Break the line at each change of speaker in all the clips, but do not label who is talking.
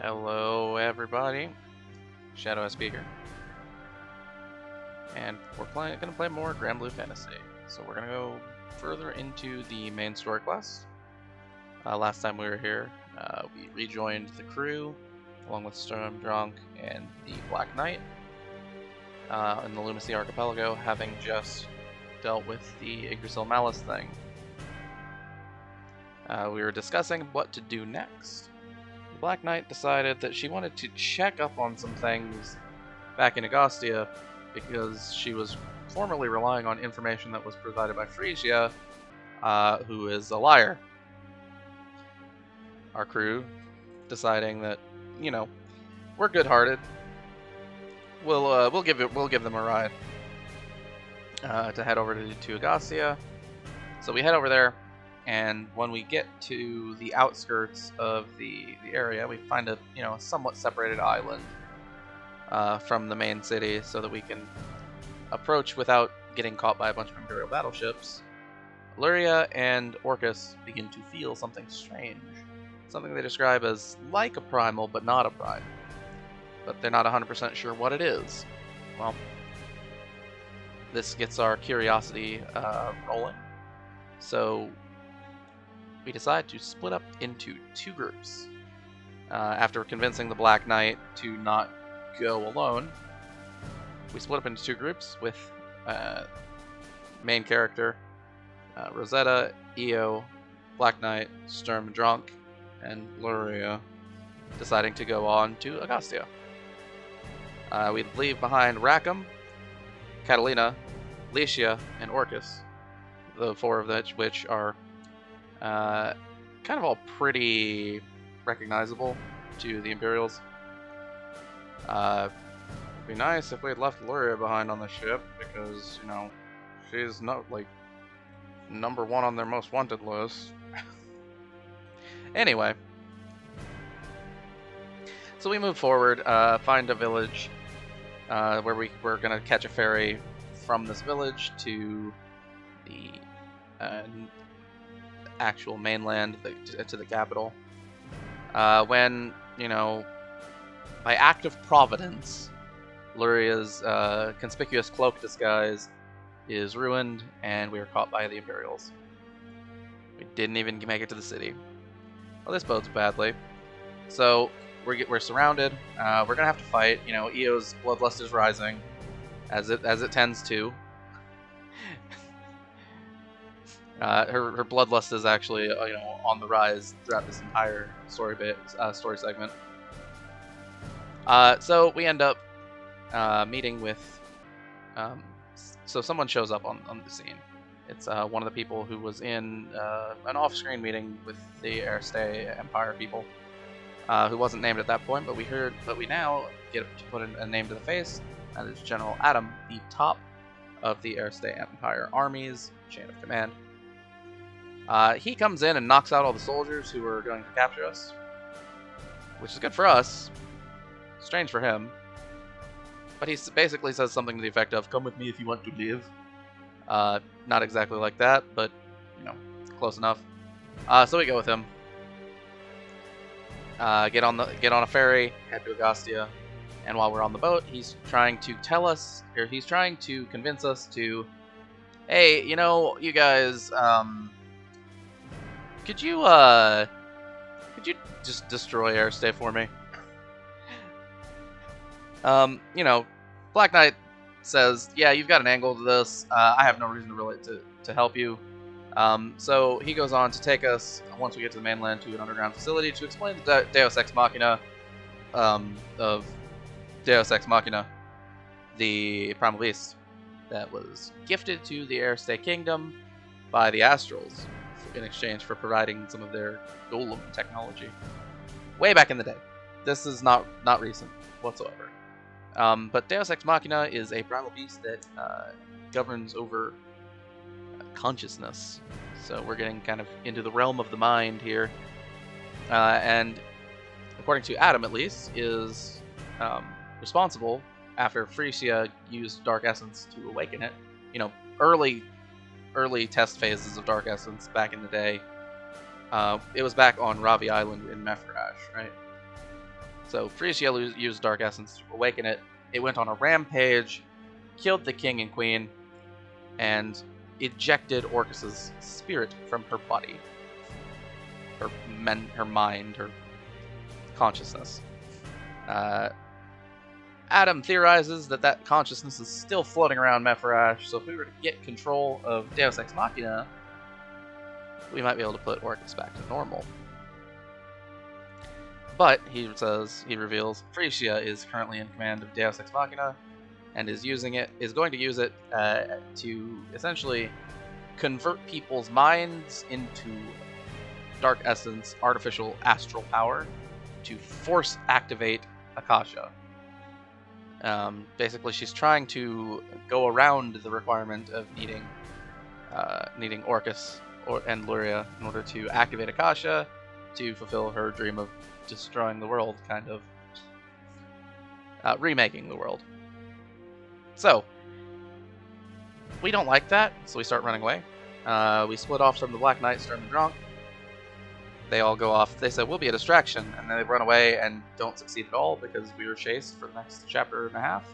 Hello, everybody. Shadow Speaker, and we're gonna play more Granblue Fantasy. So we're gonna go further into the main story quest. Last time we were here, we rejoined the crew along with Storm Drunk and the Black Knight in the Lunacy Archipelago, having just dealt with the Yggdrasil Malice thing. We were discussing what to do next. The Black Knight decided that she wanted to check up on some things back in Agastia because she was formerly relying on information that was provided by Freesia, who is a liar. Our crew deciding that, you know, we're good-hearted. We'll give them a ride to head over to Agastia. So we head over there, and when we get to the outskirts of the area, we find a somewhat separated island from the main city, so that we can approach without getting caught by a bunch of Imperial battleships. Luria and Orcus begin to feel something strange. Something they describe as like a primal, but not a prime. But they're not 100% sure what it is. Well, this gets our curiosity rolling. So we decide to split up into two groups. After convincing the Black Knight to not go alone, we split up into two groups with main character Rosetta, Io, Black Knight, Sturm Drunk, and Luria deciding to go on to Agastia. We leave behind Rackham, Catalina, Licia, and Orcus, the four of which are kind of all pretty recognizable to the Imperials. It'd be nice if we had left Luria behind on the ship, because, she's not, number one on their most wanted list. Anyway. So we move forward, find a village, where we're gonna catch a ferry from this village to the actual mainland, to the capital. When, by act of providence, Luria's conspicuous cloak disguise is ruined, and we are caught by the Imperials. We didn't even make it to the city. Well, this bodes badly. So we're surrounded. We're gonna have to fight. Io's bloodlust is rising, as it tends to. Her bloodlust is actually on the rise throughout this entire story segment. So we end up meeting with. So someone shows up on the scene. It's one of the people who was in an off-screen meeting with the Airstay Empire people, who wasn't named at that point, but we now get to put a name to the face, and it's General Adam, the top of the Airstay Empire army's chain of command. He comes in and knocks out all the soldiers who are going to capture us, which is good for us, strange for him. But he basically says something to the effect of, "Come with me if you want to live." Not exactly like that, but, close enough. So we go with him. Get on a ferry, head to Agastia, and while we're on the boat, he's trying to convince us to, hey, you guys, could you just destroy Airstay for me? Black Knight says, yeah, you've got an angle to this. I have no reason to help you. So he goes on to take us, once we get to the mainland, to an underground facility to explain the Deus Ex Machina of Deus Ex Machina, the Primal Beast that was gifted to the Airstay Kingdom by the Astrals in exchange for providing some of their golem technology. Way back in the day. This is not recent whatsoever. But Deus Ex Machina is a primal beast that governs over consciousness. So we're getting kind of into the realm of the mind here. And according to Adam, at least, is responsible, after Freesia used Dark Essence to awaken it. Early test phases of Dark Essence back in the day. It was back on Ravi Island in Mefrash, right? So Freesia used Dark Essence to awaken it. It went on a rampage, killed the king and queen, and ejected Orcus's spirit from her body, her mind, her consciousness. Adam theorizes that consciousness is still floating around Mepharash, so if we were to get control of Deus Ex Machina, we might be able to put Orcus back to normal. But, he reveals, Freesia is currently in command of Deus Ex Machina, and is going to use it to essentially convert people's minds into Dark Essence, artificial astral power, to force activate Agastia. Basically, she's trying to go around the requirement of needing Orcus and Luria in order to activate Agastia to fulfill her dream of destroying the world, kind of remaking the world. So we don't like that, so we start running away. We split off from the Black Knight, Sturm and Drunk. They all go off. They said, we'll be a distraction, and then they run away and don't succeed at all because we were chased for the next chapter and a half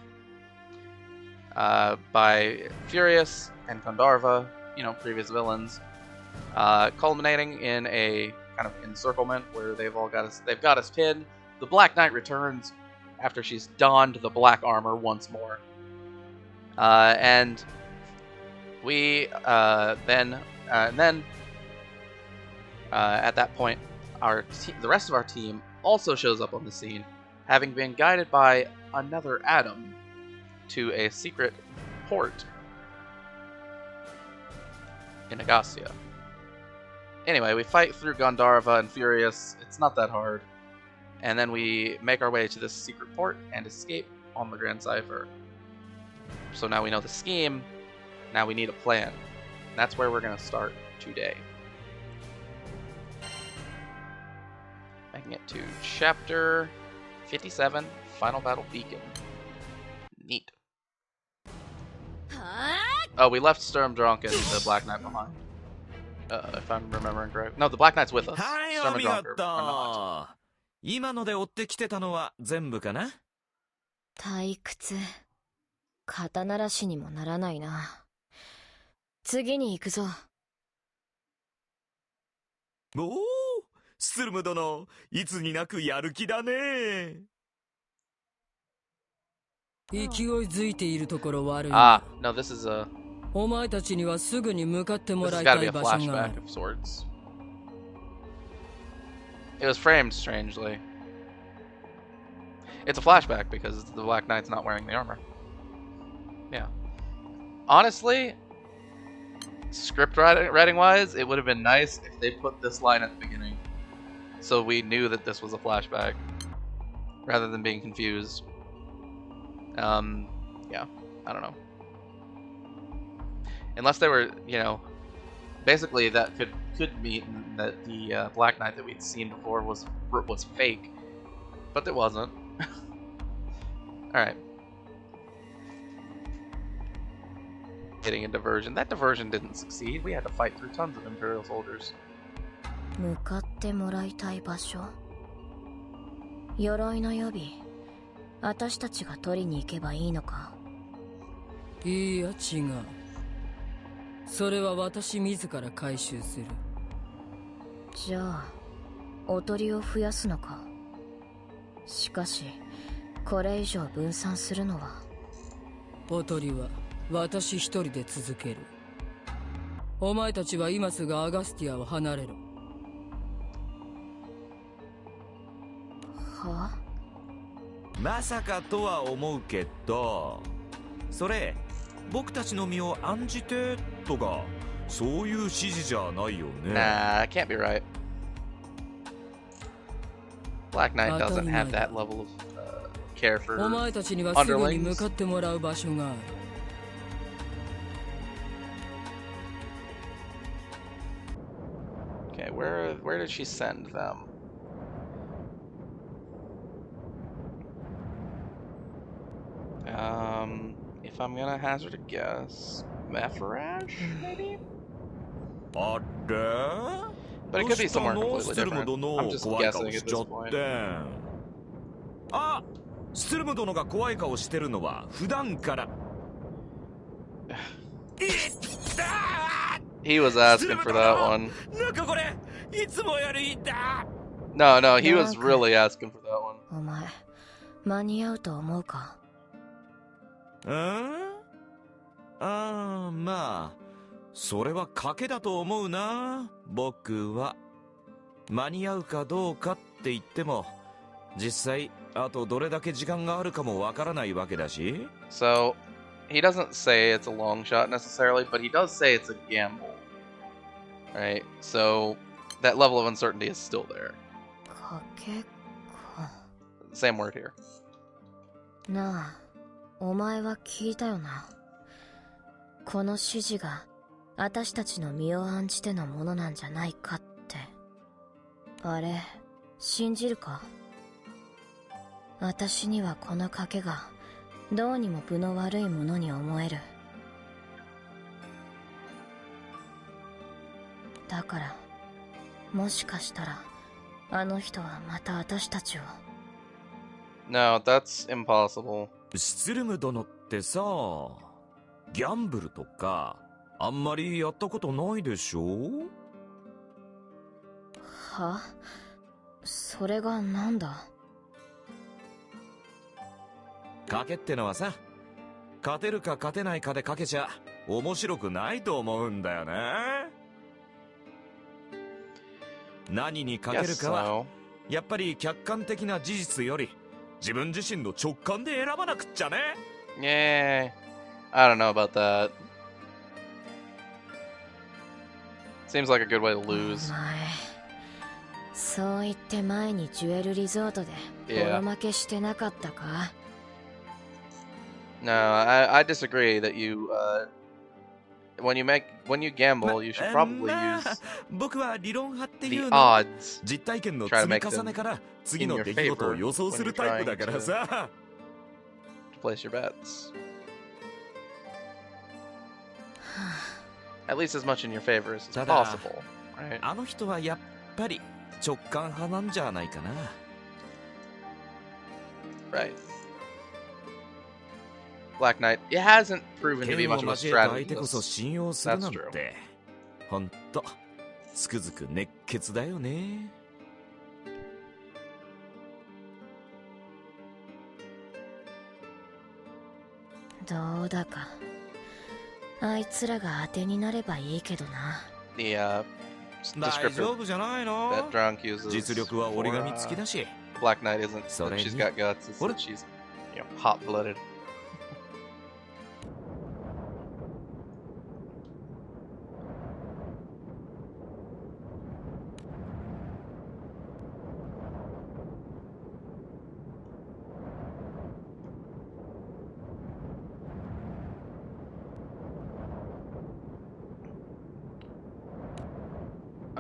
by Furious and Kondarva, previous villains, culminating in a kind of encirclement where they've got us pinned. The Black Knight returns after she's donned the black armor once more, and we then at that point, the rest of our team also shows up on the scene, having been guided by another Adam to a secret port in Agastia. Anyway, we fight through Gondarva and Furious. It's not that hard. And then we make our way to this secret port and escape on the Grandcypher. So now we know the scheme. Now we need a plan. And that's where we're going to start today. Making it to chapter 57, Final Battle Beacon. Neat. Oh, we left Sturmdrunk and the Black Knight behind. If I'm remembering correct. No, the Black Knight's with us. Sturm and Drunk are not.
今ので追ってきてたのは全部かな？
退屈。肩慣らしにもならないな。次に行くぞ。
おお、スルム殿、いつになくやる気だね。
勢いづいているところ悪い。
Ah, no, this is a.
お前たちにはすぐに向かっても
This
ら
has
い
got
た
to be
い
a
場所があ
flashback
る。
of sorts. It was framed strangely. It's a flashback because the Black Knight's not wearing the armor. Yeah. Honestly, script writing wise, it would have been nice if they put this line at the beginning, so we knew that this was a flashback, rather than being confused. Yeah, I don't know. Unless they were, basically that could mean that the Black Knight that we'd seen before was fake, but it wasn't. All right. Hitting a diversion. That diversion didn't succeed. We had to fight through tons of Imperial soldiers.
向かってもらいたい場所。鎧の予備。私たちが取りに行けばいいのか。
いや違う。それは私自ら回収する。
じゃあ、おとりを増やすのか。しかし、これ以上分散するのは。
おとりは私一人で続ける。お前たちは今すぐアガスティアを離れろ。
は？
まさかとは思うけど、それ僕たちの身を案じてとかそういう指示じゃないよね。
Nah, it can't be right. Black Knight doesn't have that level of care for
お前たちにはすぐに向
underlings.
かってもらう場所がある。
Okay, where did she send them? If I'm gonna hazard a guess, Mepharash, maybe?
あれ？
But it could be somewhere completely different. I'm just guessing at this point.
あ、スツルム殿が怖い顔してるのは普段から。
He was asking for that one.
なんかこれいつもよりだ。
No, no, he was really asking for that one.
お前間に合うと思うか？
まあそれは賭けだと思うな。僕は間に合うかどうかって言っても実際あとどれだけ時間があるかもわからないわけだし。
So, he doesn't say it's a long shot necessarily, but he does say it's a gamble. Right? So, that level of uncertainty is still there.
賭けか。
Same word here.
なあ、お前は聞いたよな。この指示が私たちの身を案じてのものなんじゃないかって。あれ、信じるか？私にはこの賭けがどうにも分の悪いものに思える。だからもしかしたらあの人はまた私たちを。
No, that's impossible.
スツルム殿ってさ、ギャンブルとかあんまりやったことないでしょ？
は？それがなんだ？
賭けってのはさ、勝てるか勝てないかで賭けちゃ面白くないと思うんだよね。何に賭けるかはやっぱり客観的な事実より自分自身の直感で選ばなくっちゃね。
Yeah, I don't know about that. Seems like a good way to lose.
お前、そう言って前にジュエルリゾートでボロ負けしてなかったか？
No, I disagree that you, when you gamble, you should probably use
僕は理論派ってい
the
うの
odds
実体験の積み重ねから次の出来事を予想するタイプだからさ。
to place your bets. At least as much in your favor as possible, right?
あの人はやっぱり直感派なんじゃないかな。
Right. Black Knight, it hasn't proven to be
剣
much
を
of a
交えた
strategy.
相手こそ
That's
信用するなん
true.
てほんとつくづく熱血だよね。
どうだか。あいつらが当てになればいいけどな。
The
大丈
descriptor
夫じゃないの？
that Drunk uses
実力は折り
for,
紙付きだし。
Black Knight isn't that
それに
she's got guts, it's
ほら
that she's, hot-blooded.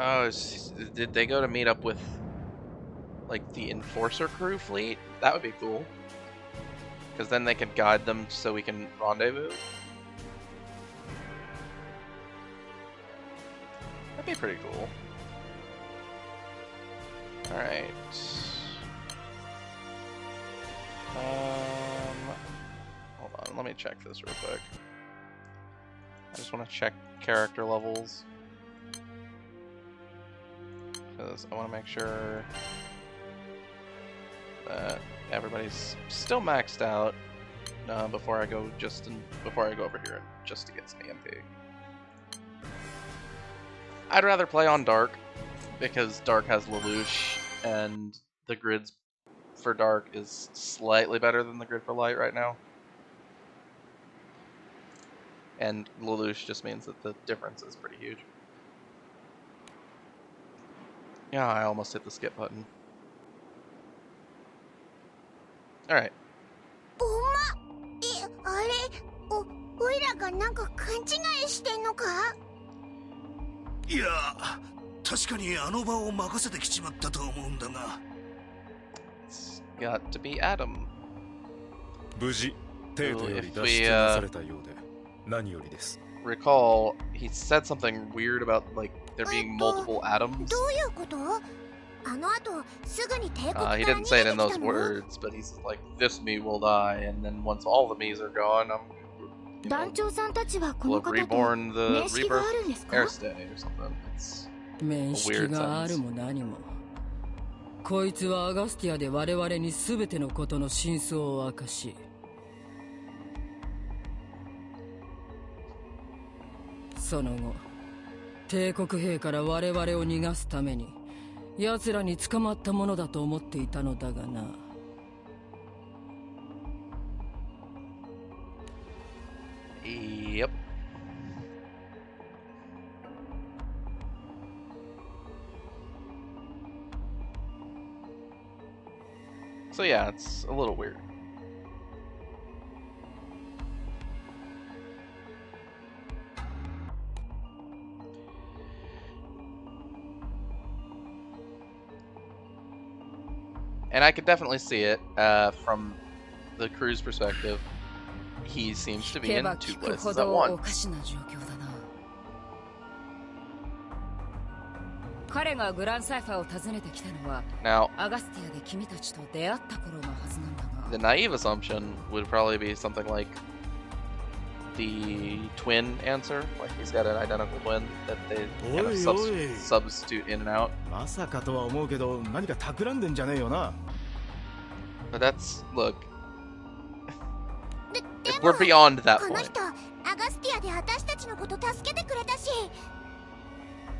Oh, did they go to meet up with, like, the Enforcer crew fleet? That would be cool. Because then they could guide them so we can rendezvous. That'd be pretty cool. Alright. Hold on, let me check this real quick. I just want to check character levels. Because I want to make sure that everybody's still maxed out before I go over here just to get some EMP. I'd rather play on Dark because Dark has Lelouch and the grids for Dark is slightly better than the grid for Light right now. And Lelouch just means that the difference is pretty huge. Yeah, I almost hit the skip button. Alright.
あれ、おいらがなんか勘違いしてんのか？
いや、確かにあの場を任せてきちまったと思うんだが。
It's got to be Adam.
無事、テートより脱出なされたようで何よりです。
Recall, he said something weird about like there being multiple Adams.
どういうこと？あの後すぐに帝国から
He
逃げ
didn't
て
say
き
it in
た
those
の？
words, but he's like, this me will die, and then once all the me's are gone,
団長さんたちはこ
we'll
の
have
方と
reborn the
面識があ
rebirth
るんですか？
air stay or something. It's
面識があるも何も。こいつはアガスティアで我々に全てのことの真相を明かし、その後帝国兵から我々を逃がすために奴らに捕まったものだと思っていたのだがな。
Yep. So yeah, it's a little weird. And I could definitely see it from the crew's perspective. He seems to be in two places at once.
彼がグランサイファーを訪ねてきたのは
Now,
アガスティアで君たちと出会った頃のはずなんだが
the naive assumption would probably be something like the twin answer, like he's got an identical twin that they kind of substitute in and out.
まさかとは思うけど何か企んでんじゃねえよな。
But that's, look,
で
we're beyond that
この
point.
人アガスティアで私たちのこと助けてくれたし、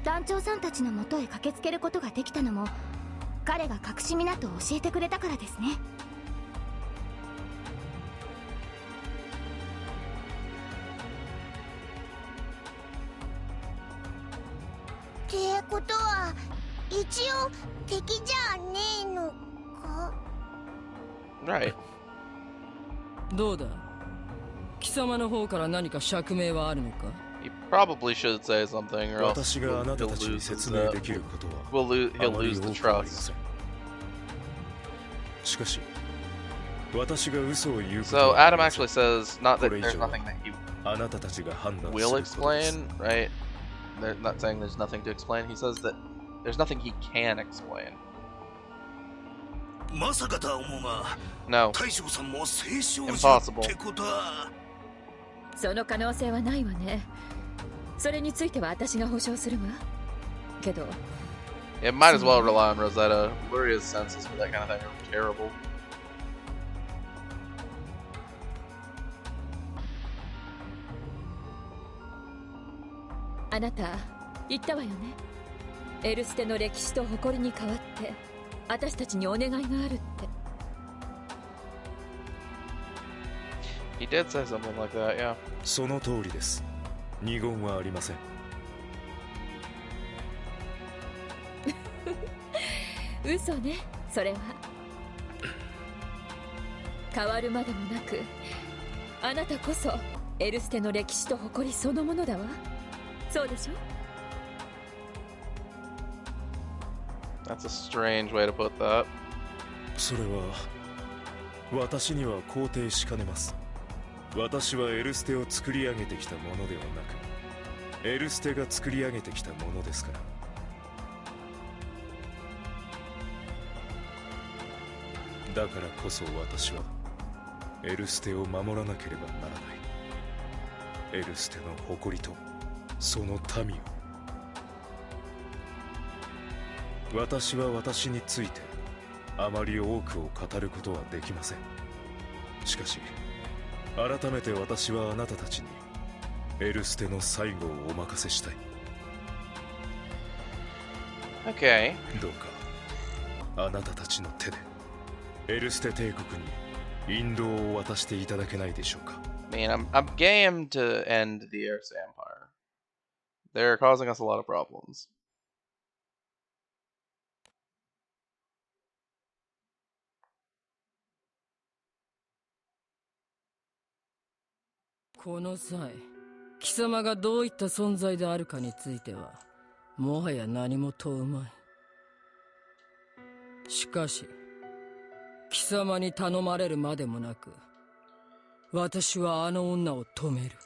団長さんたちの元へ駆けつけることができたのも彼が隠し港を教えてくれたからですね。ってことは一応敵じゃねえのか？
Right.
どうだ、貴様の方から何か釈明はあるのか？
He probably should say something, or else
私があなたたちに説明できることは
he'll lose the trust.
しかし私が嘘を言うこと
So
は
Adam actually says not that
これ以
there's
上
nothing that he
あなたたちが判断する
will
ことです
explain, right? They're not saying there's nothing to explain. He says that there's nothing he can explain.
まさかとは思うが
No,
大将さんも聖少女
Impossible.
ってことは
その可能性はないわね。それについては私が保証するわ。けど
it might as well rely on Rosetta. Luria's senses for that kind of thing are terrible.
あなた言ったわよね。エルステの歴史と誇りに代わって私たちにお願いがあるって。
He did say something like that, yeah.
その通りです。二言はありません。
嘘ね、それは。変わるまでもなく、あなたこそエルステの歴史と誇りそのものだわ。そうでしょ？
That's a strange way to put that.
それは私には肯定しかねます。私はエルステを作り上げてきたものではなく、エルステが作り上げてきたものですから。だからこそ私はエルステを守らなければならない。エルステの誇りとその民を。私は私についてあまり多くを語ることはできません。しかし改めて私はあなたたちにエルステの最後をお任せしたい。
Okay.
どうかあなたたちの手でエルステ帝国に引導を渡していただけないでしょうか。
I mean, I'm game to end the Earth's Empire. They're causing us a lot of problems.
この際、貴様がどういった存在であるかについてはもはや何も問うまい。しかし貴様に頼まれるまでもなく、私はあの女を止める。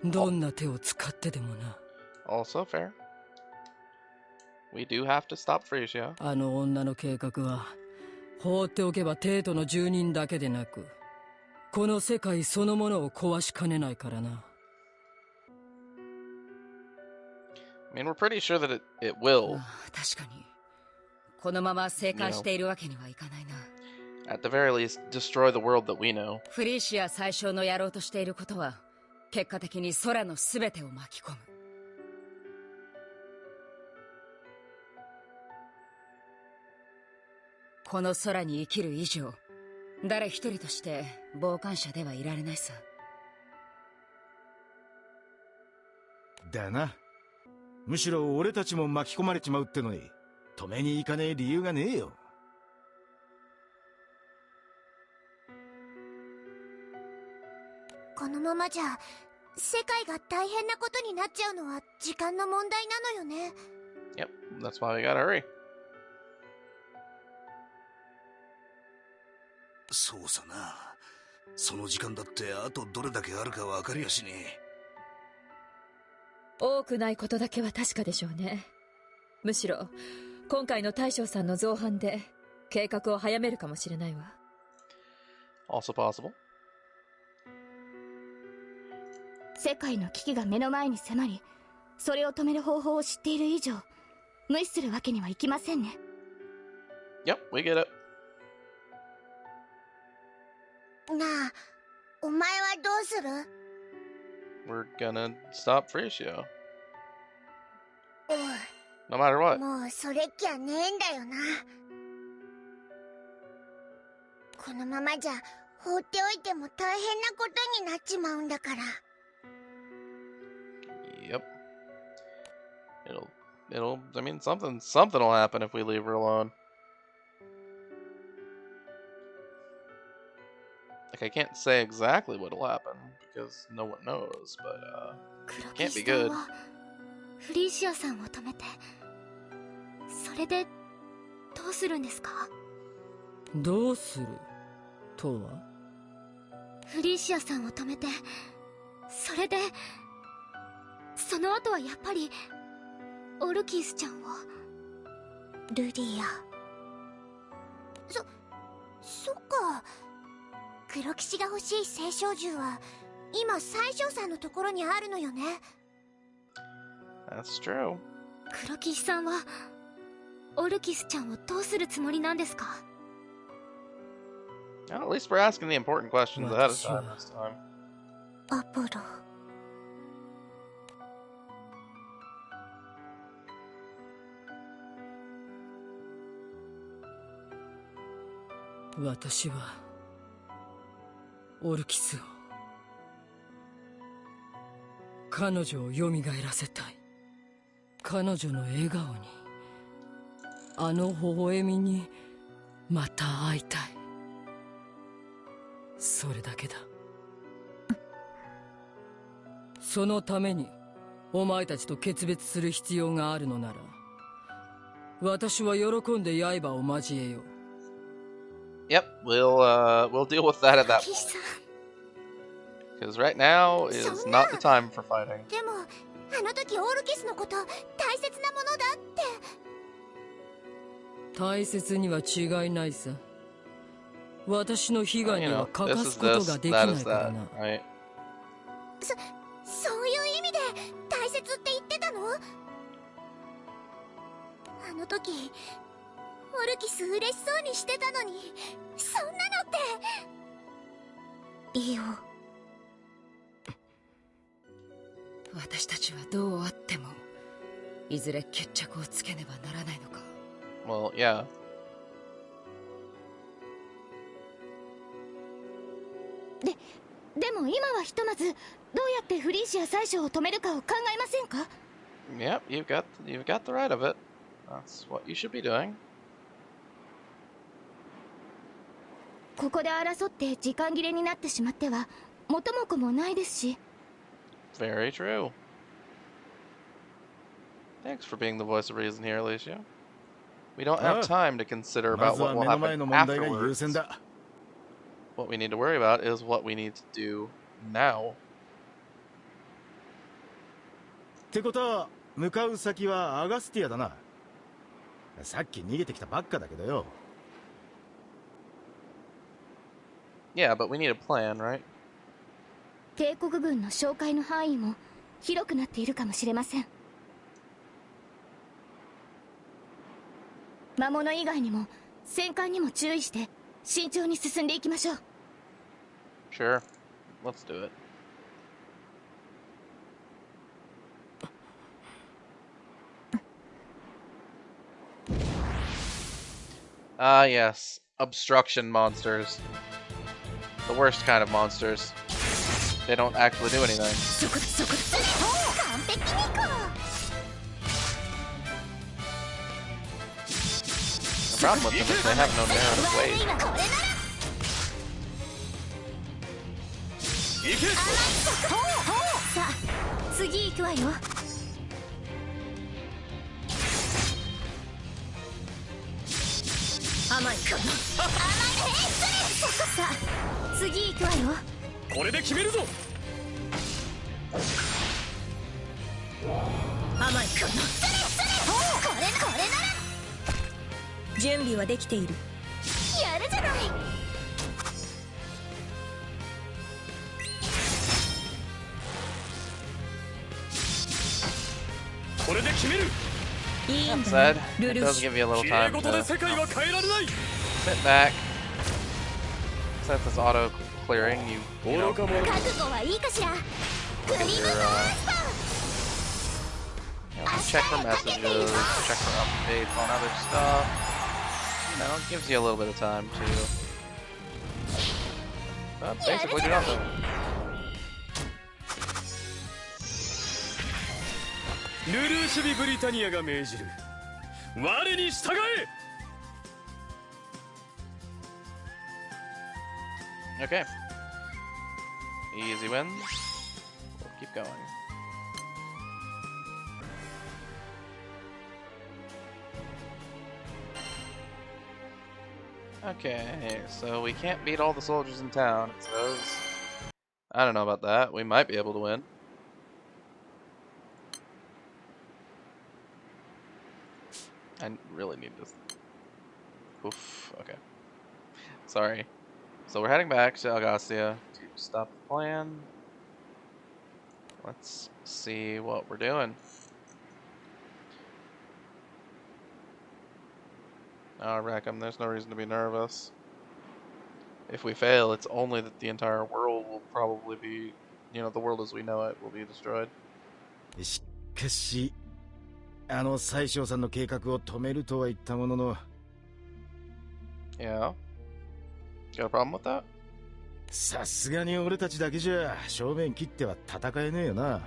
どんな手を使ってでもな。
Also fair. We do have to stop Freesia.
あの女の計画は放っておけば帝都の住人だけでなくこの世界そのものを壊しかねないからな。
I mean, we're pretty sure that it will.
確かにこのまま生還しているわけにはいかないな。
At the very least, destroy the world that we know.
フリーシア最小のやろうとしていることは結果的に空のすべてを巻き込む。この空に生きる以上誰一人として傍観者ではいられないさ。
だな。むしろ俺たちも巻き込まれちまうってのに止めに行かねえ理由がねえよ。
このままじゃ世界が大変なことになっちゃうのは時間の問題なのよね。
Yep, that's why we gotta hurry.
そうさな。その時間だってあとどれだけあるか分かりやしねえ。
多くないことだけは確かでしょうね。むしろ今回の大将さんの造反で計画を早めるかもしれないわ。
Also possible.
世界の危機が目の前に迫り、それを止める方法を知っている以上無視するわけにはいきませんね。
Yep, we get it.
なあ、お前はどうする？
We're gonna stop Freesia.
おい、
No matter what.
もうそれっきゃねえんだよな。このままじゃ放っておいても大変なことになっちまうんだから。
Yep. I mean, something will happen if we leave her alone. Like, I can't say exactly what'll happen because no one knows, but it can't be good.
フリーシアさんを止めて、それでどうするんですか？
どうするとは？
フリーシアさんを止めて、それでその後はやっぱりオルキースちゃんを。ルディア。そっか。黒騎士が欲しい聖少獣は今最小さんのところにあるのよね。
That's true.
黒騎士さんはオルキスちゃんをどうするつもりなんですか？
Well, at least we're asking the important questions ahead of time this time.
アポロ。
私はオルキスを彼女を蘇らせたい。彼女の笑顔にあの微笑みにまた会いたい。それだけだ。そのためにお前たちと決別する必要があるのなら私は喜んで刃を交えよう。
Yep, we'll deal with that at that point. Because right now is not the time for fighting.
でもあの時オルキスのこと大切なものだって。
大切には違いないさ。私の悲願には欠かすことができないからな。
Right?
そういう意味で大切って言ってたの？あの時オルキス嬉しそうにしてたのに、そんなのっていいよ。
私たちはどうあってもいずれ決着をつけねばならないのか。
Well, yeah.
でも今はひとまずどうやってフリーシア宰相を止めるかを考えませんか？
Yep, you've got the right of it. That's what you should be doing.
ここで争って時間切れになってしまっては元も子もないですし。
Very true. Thanks for being the voice of reason here, Alicia. We don't have time to consider about what will happen afterwards. What we need to worry about is what we need to do now.
ってことは向かう先はアガスティアだな。さっき逃げてきたばっかだけどよ。
Yeah, but we need a plan, right?
帝国軍の哨戒の範囲も広くなっているかもしれません。魔物以外にも戦艦にも注意して慎重に進んでいきましょう。
Sure. Let's do it. Ah, yes. Obstruction monsters. The worst kind of monsters. They don't actually do anything. The problem with them is they have no narrative weight.
さあ、次行くわよ。甘いかな。さあ、次行くわよ。
これで決めるぞ。
甘いかな。これなら。準備はできている。やるじゃない。
これで決める。
That said, it does give you a little time to sit back, set this auto clearing. You know, check for messages, check for updates on other stuff. You know, it gives you a little bit of time to basically do nothing. Okay. Easy wins. We'll keep going. Okay, so we can't beat all the soldiers in town, it says. I don't know about that. We might be able to win. I really need this. Oof, okay. Sorry. So we're heading back to Agastia to stop the plan. Let's see what we're doing. Oh, Rackham, there's no reason to be nervous. If we fail, it's only that the entire world will probably be, you know, the world as we know it will be destroyed.
しかし、宰相さんの計画を止めるとは言ったものの。
Yeah. Got a problem with that?
さすがに俺たちだけじゃ正面切っては戦えねえよな。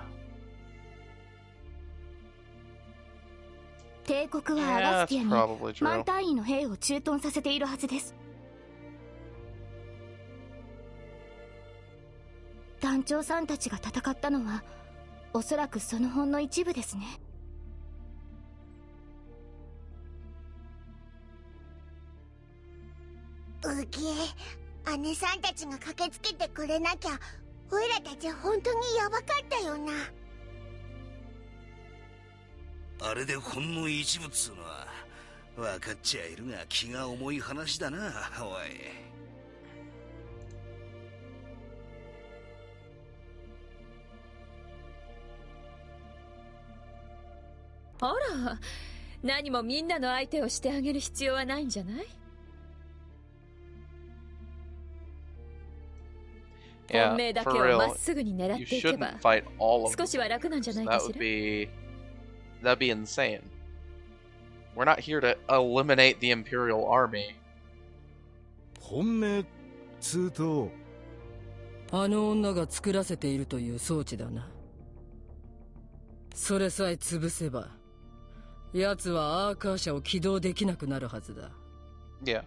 帝国はアガスティアに万単位の兵を駐屯させているはずです。団長さんたちが戦ったのはおそらくそのほんの一部ですね。
うげえ、姉さんたちが駆けつけてくれなきゃおいらたち本当にヤバかったよな。
あれでほんの一部っつうのは分かっちゃいるが気が重い話だな、おい。
ほら、何もみんなの相手をしてあげる必要はないんじゃない？
Yeah,
本命だけ
for
をま
real,
っすぐに狙っ
you
ていけば
shouldn't fight all of
少しは楽なんじゃないか
that
し
would
ら。
be insane. We're not here to eliminate the Imperial Army.
本命つうと、
あの女が作らせているという装置だな。それさえ潰せば、奴はアーカー社を起動できなくなるはずだ。
Yeah.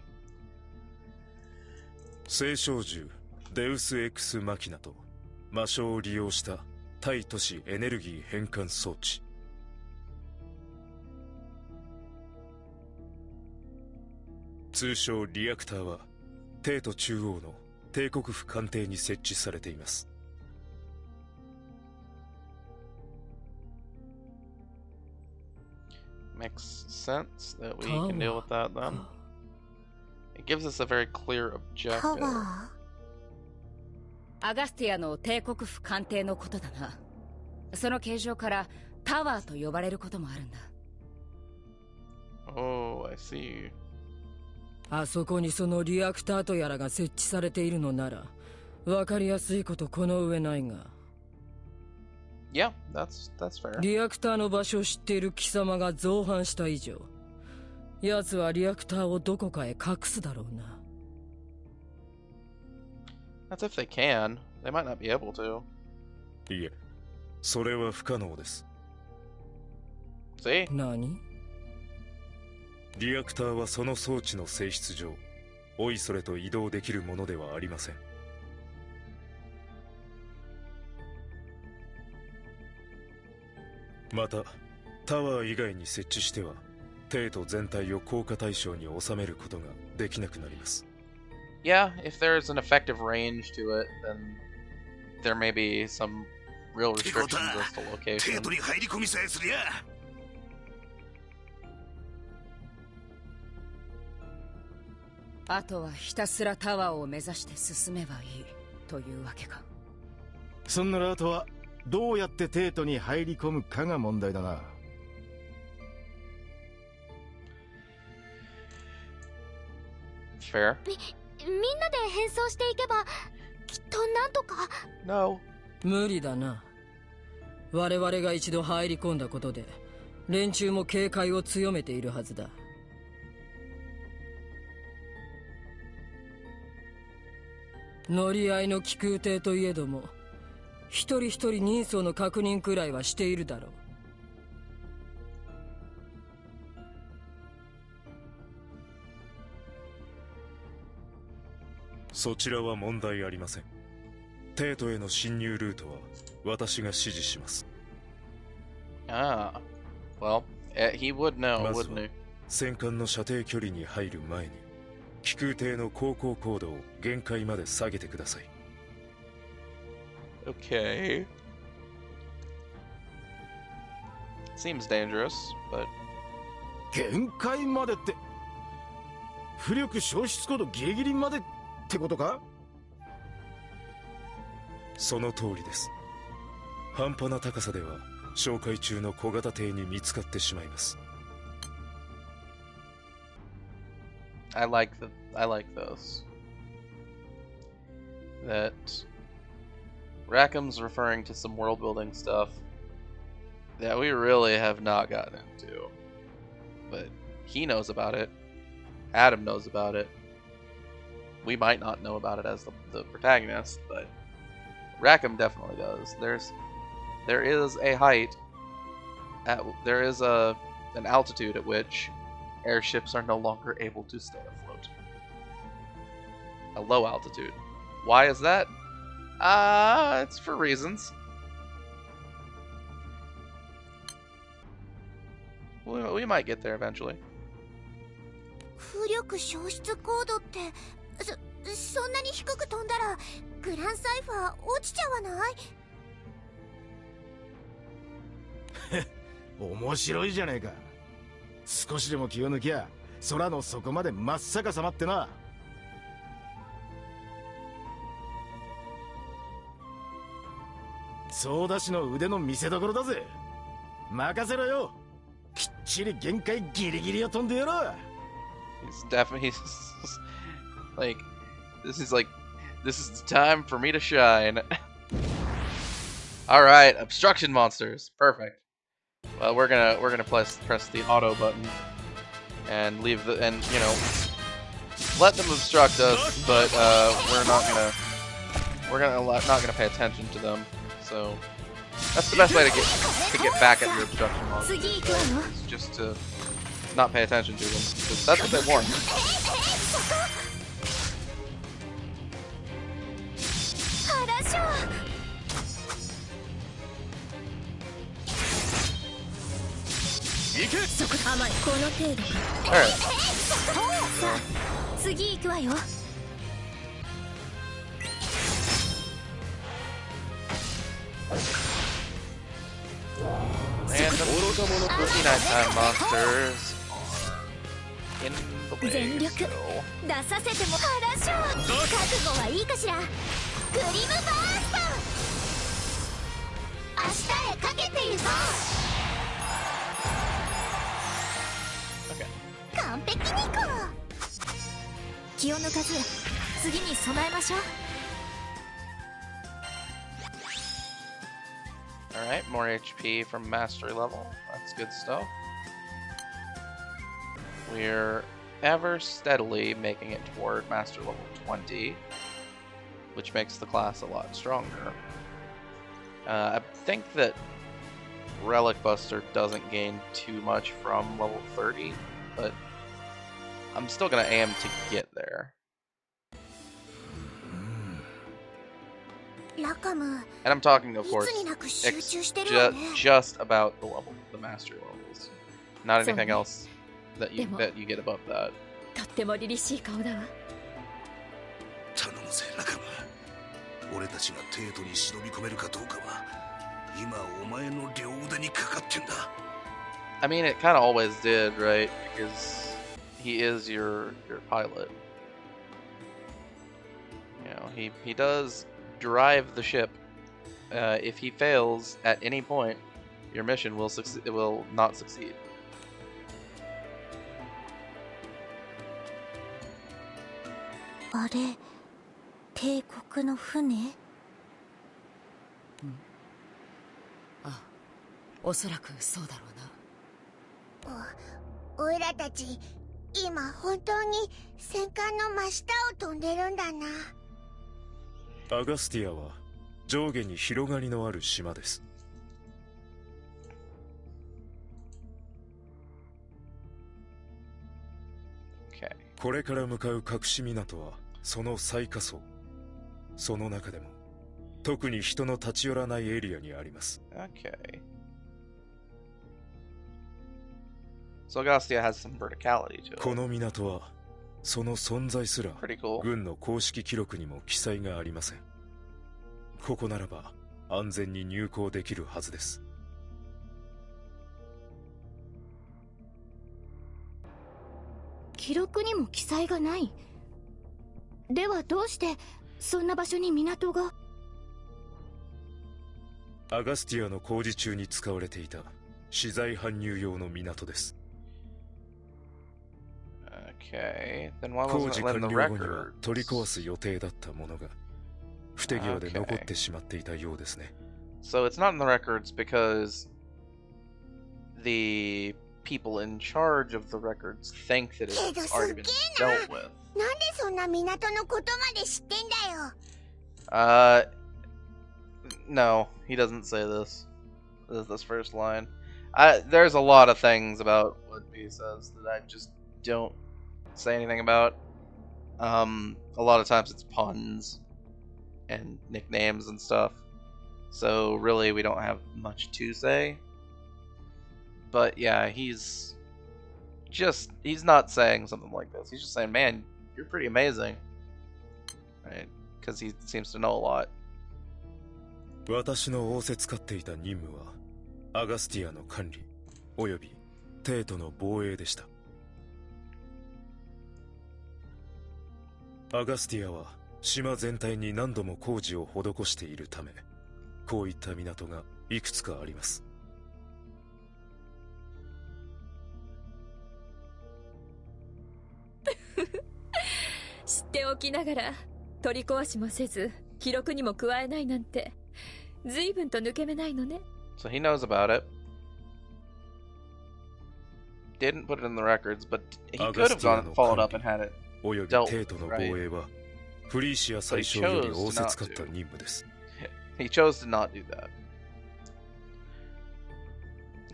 聖少獣デウス・エクス・マキナと魔性を利用した対都市エネルギー変換装置。通称リアクターは帝都中央の帝国府官邸に設置されています。
Makes sense that we can deal with that then. It gives us a very clear objective.
アガスティアの帝国府艦艇のことだな。その形状からタワーと呼ばれることもあるんだ。
Oh, I see.
あそこにそのリアクターとやらが設置されているのなら、わかりやすいことこの上ないが。
Yeah, that's fair.
リアクターの場所を知っている貴様が造反した以上、奴はリアクターをどこかへ隠すだろうな。
That's if they can. They might not be able to.
いえ、それは不可能です。
See?
何？
リアクターはその装置の性質上、おいそれと移動できるものではありません。また、タワー以外に設置しては、帝都全体を効果対象に収めることができなくなります。
Yeah, if there's an effective range to it, then there may be some real restrictions as to location.
帝都に入り込みさえすりゃ。
あとはひたすらタワーを目指して進めばいいというわけか。
そんならあとはどうやって帝都に入り込むかが問題だな。
Fair.
みんなで変装していけばきっとなんとか。
No.
無理だな。我々が一度入り込んだことで連中も警戒を強めているはずだ。乗り合いの気空艇といえども、一人一人人相の確認くらいはしているだろう。
そちらは問題ありません。帝都への侵入ルートは私が指示します。
Ah. Well, he would know,
まず
wouldn't
は
he?
戦艦の射程距離に入る前に気空艇の航行高度を限界まで下げてください。
Okay. Seems dangerous, but
限界までって浮力消失高度ギリギリまでってことか？
その通りです。半端な高さでは哨戒中の小型艇に見つかってしまいます。
I like those. That Rackham's referring to some world building stuff that we really have not gotten into. But he knows about it. Adam knows about it. We might not know about it as the protagonist, but Rackham definitely does. There is a height there is an altitude at which airships are no longer able to stay afloat. A low altitude. Why is that? It's for reasons. We might get there eventually.
浮力消失高度ってそんなに低く飛んだらグランサイファー落ちちゃわない？
面白いじゃねえか。少しでも気を抜きゃ空の底まで真っ逆さまってな。ソーダ師の腕の見せ所だぜ。任せろよ。きっちり限界ギリギリを飛んでやろう。
He's definitely this is the time for me to shine. All right, obstruction monsters. Perfect. Well, we're gonna press the auto button and leave let them obstruct us, but we're not gonna pay attention to them. So that's the best way to get back at your obstruction monsters. Is just to not pay attention to them, because that's what they want. Alright.
次行くわよ。
And Spooky nighttime monsters are in the way
全力
still.
出させても原賞覚悟はいいかしら。グリムバースト明日へかけていこう。完璧にいこう。気を抜かず次に備えましょう。
Alright, more HP from mastery level. That's good stuff. We're ever steadily making it toward master level 20, which makes the class a lot stronger. I think that Relic Buster doesn't gain too much from level 30, but I'm still gonna aim to get there.
ラカム、
And I'm talking, of
い
course,
つになく集中してるわね。
just about the mastery levels, not anything
So-
else that you get above that.
とっても凛々しい顔だわ。
頼むぜラカム。俺たちがテートに忍び込めるかどうかは今お前の両腕にかかってんだ。
I mean, it kind of always did, right? Because he is your pilot. You know, he does drive the ship. If he fails at any point, your mission will succeed. It will not succeed.
あれ、帝国の船？
あ、おそらくそうだろうな。
おいらたち今本当に戦艦の真下を飛んでるんだな。
アガスティアは上下に広がりのある島です。
Okay.
これから向かう隠し港はその最下層。その中でも特に人の立ち寄らないエリアにあります。
Okay. So Agastia has some verticality to it.
この港はその存在すら
Pretty cool.
軍の公式記録にも記載がありません。ここならば安全に入港できるはずです。
記録にも記載がない。ではどうしてそんな場所に港が？
アガスティアの工事中に使われていた資材搬入用の港です。
Okay. Then why
工
wasn't
事
it in
完
the
了後には
records?
取り壊す予定だったものが不手際で残ってしまっていたようですね。
So it's not in the records because the people in charge of the records think that it's already been dealt with.
なんでそんな港のことまで知ってんだよ。
No, he doesn't say this. This first line. There's a lot of things about what he says that I just don't say anything about. A lot of times it's puns and nicknames and stuff. So really we don't have much to say. But yeah, he's not saying something like this. He's just saying, man, you're pretty amazing. Right? Because he seems to know a lot.
私の仰せつかっていた任務はアガスティアの管理および帝都の防衛でした。アガスティアは島全体に何度も工事を施しているため、こういった港がいくつかあります。
知っておきながら取り壊しもせず記録にも加えないなんて随分と抜け目ないのね。
So he knows about it. Didn't put it in the records, but he could have gone followed up and had it
および
dealt
帝都
with,
の
right?
防衛はフリーシア最小より仰せつかった任務です。
He chose to not do that.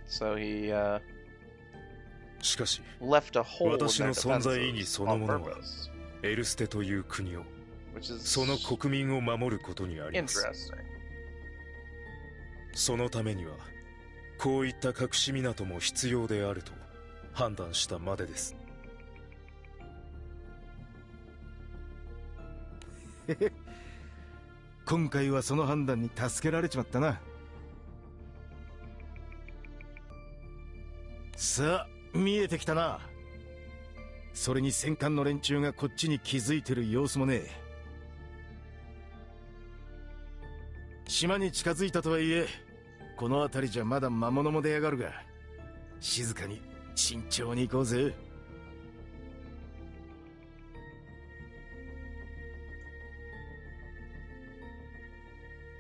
So he
しかし
left a hole in
私
their
の存在意義
defenses
その
on
ものは
purpose,
エルステという国を
which is
その国民を守ることにあります。
interesting.
そのためにはこういった隠し港も必要であると判断したまでです。
今回はその判断に助けられちまったな。さあ、見えてきたな。それに戦艦の連中がこっちに気づいてる様子もねえ。島に近づいたとはいえ、この辺りじゃまだ魔物も出やがるが、静かに慎重に行こうぜ。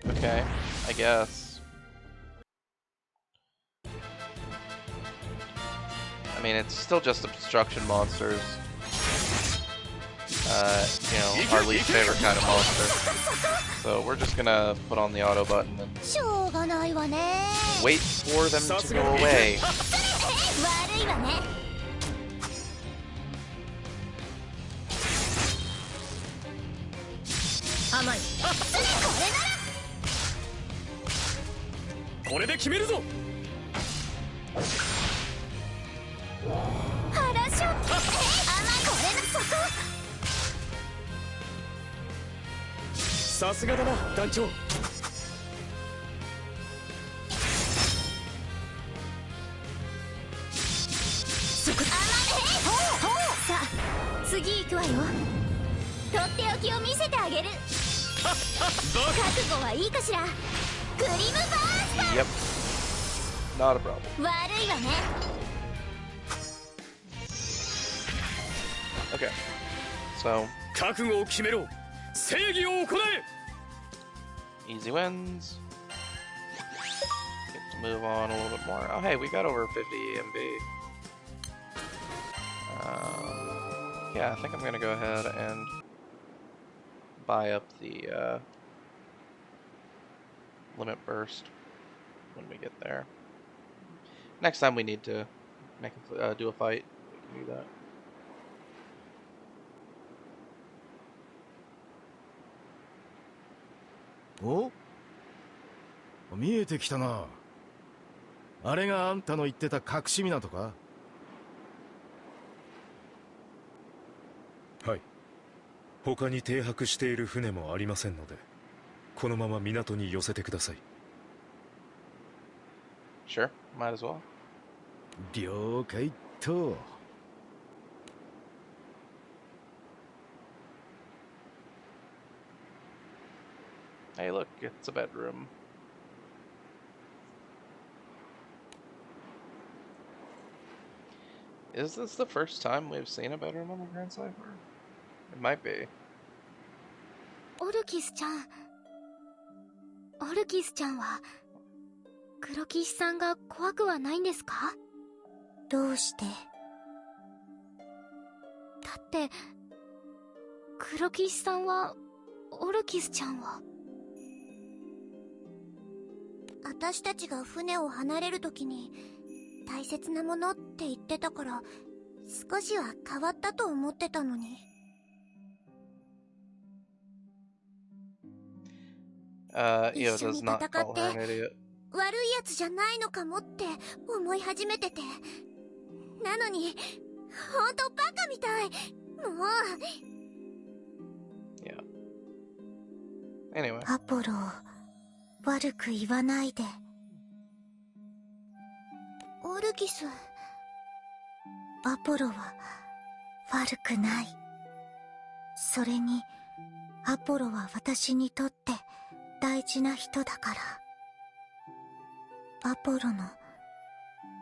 Okay, I guess. I mean, it's still just obstruction monsters. You know, our least favorite kind of monster. So we're just gonna put on the auto button and wait for them to go away. Yep. Not a problem. Okay. So. Easy wins. Get to move on a little bit more. Oh, hey, we got over 50 EMB. Yeah, I think I'm gonna go ahead and buy up the limit burst when we get there. Next time we need to make do a fight, we can do that.
Oh? 見えてきたな。あれがあんたの言ってた隠し港か？
はい。他に停泊している船もありませんので、このまま港に寄せてください。
Sure, might as well.
了解と。
Hey, look, it's a bedroom. Is this the first time we've seen a bedroom on the Grandcypher? It might be.
オルキスちゃん。オルキスちゃんは黒騎士さんが怖くはないんですか？
どうして？
だって黒騎士さんはオルキスちゃんは。
私たちが船を離れるときに大切なものって言ってたから少しは変わったと思ってたのに。
一緒に戦って悪い
やつじゃないのかもって思い始めてて。なのにほんとバカみたい。もう。
Yeah. Anyway.
アポロを悪く言わないで。オルキス、アポロは悪くない。それにアポロは私にとって大事な人だから。アポロの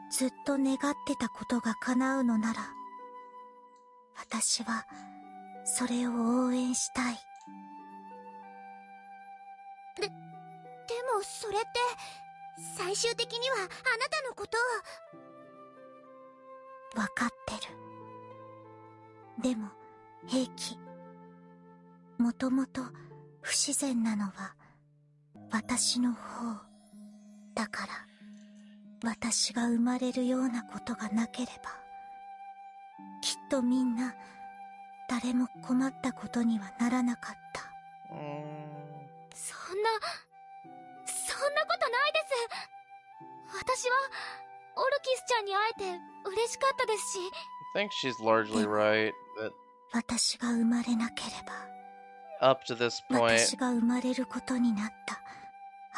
ずっと願ってたことが叶うのなら、私はそれを応援したい。でもそれって最終的にはあなたのことを。分かってる。でも平気。もともと不自然なのは私の方だから。私が生まれるようなことがなければきっとみんな誰も困ったことにはならなかった。
そんなことないです。私はオルキスちゃんに会えて嬉しかったですし。
I think she's largely right, but
私が生まれなけれ
ば up to this point
私が生まれることになった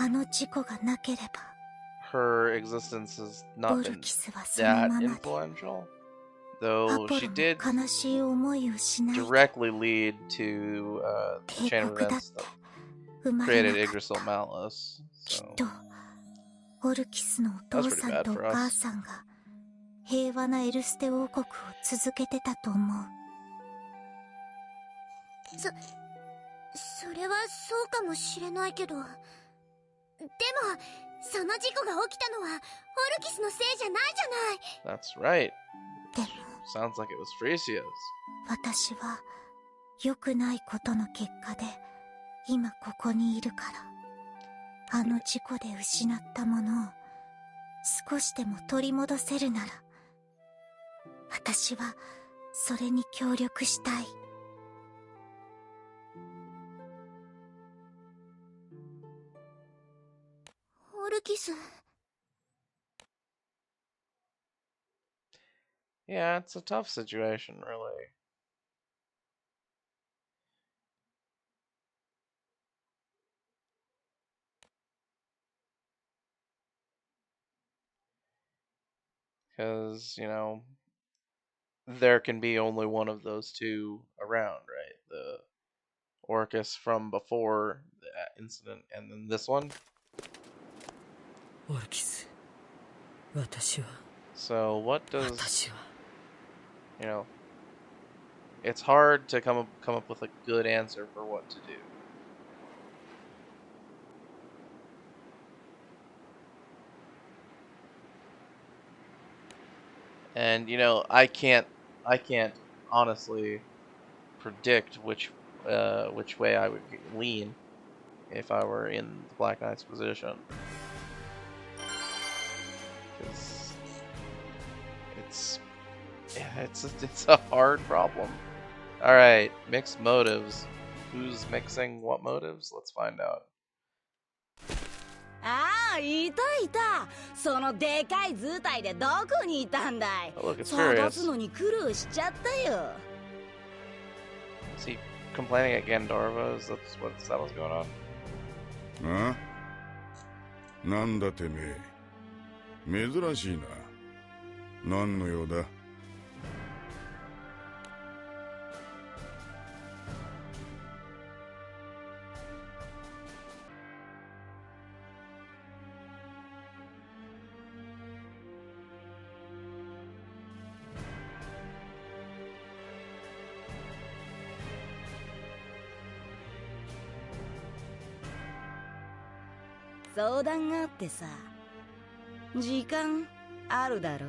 あの事故がなければ
her existence has
オ
not
ル
been
キスはその
that
ままで
influential,
ア
though
ポ
she
ロ
did
も悲しい思いをしないで
directly lead to the
帝
chain of
国だっ
events
て
that
生まれ
created
なかっ
Yggdrasil
た。
Malice.
きっ
So
とオルキスのお
that was
父
pretty
さん
bad
とお
for
母
us.
さんが平和なエルステ王国を続けてたと思う。
それはそうかもしれないけど、でもその事故が起きたのはオルキスのせいじゃないじゃない。
That's right.
でも
Sounds like it was Freesia's.
私は良くないことの結果で今ここにいるから、あの事故で失ったものを少しでも取り戻せるなら、私はそれに協力したい。
オルキス。
Yeah, it's a tough situation, really. Because, you know, there can be only one of those two around, right? The Orcus from before the incident, and then this one.
オルキス、私は
So what does,
私は
you know, it's hard to come up with a good answer for what to do. And you know, I can't honestly predict which way I would lean if I were in the Black Knight's position. 'Cause it's a hard problem. All right, mixed motives. Who's mixing what motives? Let's find out.
ああ、いたいた。そのでかい図体でどこにいたんだい。
Oh, look, it's
探
Furious.
すのに苦労しちゃったよ。
Is he complaining at Gandorva? Is that what's going on?
あ？なんだてめえ。珍しいな。何の用だ？
相談があってさ。時間あるだろ？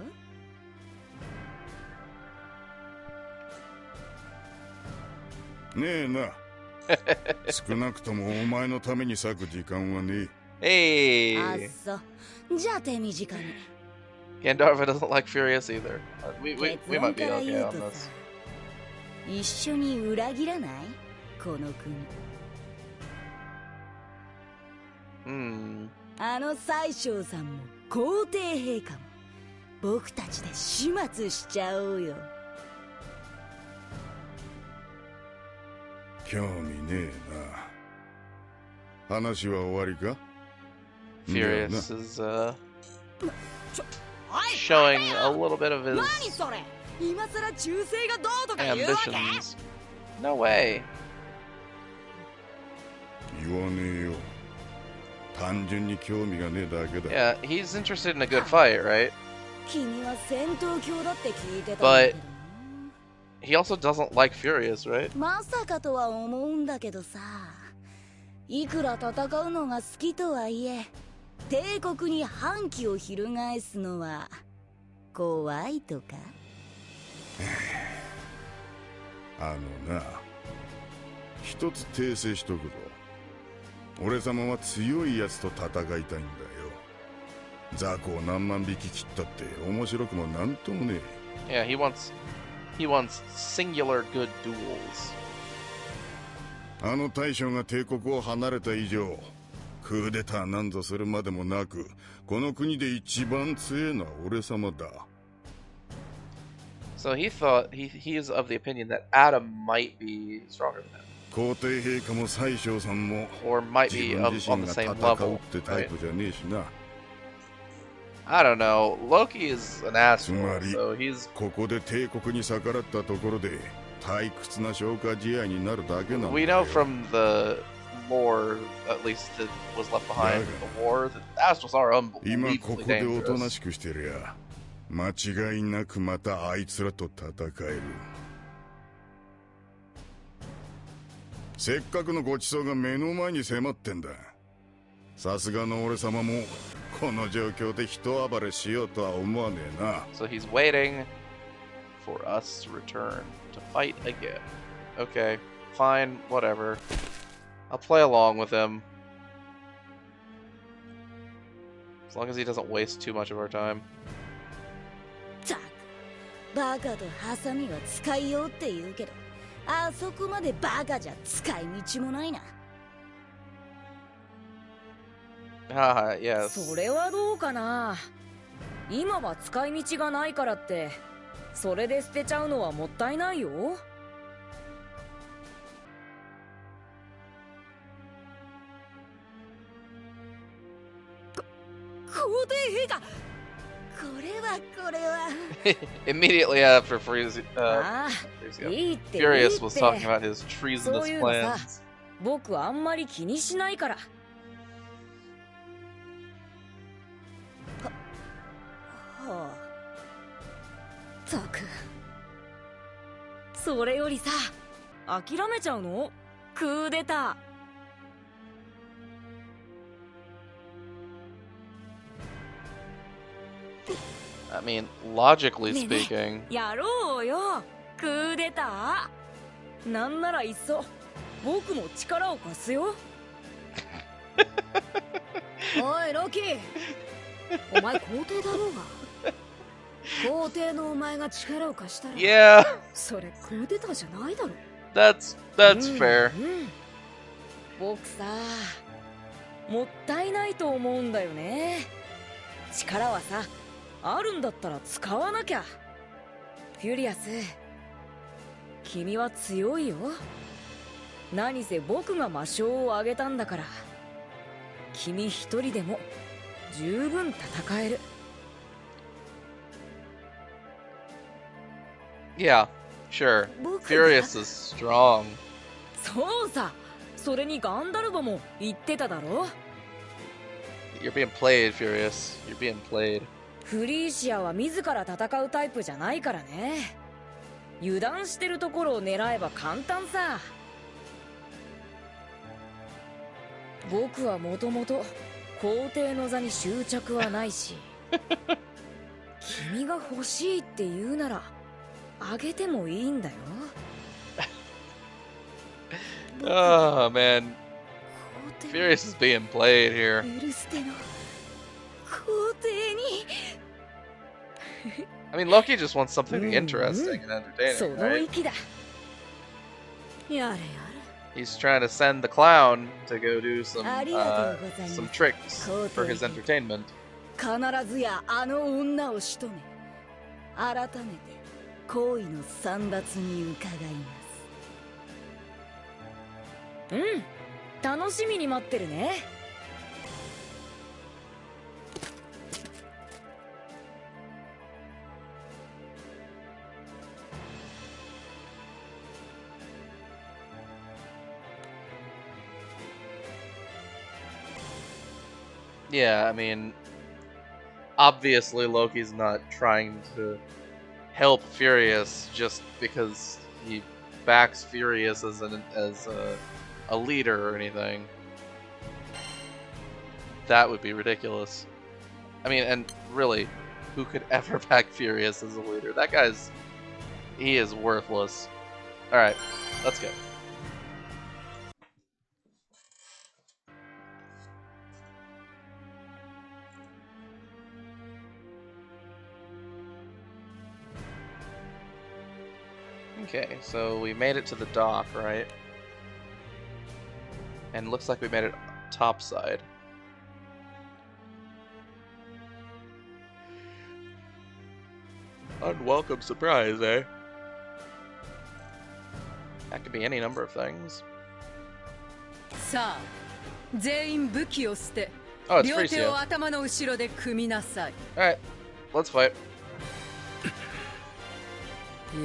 ねえな。少なくともお前のために割く時間はね
え。
あっ
Hey!
そ。じゃあ手短に。
Gandorva doesn't like Furious either. We
結
might
論
be
から
okay
言う
on
と
this.
さ、一緒に裏切らない？この国。あの宰相さんも皇帝陛下も僕たちで始末しちゃおうよ。
興味ねえな。話は終わりか？
Furious is showing a little bit of his
何それ？今さら忠誠がどうとか言うわけ？
ambitions. No way.
言わねえよ。単純に興味がねえだけだ。
Yeah, he's interested in a good fight, right?
君は戦闘狂だって聞いてたんだ
But
けど。
he also doesn't like Furious, right?
まさかとは思うんだけどさ、いくら戦うのが好きとはいえ、帝国に反旗を翻すのは怖いとか？
あのな、一つ訂正しとくぞ。俺様は強いやつと戦いたいんだよ。雑魚を何万匹切ったって面白くもなんともね
Yeah, he wants singular good duels.
え。あの大将が帝国を離れた以上、クーデターなんぞするまでもなく、この国で一番強いのは俺様だ。
So he thought he is of the opinion that Adam might be stronger than him,
皇帝陛下も宰相さんも
or might
自
be
分
of
自
on
身
the
が
same
戦う
level,
ってタイ
right?
プじゃねえしな。
I don't know. Loki is an
つま
asshole,
り
so he's.
ここで帝国に逆らったところで退屈な消化試合になるだけなんだ
We
よ
know from the lore, at least that was left behind in the war, that the Astrals are
今こ
unbelievably
こでおとな
dangerous.
しくしてりゃ間違いなくまたあいつらと戦える。せっかくのごちそうが目の前に迫ってんだ。さすがの俺様もこの状況で人暴れしようとは思わねえな。
So he's waiting for us to return to fight again. Okay, fine, whatever. I'll play along with him. As long as he doesn't waste too much of our time.
ったくバカとハサミは使いようって言うけど、あそこまでバカじゃ使い道もないな。
Ah, yes.
それはどうかな。今は使い道がないからってそれで捨てちゃうのはもったいないよ。
皇帝陛下、これは
Immediately after Freesia,
ああ、
Freesia,
いいって
Furious was talking about his treasonous
そういうのさ、
plans.
僕あんまり気にしないから。
は
ったく、それよりさ、諦めちゃうの？クーデター。
I mean, logically
ねえねえ
speaking,
やろうよ、クーデター。なんならいっそ僕も力を貸すよ。おいロキ、お前皇帝だろうが。皇帝のお前が力を貸したら、
yeah,
それクーデターじゃないだろ。
that's fair.
僕さ、もったいないと思うんだよね。力はさ、あるんだったら使わなきゃ。フュリアス、君は強いよ。何せ僕が魔性をあげたんだから、君一人でも十分戦える。
Yeah, sure.
僕が
Furious is strong.
そうさ、それにガンダルバも言ってただろ。
You're being played, Furious. You're being played.
フリーシアは自ら戦うタイプじゃないからね。油断してるところを狙えば簡単さ。僕はもともと皇帝の座に執着はないし、君が欲しいって言うならあげてもいいんだよ。
Oh man, Furious is being played here.
エルステの皇帝に
I mean, Loki just wants something interesting and
そ
entertaining,
の
right?
域だ。やれやれ。
He's trying to send the clown to go do some
ありがとうございます。
some tricks for his entertainment.
必ずやあの女を仕留め、改めて行為の簒奪に伺います。
うん、楽しみに待ってるね。
Yeah, I mean, obviously Loki's not trying to help Furious just because he backs Furious as a leader or anything. That would be ridiculous. I mean, and really, who could ever back Furious as a leader? That guy's... he is worthless. Alright, let's go. Okay, so we made it to the dock, right? And looks like we made it topside. Unwelcome surprise, eh? That could be any number of things.
さあ、全員武器を捨て
Oh, it's
両手を
Freesia.
頭の後ろで組みなさい。
Alright, let's fight.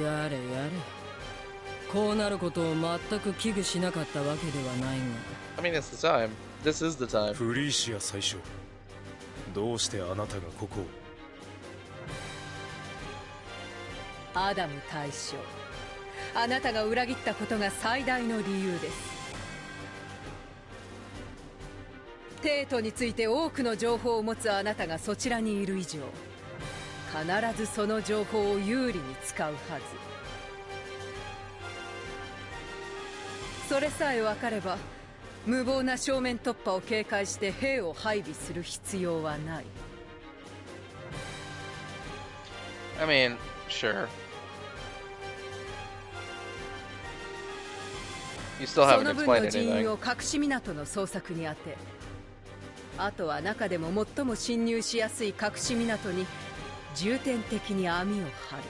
やれやれ。こうなることを全く危惧しなかったわけではないが。
I mean, it's the time. This is the time.
フリーシア最初、どうしてあなたがここを？
アダム大将、あなたが裏切ったことが最大の理由です。テートについて多くの情報を持つあなたがそちらにいる以上、必ずその情報を有利に使うはず。それさえ分かれば、無謀な正面突破を警戒して兵を配備する必要はない。
I mean, sure. You still
そ
haven't
の分
explained
の人員
anything.
を隠し港の捜索に当て、あとは中でも最も侵入しやすい隠し港に重点的に網を張る。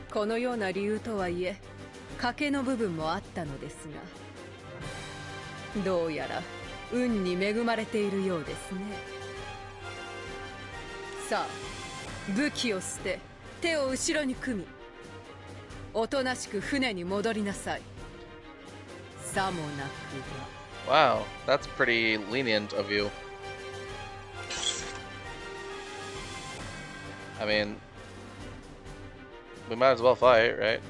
このような理由とはいえ、賭けの部分もあったのですが、どうやら運に恵まれているようですね。さあ、武器を捨て手を後ろに組み、おとなしく船に戻りなさい。さもなくば。
Wow, that's pretty lenient of you. I mean, we might as well fight, right?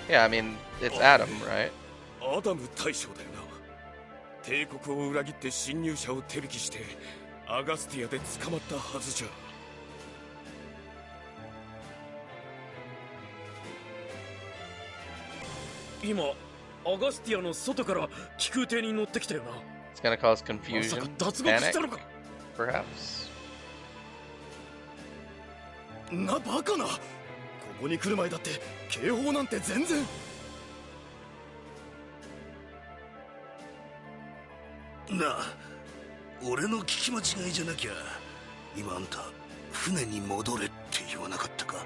Yeah, I mean, it's Adam, right?
アダム大将だよな。帝国を裏切って侵入者を手引きしてアガスティアで捕まったはずじゃ。今アガスティアの外から気空艇に乗ってきたよな。
It's gonna cause confusion,
まさか脱獄したの
panic,
か。
perhaps.
な、バカな。ここに来る前だって警報なんて全然。
なあ、俺の聞き間違いじゃなきゃ今あんた船に戻れって言わなかったか。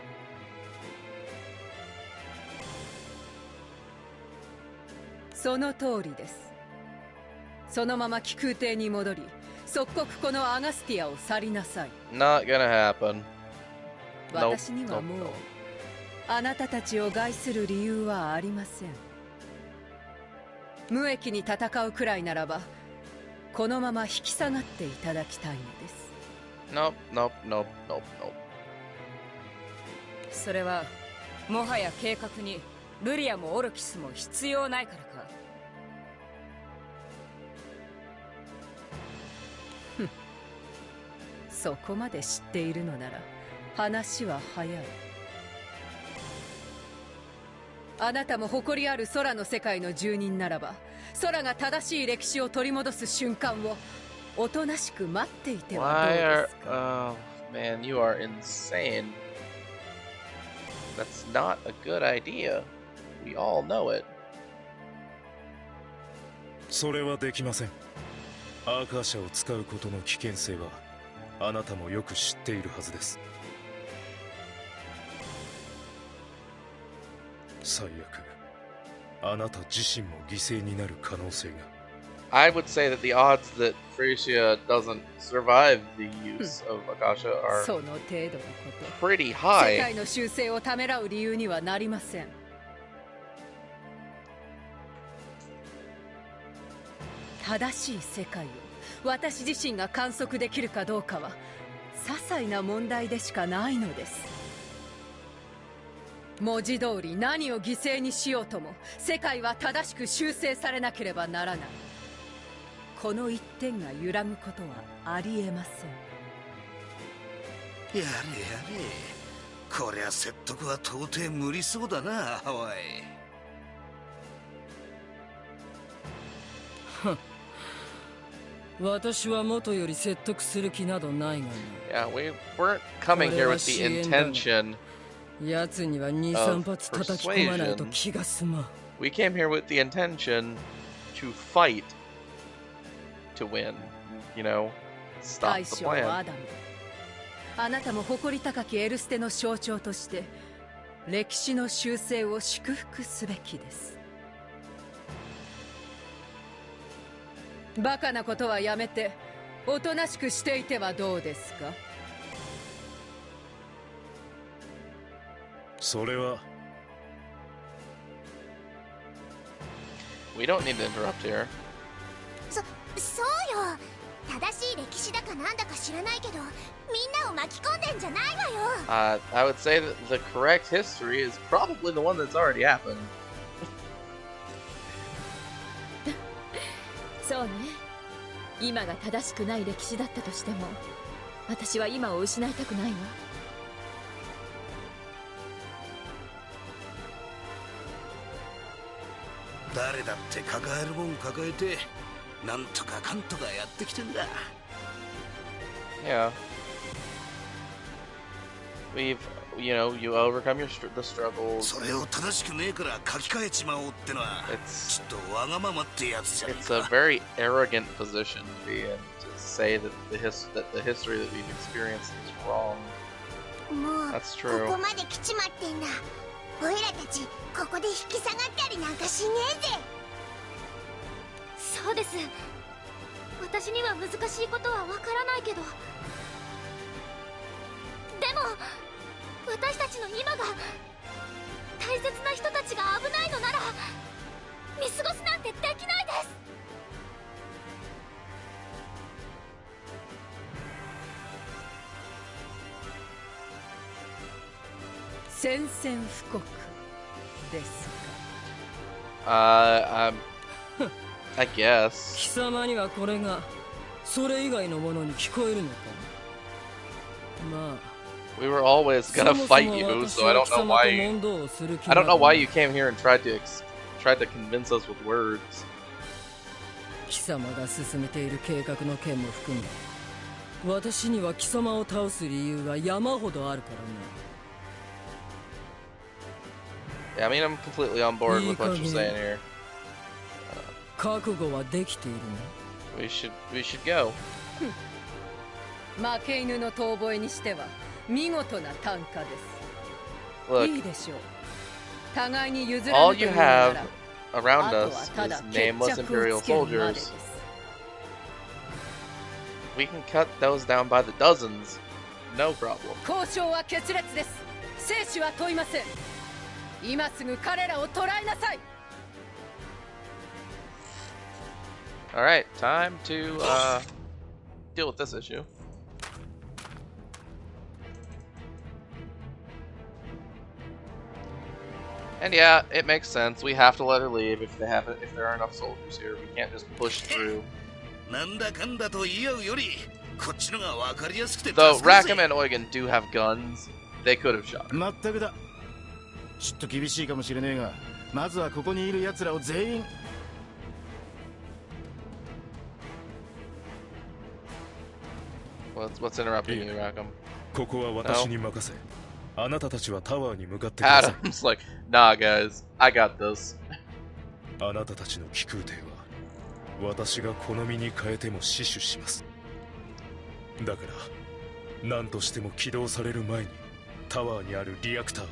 その通りです。そのまま気空艇に戻り、即刻このアガスティアを去りなさい。
Not gonna happen.
私にはもうあなたたちを害する理由はありません。無益に戦うくらいならば、このまま引き下がっていただきたいのです。
Nope, nope, nope, nope, nope.
それはもはや計画にルリアもオルキスも必要ないからか。
そこまで知っているのなら話は早い。あなたも誇りある空の世界の住人ならば、空が正しい歴史を取り戻す瞬間をおとなしく待っていてはどうですか。
Oh man, you are insane. That's not a good idea. We all know it.
それはできません。アーカーシャを使うことの危険性はあなたもよく知っているはずです。最悪、あなた自身も犠牲になる可能性が。
I would say that the odds that Freesia doesn't survive the use of Agastia are
その程度のこと、
pretty
世
high.
界の修正をためらう理由にはなりません。正しい世界を私自身が観測できるかどうかは些細な問題でしかないのです。文字通り何を犠牲にしようとも世界は正しく修正されなければならない。この一点が揺らぐことはありえません。
やれやれ、こりゃ説得は到底無理そうだな、おい。
私は元より説得する気などないがな。
Yeah, we weren't coming here with the intention
やつには2、3発叩き込まないと気が済まん。
We came here with the intention to fight to win, you know, stop
大
the
将ア
plan.
ダム、あなたも誇り高きエルステの象徴として歴史の修正を祝福すべきです。バカなことはやめておとなしくしていてはどうですか。
それは
We don't need to interrupt here.
そうよ。正しい歴史だかなんだか知らないけど、みんなを巻き込んでんじゃないわよ。
I would say that the correct history is probably the one that's already happened.
そうね。今が正しくない歴史だったとしても、私は今を失いたくないわ。
誰だって抱えるもん抱えてなんとかかんとかやってきてんだ。
Yeah. We've, you know, you overcome the struggles.
それを正しくねえから書き換えちまおうってのはちょっとわがままってやつじゃねえか。
It's a very arrogant position to be in, to say that the history that we've experienced is wrong.
もう
That's true.
ここまで来ちまってんだ。おいらたちここで引き下がったりなんかしねえぜ。そうです。私には難しいことはわからないけど、でも私たちの今が大切な人たちが危ないのなら見過ごすなんてできないです。
宣戦布告です
I guess.
貴様にはこれがそれ以外のものに聞こえるのか。まあ。
We were always gonna fight you, so I don't know why you came here and tried to convince us with words.
貴様が進めている計画の件も含め、私には貴様を倒す理由が山ほどあるからな。
Yeah, I mean, I'm completely on board with what you're saying here.
覚悟はできている
の？ We should go.
負け犬の遠吠えにしては見事な短歌です。
Look,
いいでしょう。互いに譲らぬというなら、
around us is nameless Imperial soldiers. We can cut those down by the dozens. No problem.
交渉は決裂です。生死は問いません。今すぐ彼らを捕らえなさい。
Alright, time to deal with this issue. And yeah, it makes sense. We have to let her leave if there are enough soldiers here. We can't just push through. Though Rackham and Eugen do have guns, they could have shot her.
まったくだ。ちょっと厳しいかもしれねえが、まずはここにいる奴らを全員。
What's interrupting you, Rackham?
ここは私に任せ。あなたたちはタワーに向かってください。
Adam's like, nah, guys, I got this.
あなたたちの気空挺は私が好みに変えても死守します。だから何としても起動される前にタワーにあるリアクター
を。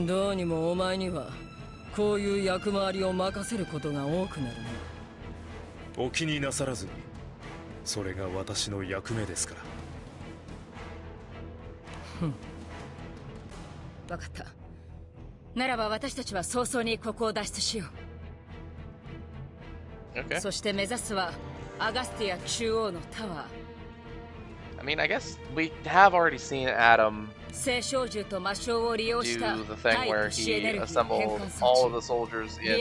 どうにもお前にはこういう役回りを任せることが多くなるな。
お気になさらずに。それが私の役目ですから。
わかった。ならば私たちは早々にここを脱出しよう。
Okay.
そして目指すはアガスティア中央のタワー。
I mean, I guess we have already seen Adam
聖少獣と魔性を利用した
do the thing where he assembled all of the soldiers in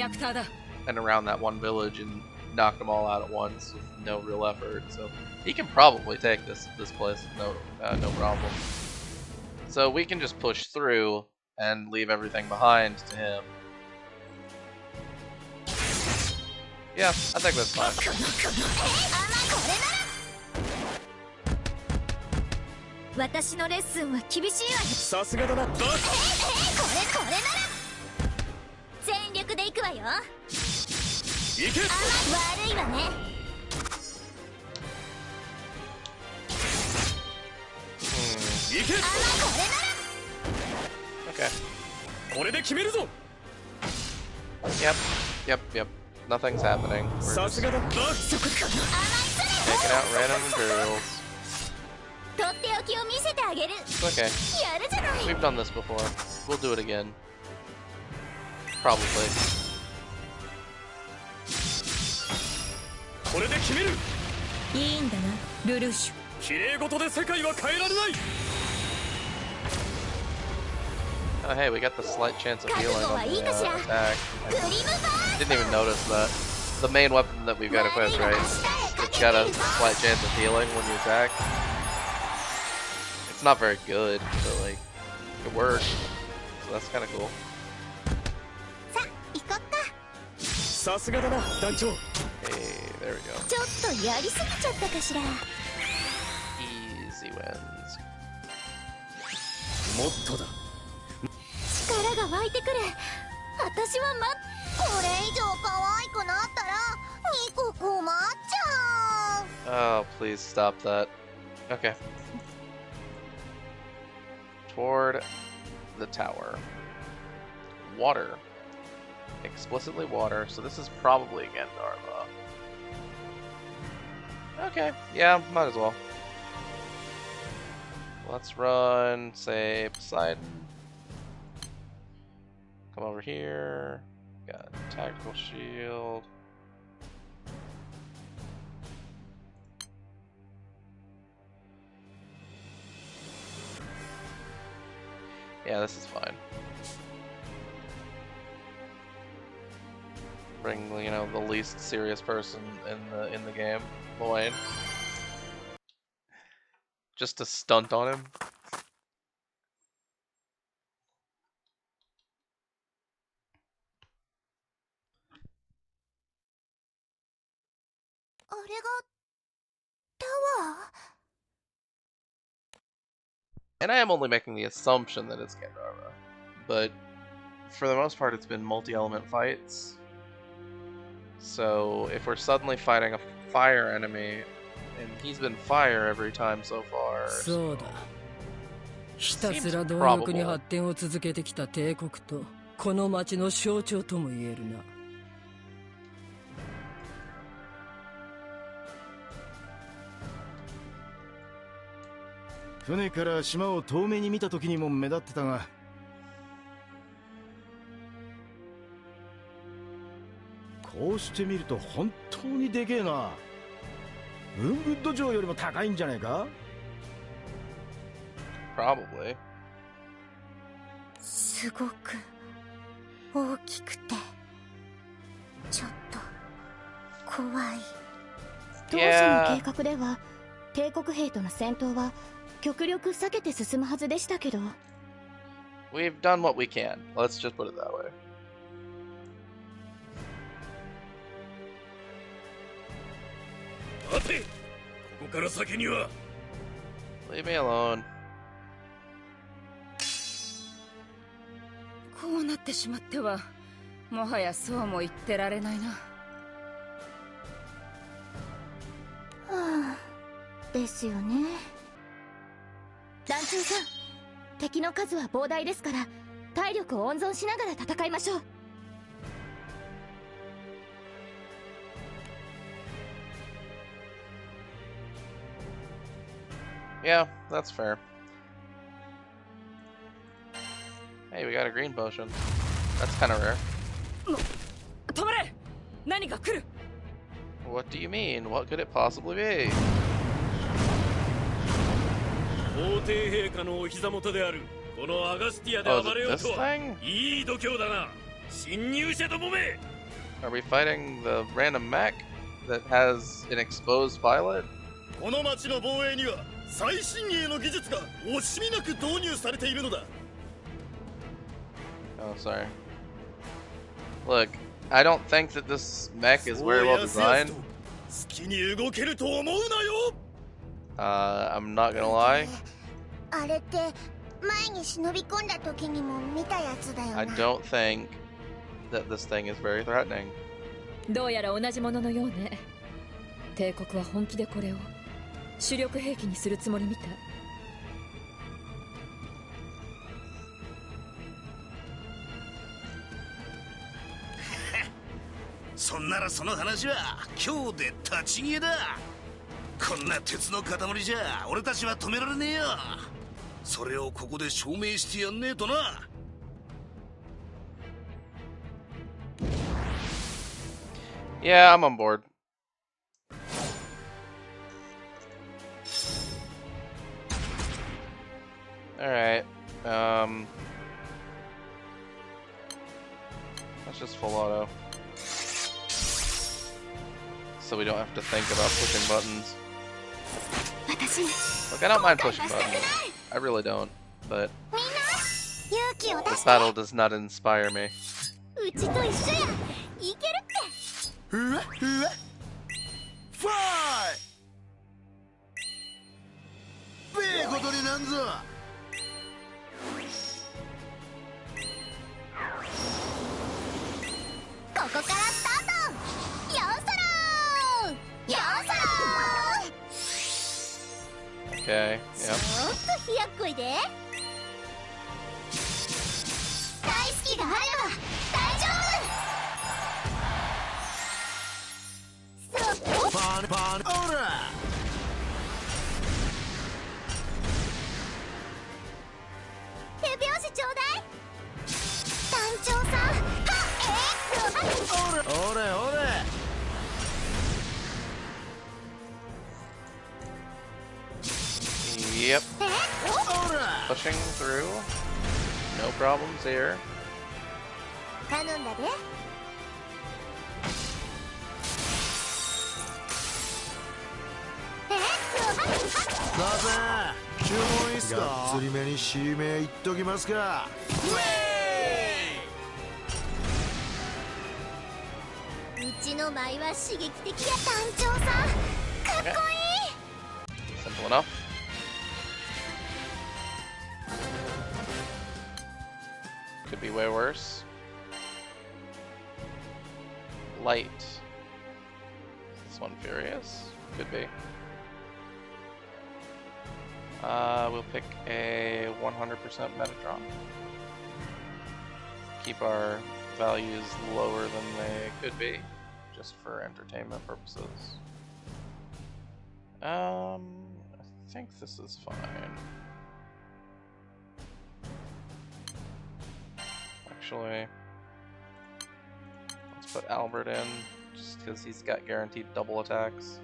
and around that one village and knocked them all out at once with no real effort. So he can probably take this place with no problem. So we can just push through and leave everything behind to him. Yeah, I think that's fine.
私のレッスンは厳しいわね。
さすがだな。
これなら全力で行くわよ。
行け。
悪いわね。
行け。
Okay.
これで決めるぞ。
Yep. Nothing's happening. We're
さす
just
がだ。
taking out random materials.
とっておきを見せてあげる。
It's okay.
やるじゃない。
We've done this before. We'll do it again. Probably.
これで決める。
いいんだな、ルルーシュ。
綺麗事で世界は変えられない。
Oh, hey, we got the slight chance of healing on the attack. Didn't even notice that. The main weapon that we've got equipped, right? It's got a slight chance of healing when you attack. It's not very good, but like, it works. So that's kind of cool.
さあ、行こっか。
さすがだな、団長。
Hey, there we go.
ちょっとやりすぎちゃったかしら。
Easy wins.
もっとだ。
力が湧いてくる。私はこれ以上可愛くなったらニコ困っちゃう。
Oh, please stop that. Okay. Toward the tower. Water. Explicitly water, so this is probably Gandharva. Okay, yeah, might as well. Let's run, say, Poseidon. Come over here. Got tactical shield. Yeah, this is fine. Bring, you know, the least serious person in the game, Lloyd. Just to stunt on him. And I am only making the assumption that it's Gandharva, but for the most part it's been multi-element fights. So if we're suddenly fighting a fire enemy, and he's been fire every time so far,
そうだ。ひたすら貪欲に発展を続けてきた帝国とこの町の象徴とも言えるな。
船から島を遠目に見た時にも目立ってたが、こうしてみると本当にでけえな。ウングッド城よりも高いんじゃないか？
Probably.
すごく大きくてちょっと怖い。
当初の計画では帝国兵との戦闘は極力避けて進むはずでしたけど。
We've done what we can. Let's just put it that way.
待て、ここから先には。
Leave me alone.
こうなってしまってはもはやそうも言ってられないな。
はあ、ですよね。団長さん、敵の数は膨大ですから体力を温存しながら戦いましょう。
Yeah, that's fair. Hey, we got a green potion. That's kind of rare.
止まれ！何が来る？
What do you mean? What could it possibly be?
皇帝陛下のお膝元であるこのアガスティアで暴れようとはいい度胸だな。侵入者どもめ！
Are we fighting the random mech that has an exposed pilot?
この町の防衛には最新鋭の技術が惜しみなく導入されているのだ。
Oh, sorry. Look, I don't think that this mech is very well designed.
好きに動けると思うなよ。
I'm not gonna lie.
あれって前に忍び込んだ時にも見たやつだよな。
I don't think that this thing is very threatening.
どうやら同じもののようね。帝国は本気でこれを主力兵器にするつもりみたい。
そんならその話は今日で立ち消えだ。こんな鉄の塊じゃ俺たちは止められねえよ。それをここで証明してやんねえとな。
Yeah, I'm on board. Alright. Let's just full auto. So we don't have to think about pushing buttons. Look, I don't mind pushing buttons. I really don't, but this battle does not inspire me.
うちと一緒や。いけるって。
うわうわファイ。べえことになんぞ。
ここからスタート。よそろー。よそろー。
Okay,
ちょ
yeah.
っと冷やっこいで。大好きがあれば大丈夫。そう。
パンパンオーラ。
手拍子ちょうだい。団長さん。は
オレオレ。
Yep. Pushing through. No problems here.
頼んだで。
さあ注文いいっすか。がっつりめに指名言っときますか。
うちの舞は刺激的や。団長さんかっこいい。
Simple enough. Could be way worse. Light. Is this one furious? Could be. We'll pick a 100% Metatron. Keep our values lower than they could be, just for entertainment purposes. I think this is fine. Actually, let's put Albert in, just because he's got guaranteed double attacks.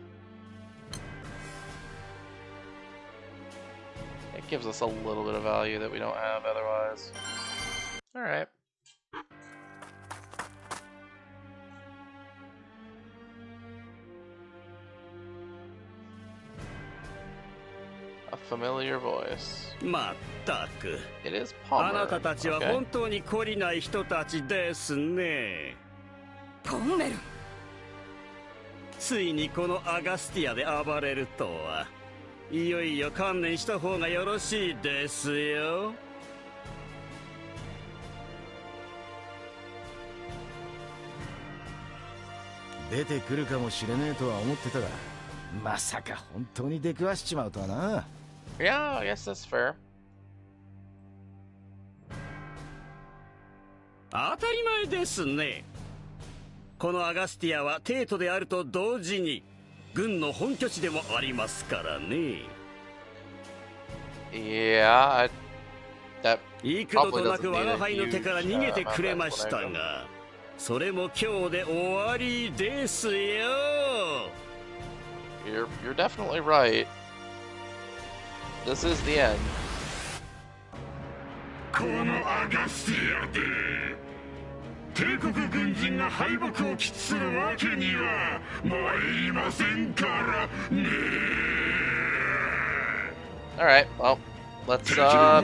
It gives us a little bit of value that we don't have otherwise. Alright. A familiar voice.
まったく。
It is
あ
Palmer.
なたたちは
Okay.
本当に懲りない人たちですね。
ポンメルン。
ついにこのアガスティアで暴れるとは。いよいよ観念した方がよろしいですよ。
出てくるかもしれねえとは思ってたが、まさか本当に出くわしちまうとはな。
Yeah, I guess that's fair.
当たり前ですね。このアガスティアは帝都であると同時に軍の本拠地でもありますからね。
Yeah, that
幾度となく我が輩の手から逃げてくれましたが、それも今日で終わりですよ。
You're definitely right. This is the end.
このアガスティアで帝国軍人が敗北を喫するわけには参りませんからね。
Alright, well, let's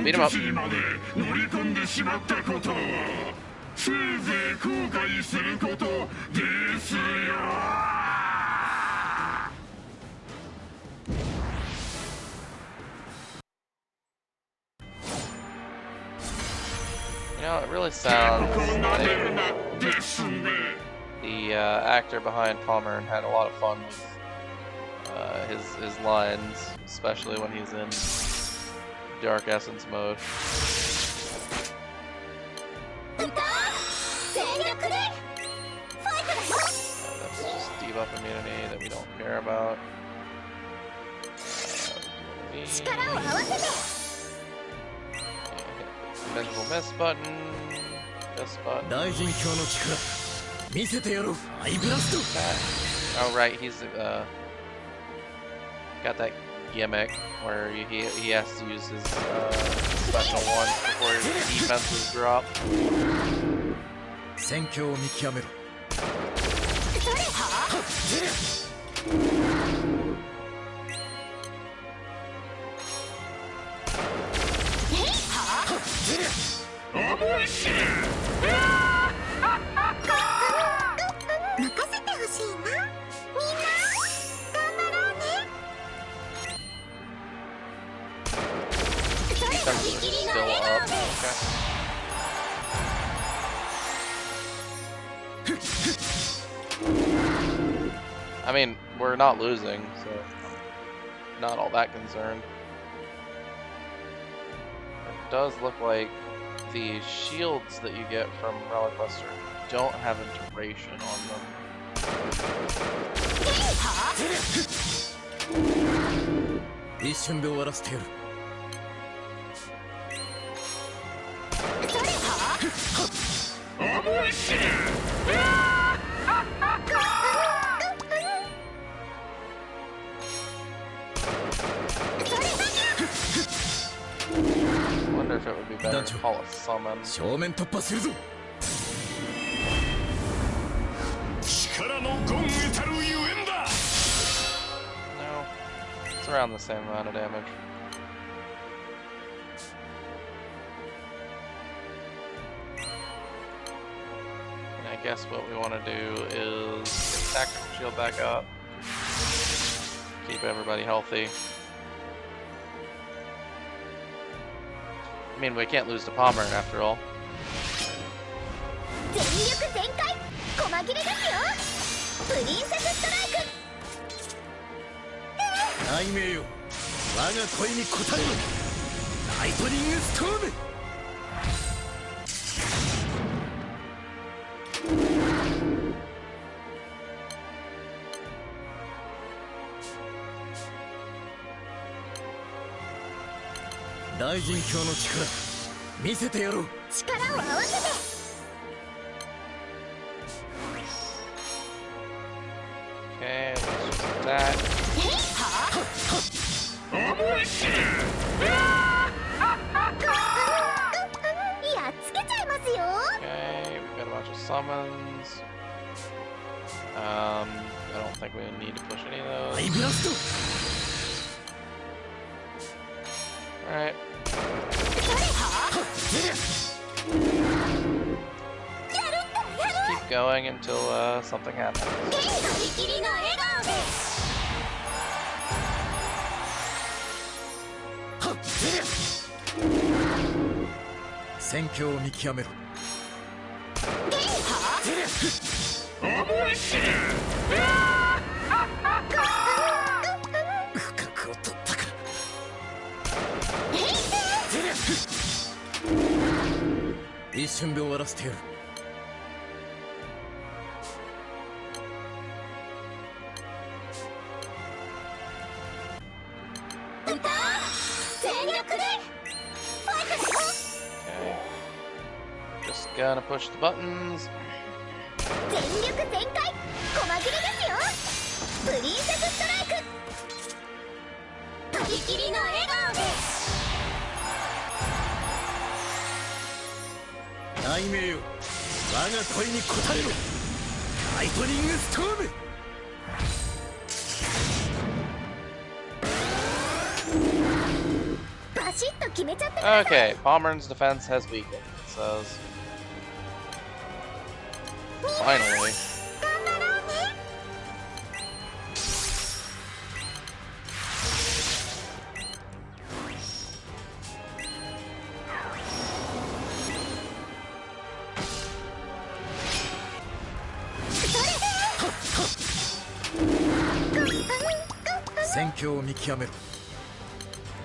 beat him up.
敵の本拠地にまで乗り込んでしまったことはせいぜい後悔することですよ。
know, it really sounds like the actor behind Palmer had a lot of fun with his lines, especially when he's in Dark Essence mode. That's just debuff immunity that we don't care about. Invincible miss button. This button. Oh right, he's got that gimmick where he has to use his special one before his defenses drop. Still up. Okay. I mean, we're not losing, so not all that concerned. It does look like the shields that you get from Relic Buster don't have a duration on them. I wonder if it would be better to call a summon. No, it's around the same amount of damage. And I guess what we want to do is get tactical shield back up, keep everybody healthy. I mean, we can't lose to Palmer after all. Okay, let's just attack. Okay, we've got a bunch of summons. I don't think we need to push any of those. Alright. Just keep going until something happens. Just gonna push the buttons. Okay, Palmer's defense has weakened, it says. Finally.
戦況を見極めろ。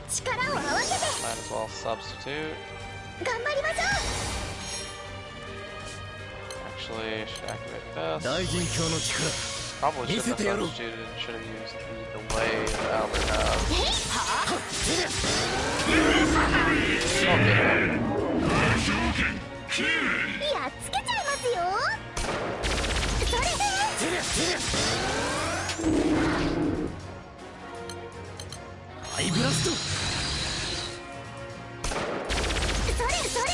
力を合わせて
Might as well substitute.
頑張りましょ
Actually, should activate this.
大銀鏡の力
Probably
見
shouldn't
せ
have
てやろう。
substituted. Should have used the delay that Albert has. Okay.
やっつけちゃいますよ。それで
ハイブラスト。
それそれ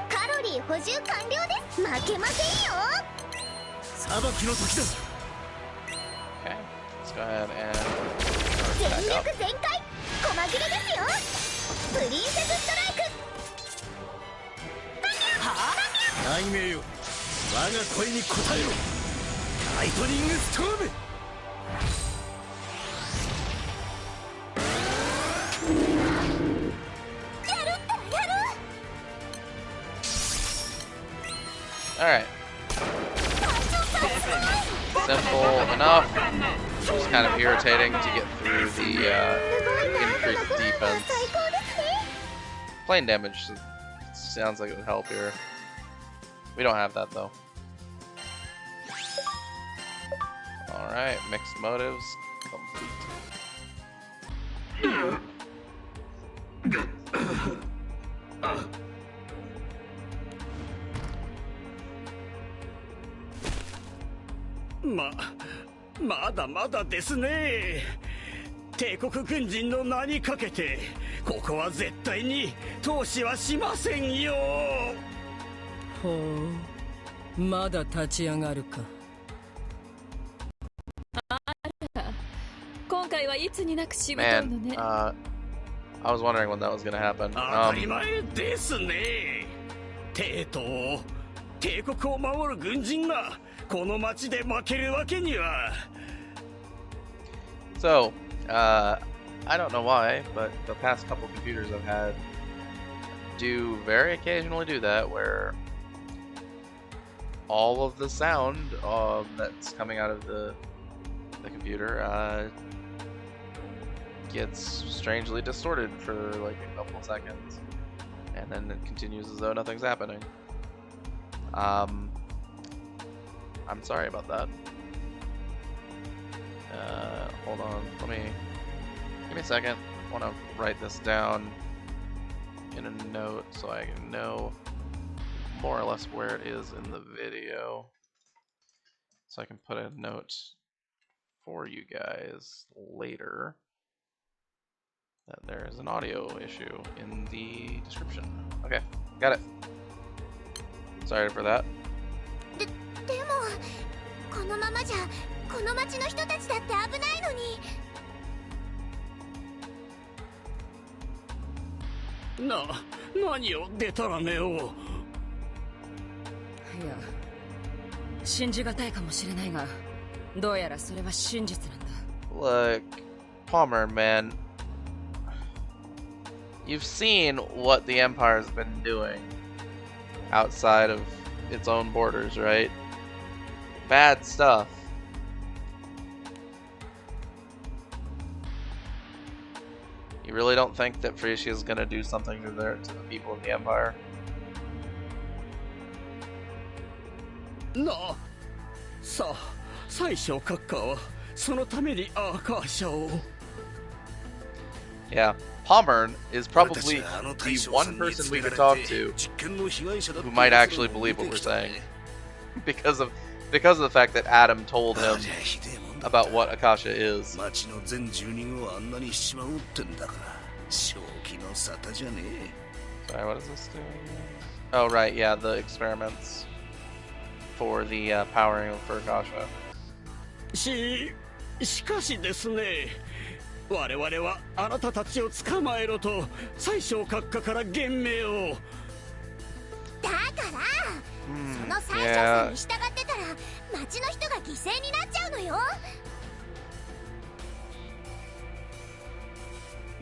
カロリー補充完了です。負けませんよ。
裁きの時だ。
Okay. Let's go ahead and
全
back
力
up.
全開。細切れですよ。プリンセスストライク。
大名よ、我が声に応えろ。ライトニングストーム。
やるったらやる。
Alright. Simple enough. Just kind of irritating to get through the increased defense. Plane damage sounds like it would help here. We don't have that though. Alright, mixed motives complete.
まだまだですね。帝国軍人の名にかけてここは絶対に投資はしませんよ。
ほう、まだ立ち上がるか。
今回はいつになくしぶといの
Man,
ね。
I was wondering when that was gonna happen.
当たり前ですね。帝都、帝国を守る軍人がこの町で負けるわけには。
So, I don't know why, but the past couple computers I've had do very occasionally do that, where all of the sound that's coming out of the computer gets strangely distorted for like a couple seconds, and then it continues as though nothing's happening. I'm sorry about that. Hold on, give me a second. I want to write this down in a note so I can know more or less where it is in the video, so I can put a note for you guys later that there is an audio issue in the description. Okay, got it. Sorry for that.
でもこのままじゃこの町の人たちだって危ないのに。
何をデタラメを。
いや、信じがたいかもしれないが、どうやらそれは真実なんだ。
Look, Palmer, man, you've seen what the Empire's been doing outside of its own borders, right? Bad stuff. You really don't think that Freesia is gonna do something to the people of the Empire?
さあ、最小閣下はそのためにアーカーシャを。
Yeah, Palmer is probably the one person we could talk to who might actually believe what we're saying, because of the fact that Adam told him about what Agastia is.
町の全住人をあんなにしちまうってんだから正気の沙汰じゃねえ。
Sorry, what is this doing? Oh right, yeah, the experiments for the powering for Agastia.
しかしですね、我々はあなたたちを捕まえろと最小閣下から言命を。
だからその最小さに従ってたら町の人が犠牲になっちゃうのよ。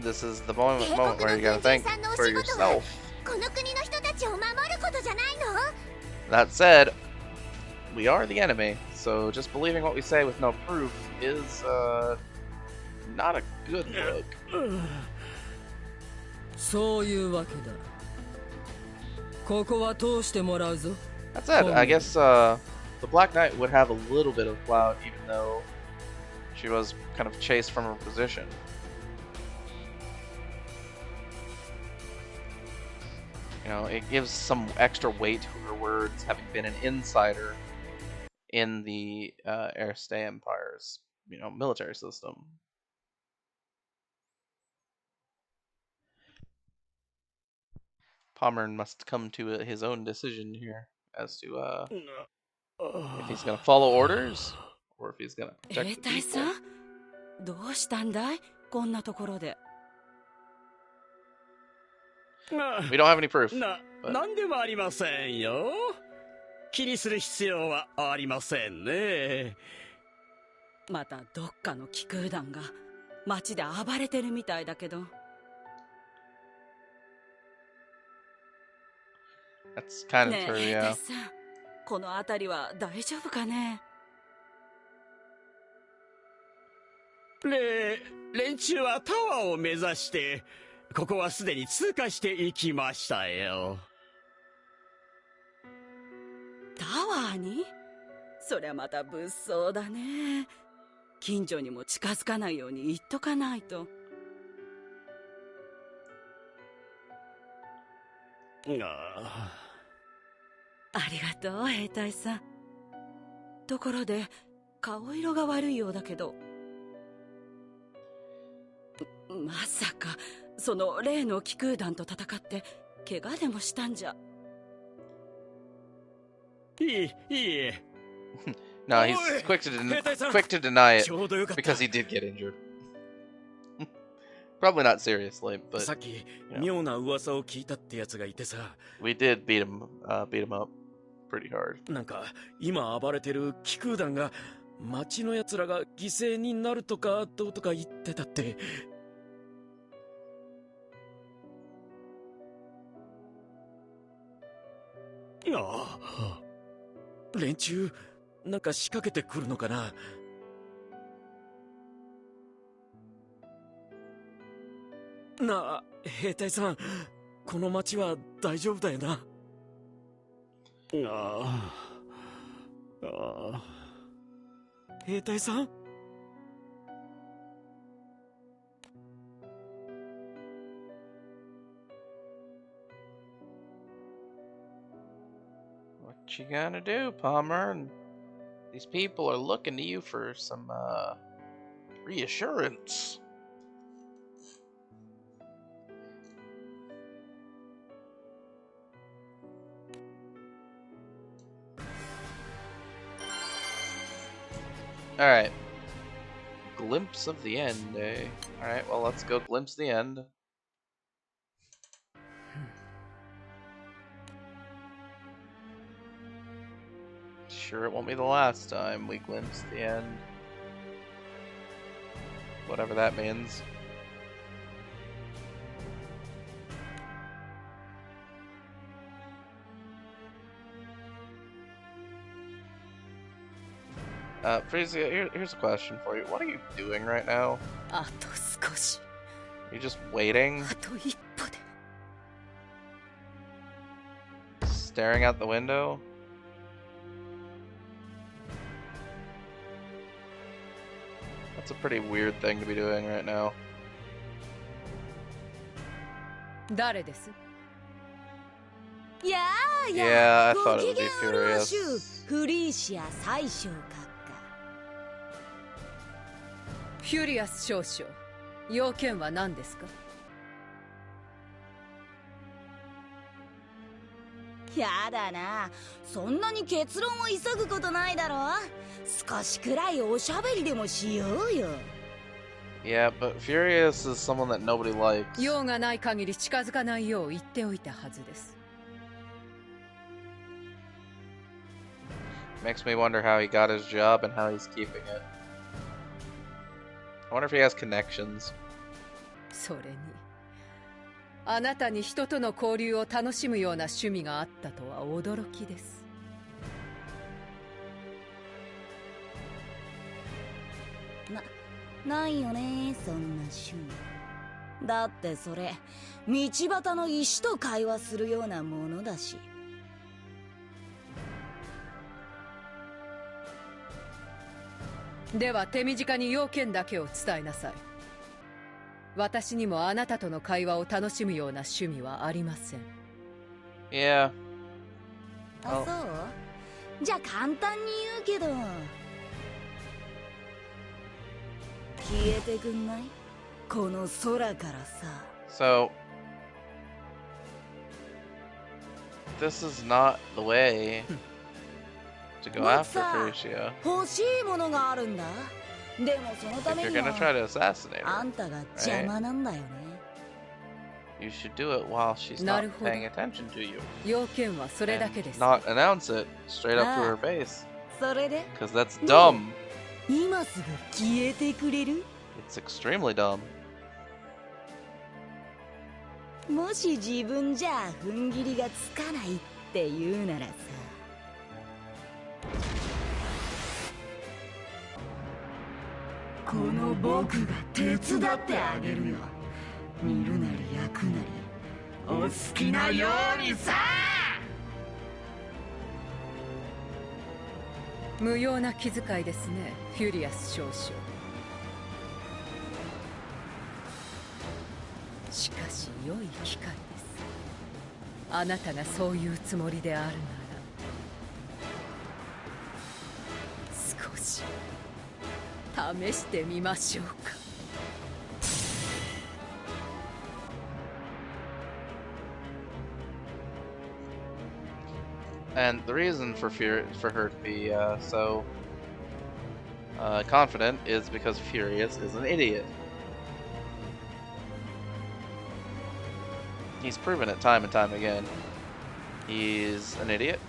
This is the moment where you gotta think for yourself.
この国の人たちを守ることじゃないの？
That said, we are the enemy, so just believing what we say with no proof is, not a good look.
そういうわけだ。ここは通してもらうぞ。
That said, I guess, the Black Knight would have a little bit of clout, even though she was kind of chased from her position. You know, it gives some extra weight to her words, having been an insider in the Erste Empire's, you know, military system. Pommern must come to his own decision here as to if he's gonna follow orders or if he's gonna protect the people.
どうしたんだいこんなところで。
We don't have any proof.
なんでもありませんよ。気にする必要はありませんね。
またどっかの気空団が街で暴れてるみたいだけど。
That's kind of
ね
true,
え、
yeah.
兵隊さん、この辺りは大丈夫かね。
連中はタワーを目指してここはすでに通過していきましたよ。
タワーに？そりゃまた物騒だね。近所にも近づかないように言っとかないと。ありがとう、兵隊さん。ところで、顔色が悪いようだけど。まさか、その例の気空団と戦って、怪我でもしたんじゃ。
いえ。
No, he's quick to deny it because he did get injured. Probably not seriously, but
さっき妙な噂を聞いたってやつがいてさ。
We did beat him up pretty hard.
なんか今暴れてる気空団が町の奴らが犠牲になるとかどうとか言ってたって。連中なんか仕掛けてくるのかな。なあ、兵隊さん、この町は大丈夫だよな。兵隊さん？
What you gonna do, Palmer? These people are looking to you for some reassurance. Alright. Glimpse of the end, eh? Alright, well, let's go glimpse the end. Sure, it won't be the last time we glimpse the end. Whatever that means. Freesia, here's a question for you. What are you doing right now?
あと少し。
You're just waiting?
あと一歩で。
Staring out the window? That's a pretty weird thing to be doing right now.
誰です？
やあ
Yeah, I
ご
thought
機
it would be
嫌よろ
furious.
しゅう。フリーシア宰相閣下。
フュリアス少将、要件は何ですか？
やだな、そんなに結論を急ぐことないだろ。少しくらいおしゃべりでもしようよ。
Yeah, but Furious is someone that nobody likes.
用がない限り近づかないよう言っておいたはずです。
Makes me wonder how he got his job and how he's keeping it. I wonder if he has connections.
それに、あなたに人との交流を楽しむような趣味があったとは驚きです。
ないよね、そんな趣味。だってそれ道端の石と会話するようなものだし。
では手短に要件だけを伝えなさい。私にもあなたとの会話を楽しむような趣味はありません。
Yeah.
あ、そう？じゃあ簡単に言うけど、消えてくんない？この空からさ。
So this is not the way to go after Freesia.
欲しいものがあるんだ。でもそのた
If
め
you're
に
gonna
は
try to assassinate
あ
her,
んたが邪魔なんだよね。
you should do it while she's
な
not
るほど。
paying attention to you.
要件はそれだけです。
Not announce it straight up to her
ああ、
face.
それで
Because that's dumb.
今すぐ消えてくれる？
It's extremely dumb.
もし自分じゃ踏ん切りがつかないって言うならさ。この僕が手伝ってあげるよ。煮るなり焼くなりお好きなようにさ。
無用な気遣いですね、フュリアス少将。しかし良い機会です。あなたがそういうつもりであるなら、少し試してみましょうか。
And the reason for her to be so confident is because Furious is an idiot. He's proven it time and time again. He's an idiot.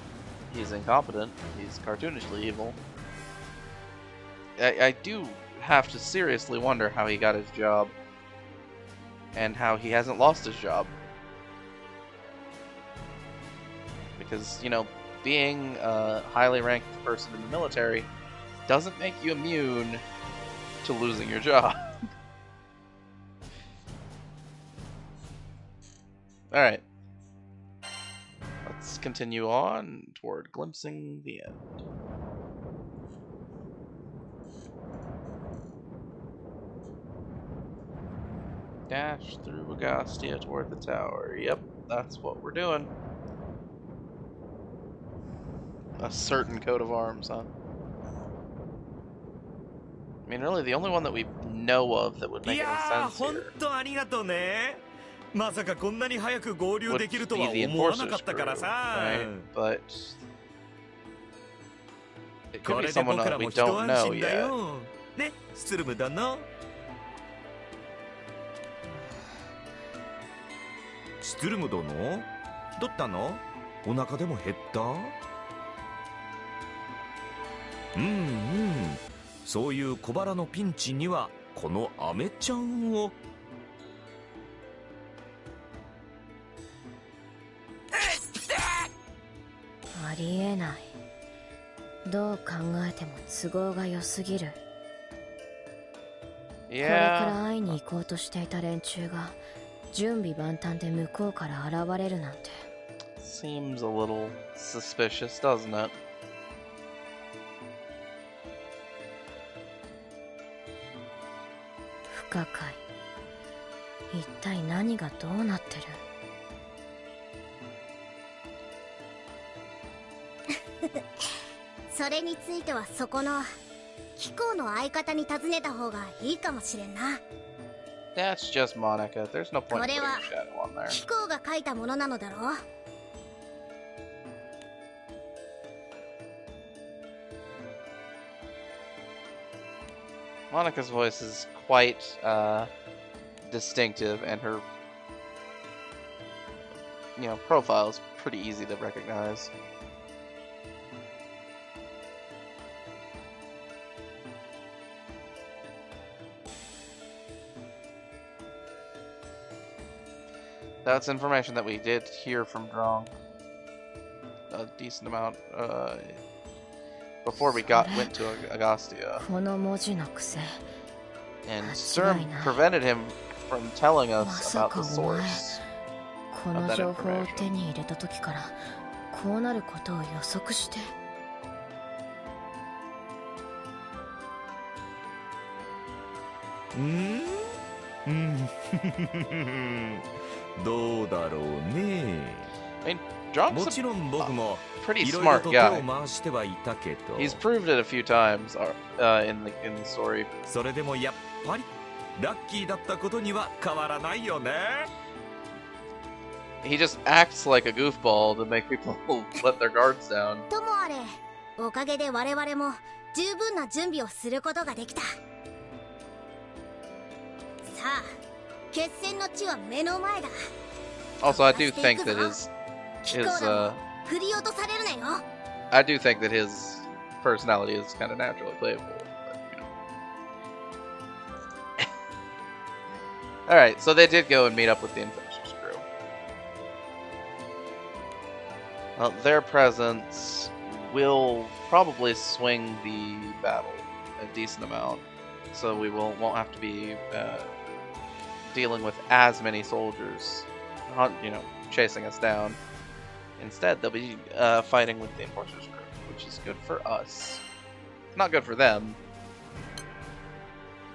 He's incompetent. He's cartoonishly evil. I do have to seriously wonder how he got his job and how he hasn't lost his job. Because, you know, being a highly ranked person in the military doesn't make you immune to losing your job. Alright. Let's continue on toward glimpsing the end. Dash through Agastia toward the tower. Yep, that's what we're doing. A certain coat of arms, huh? I mean, really, the only one that we know of that would make any sense here
まさかこんなに早く合流できるとは
would be the
思わな
enforcer's
かったから
crew,
さ。
right? But it
こ
could
れ
be
で
someone
僕ら
that we
も一
don't
安
know
心だ
yet.
よ。ね、スツルムだな。スツルム殿、どったの？お腹でも減った？そういう小腹のピンチにはこのアメちゃんを。
ありえない。どう考えても都合が良すぎる。これから会いに行こうとしていた連中が準備万端で向こうから現れるなんて。
Seems a little suspicious, doesn't it?
不可解。一体何がどうなってる？
それについてはそこの貴公の相方に尋ねた方がいいかもしれんな。
That's just Monica. There's no
こ
point in
れ
putting
は
a shadow on there.
貴公が書いたものなのだろう。
Monica's voice is quite distinctive, and her, profile is pretty easy to recognize. That's information that we did hear from Drong. A decent amount. before we went to Agastia.
この文字の癖
And Sturm prevented him from telling us
まさ
about
か
the
お前
source
こ
of
の
that
情報を
information.
手に入れた時からこうなることを予測して
どうだろうね。
I mean, Drunk's
もちろん僕も
pretty
いろいろ
smart
と手
guy.
を回してはいたけど、
He's proved it a few times in the story.
それでもやっぱりラッキーだったことには変わらないよね。
He just acts like a goofball to make people let their guards down.
ともあれ、おかげで我々も十分な準備をすることができた。さあ、決戦の地は目の前だ。
Also, I do think that his
振り落とされるなよ。
I do think that his personality is kind of naturally playful. But, you know. All right, so they did go and meet up with the Enforcer's crew. Well, their presence will probably swing the battle a decent amount, so we won't have to be dealing with as many soldiers, chasing us down. Instead, they'll be fighting with the Enforcer's crew, which is good for us. Not good for them,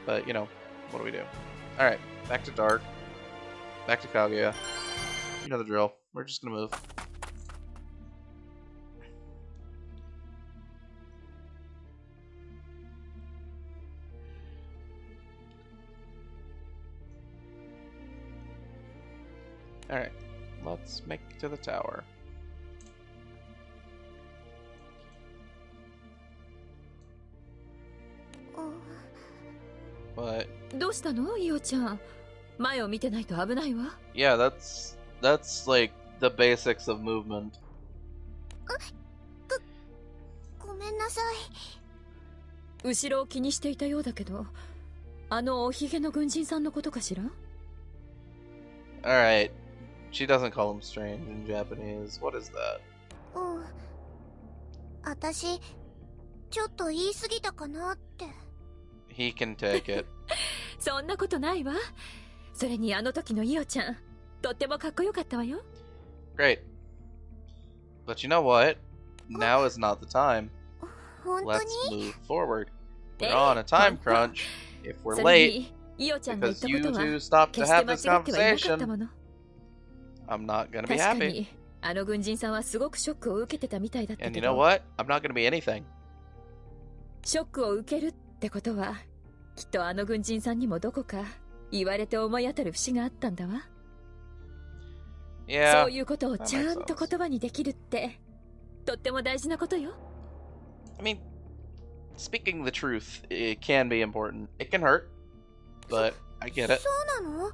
but what do we do? All right, back to Dark, back to Kaguya. You know the drill. We're just gonna move. All right, let's make it to the tower. But
どうしたの、イオちゃん。前を見てないと危ないわ。
yeah, that's like the basics of movement.
ごめんなさい。
後ろを気にしていたようだけど、あのおひげの軍人さんのことかしら？
All right, she doesn't call him strange in Japanese. What is that?
うん。私、ちょっと言い過ぎたかなって。
He can take it.
そんなことないわ。それにあの時のイオちゃん、とってもかっこよかったわよ。
Great. But you know what? Now is not the time.
本当
Let's
に？
move forward. We're on a time crunch. If we're
それ
late,
にイオちゃんが言っ
because
たこ
you
とは
two stopped to
決して
have
間
this
違ってはいなかったも
conversation,
の。
I'm not gonna be
確か
happy.
にあの軍人さんはすごくショックを受けてたみたいだった
And
け
you know
ど、
what? I'm not gonna be anything.
ショックを受けるってことは、きっとあの軍人さんにもどこか言われて思い当たる節があったんだわ。
Yeah.
そういうことをちゃんと言葉にできるって、とっても大事なことよ。
I mean, speaking the truth, it can be important. It can hurt, but I get it.
そうなの？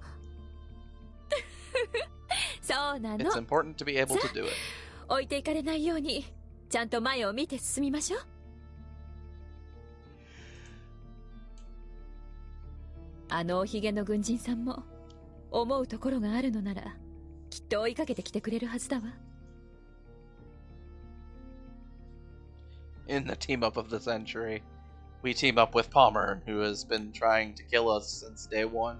そうなの。
It's important to be able to do it.
置いていかれないように、ちゃんと前を見て進みましょう。あのおひげの軍人さんも思うところがあるのなら、きっと追いかけてきてくれるはずだわ。
In the team up of the century, we team up with Palmer, who has been trying to kill us since day one.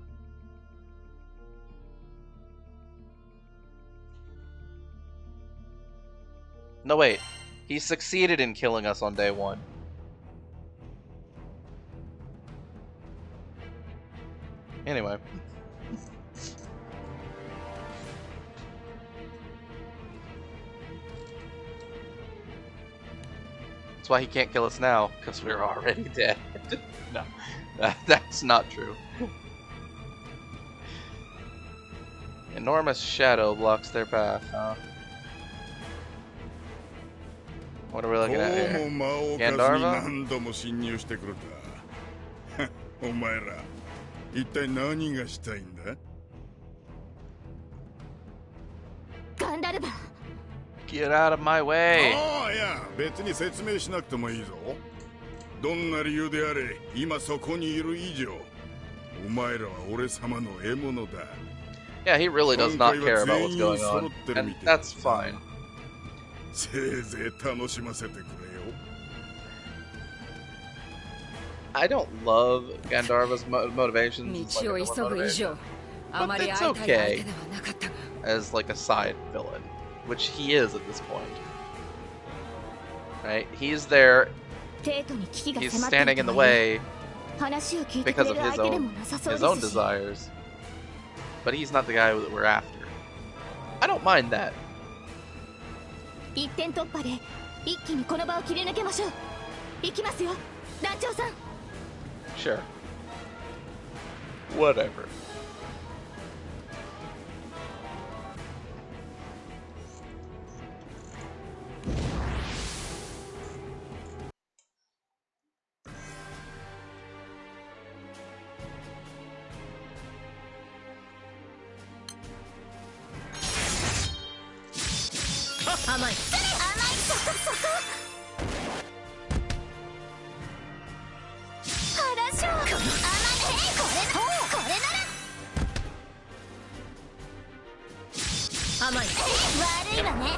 No, wait. He succeeded in killing us on day one. Anyway. That's why he can't kill us now, because we're already dead. No, that's not true. Enormous shadow blocks their path, huh? What are we looking at here?
魔王カズに
Gandharva?
何度も侵入してくるた。お前ら、一体何がしたいんだ？
ガンダルバ。
Get out of my way!
ああ、いや、別に説明しなくてもいいぞ。どんな理由であれ、今そこにいる以上、お前らは俺様の獲物だ。
Yeah, he really does not care about what's going on, and that's fine.
せいぜい楽しませてくれよ。
I don't love Gandharva's motivations. Like, motivation, but it's okay as like a side villain, which he is at this point. Right? He's there. He's standing in the way because of his own desires, but he's not the guy that we're after. I don't mind that.
一点突破で一気にこの場を切り抜けましょう。行きますよ、団長さん。
Sure. Whatever.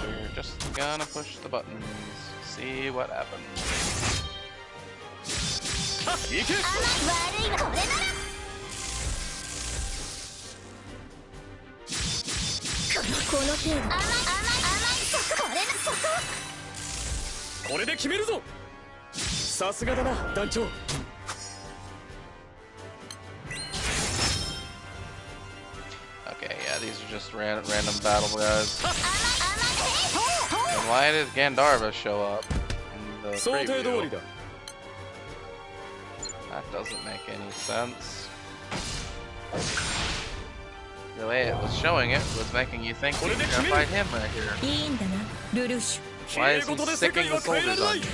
We're just gonna push the buttons, see what happens. Okay, yeah, these are just random battle guys. And why did Gandharva show up in the preview? That doesn't make any sense. The way it was showing it was making you think we were gonna fight him right here. Why is he sicking the soldiers on you?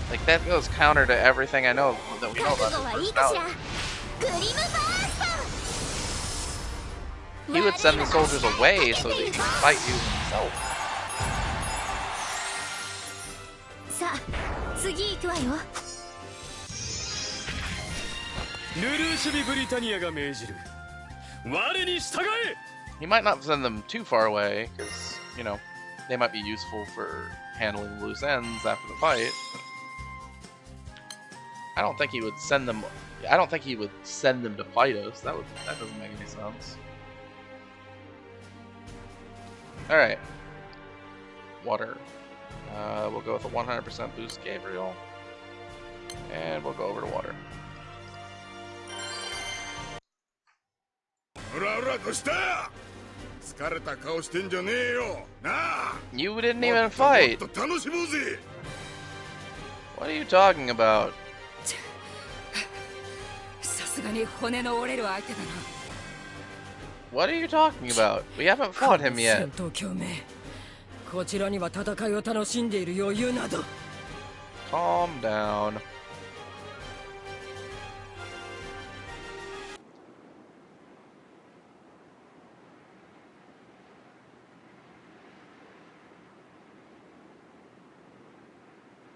Like, that goes counter to everything I know that we know about his personality. He would send the soldiers away so that he could fight you himself.
さあ、次行くわよ。
ルルーシュビブリタニアが命じる。我に従え。
He might not send them too far away, because, you know, they might be useful for handling loose ends after the fight. I don't think he would send them. I don't think he would send them to fight us. That doesn't make any sense. All right, water. We'll go with a 100% boost, Gabriel, and we'll go over to water. You didn't even fight. What are you talking about? What are you talking about? We haven't fought him yet. Calm down.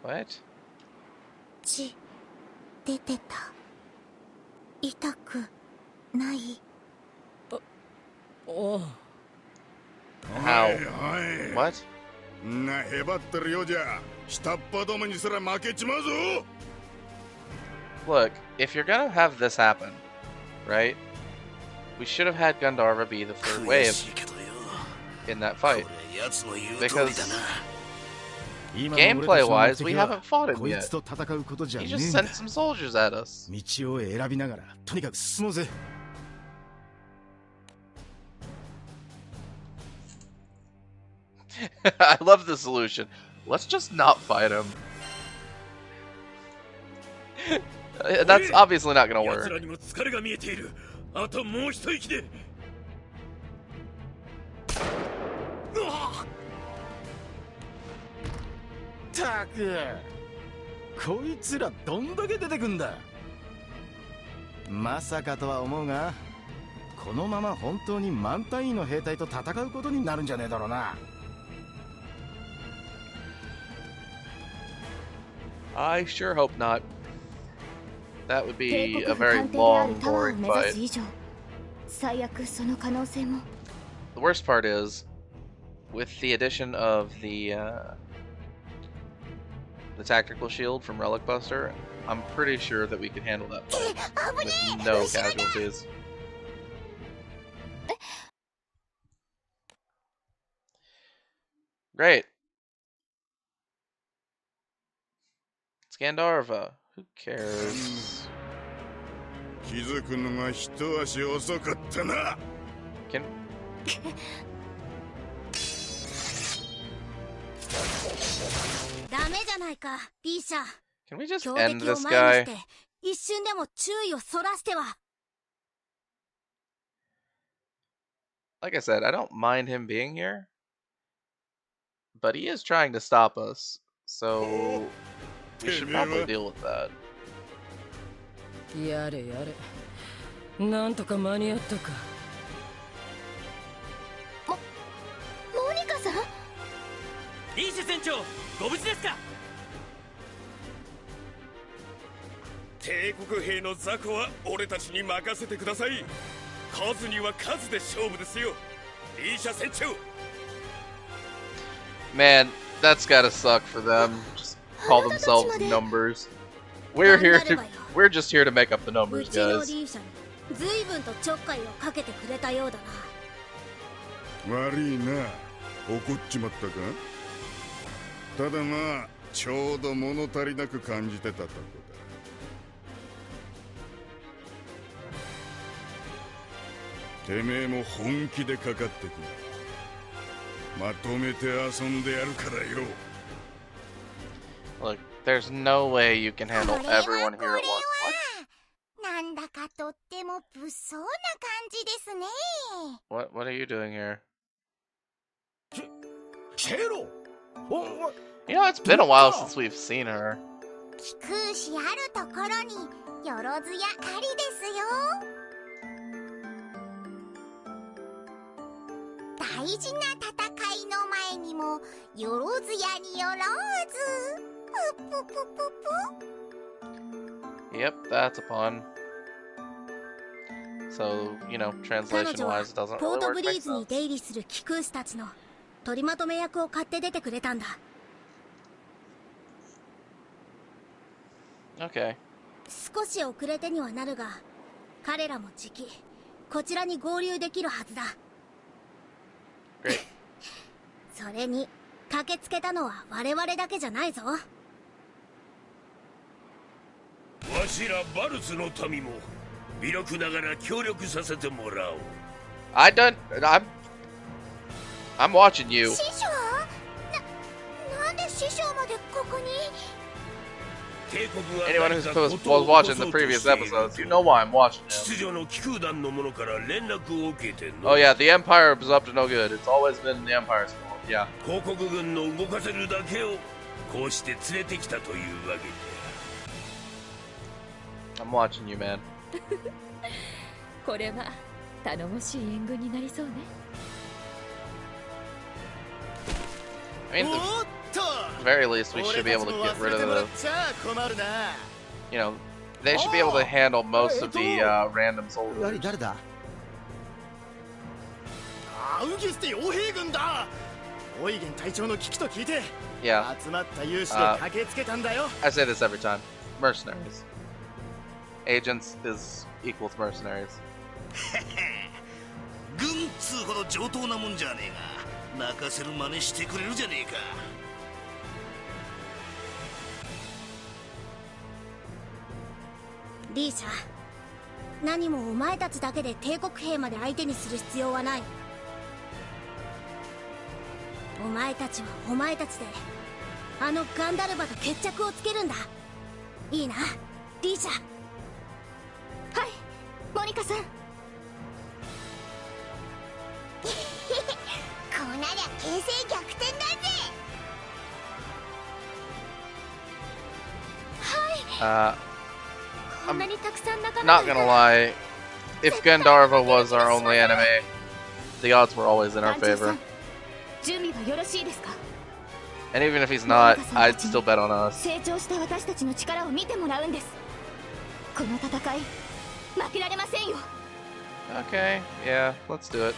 What?
血出てた。痛くない。
How? What? Look, if you're gonna have this happen, right? We should have had Gandharva be the third wave in that fight. Because gameplay-wise, we haven't fought him yet. He just sent some soldiers at us. I love the solution. Let's just not fight him. That's obviously not gonna work. I sure hope not. That would be a very long, boring fight. The worst part is, with the addition of the the tactical shield from Relic Buster, I'm pretty sure that we can handle that fight with no casualties. Great. Scandarva. Who cares? Can Can we just end this guy? Like I said, I don't mind him being here, but he is trying to stop us, so we should probably deal with that.
やれやれ、なんとか間に合ったか。
モニカさん？
リーシュ船長、ご無事ですか？
帝国兵の雑魚は俺たちに任せてください。数には数で勝負ですよ、リーシャ船長。
Man, that's gotta suck for them. Just call themselves numbers. We're just here to make up the numbers, guys.
随分とちょっかいをかけてくれたようだな。
悪いな、怒っちまったか。ただまあちょうど物足りなく感じてたとこだ。てめえも本気でかかってくる。まとめて遊んでやるからよ。
Look, there's no way you can handle everyone here at once.
なんだかとっても物騒な感じですね。
What are you doing here? You know, it's been a while since we've seen her.
気空しあるところによろずやありですよ。大事な戦いの前にもよろずやによろず。ぷぷぷぷ。
Yep, that's a pun. So, you know, translation-wise, it doesn't
ポー
really
ト
work.
ブリー
Makes
ズに
sense.
出入りする気空士たちの取りまとめ役を買って出てくれたんだ。
Okay.
少し遅れてにはなるが、彼らもじきこちらに合流できるはずだ。それに駆けつけたのは我々だけじゃないぞ。
わしらバルツの民も微力ながら協力させてもらおう。
I'm watching you.
師匠？なんで師匠までここに？
Anyone who's was watching the previous episodes, you know why I'm watching them. Oh yeah, the Empire is up to no good. It's always been the Empire's fault. Yeah. I'm watching you, man.
これは頼もしい援軍になりそうね。
I mean, at the very least, we should be able to get rid of the. You know, they should be able to handle most of the random soldiers.
アウギステ傭兵軍だ。オイゲン隊長の危機と聞いて
Yeah.
集まった勇士で駆けつけたんだよ。
I say this every time. Mercenaries. Agents is equals mercenaries.
軍っつうほど上等なもんじゃねえが、泣かせる真似してくれるじゃねえか。
リーシャ、何もお前たちだけで帝国兵まで相手にする必要はない。お前たちはお前たちであのガンダルバと決着をつけるんだ。いいな、リーシャ。はい、モニカさん。こうなりゃ形勢逆転だぜ。はい。こんなにたくさん仲間
Not gonna lie, if Gandharva was our only enemy, the odds were always in our favor.
準備はよろしいですか？
And even if he's not, I'd still bet on us.
成長した私たちの力を見てもらうんです。この戦い、負けられませんよ。
Okay, yeah, let's do it.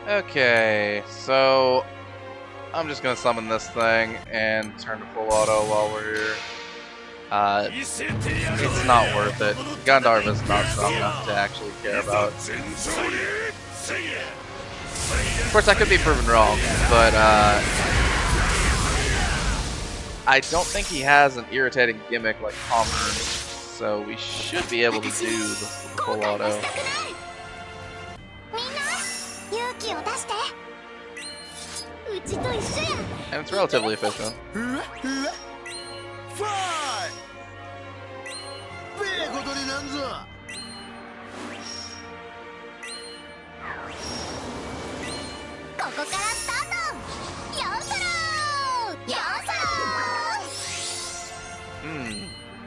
Okay, so I'm just gonna summon this thing and turn to full auto while we're here. It's not worth it. Gandalf is not strong enough to actually care about. Of course, I could be proven wrong, but I don't think he has an irritating gimmick like Palmer, so we should be able to do the full auto. And it's relatively efficient.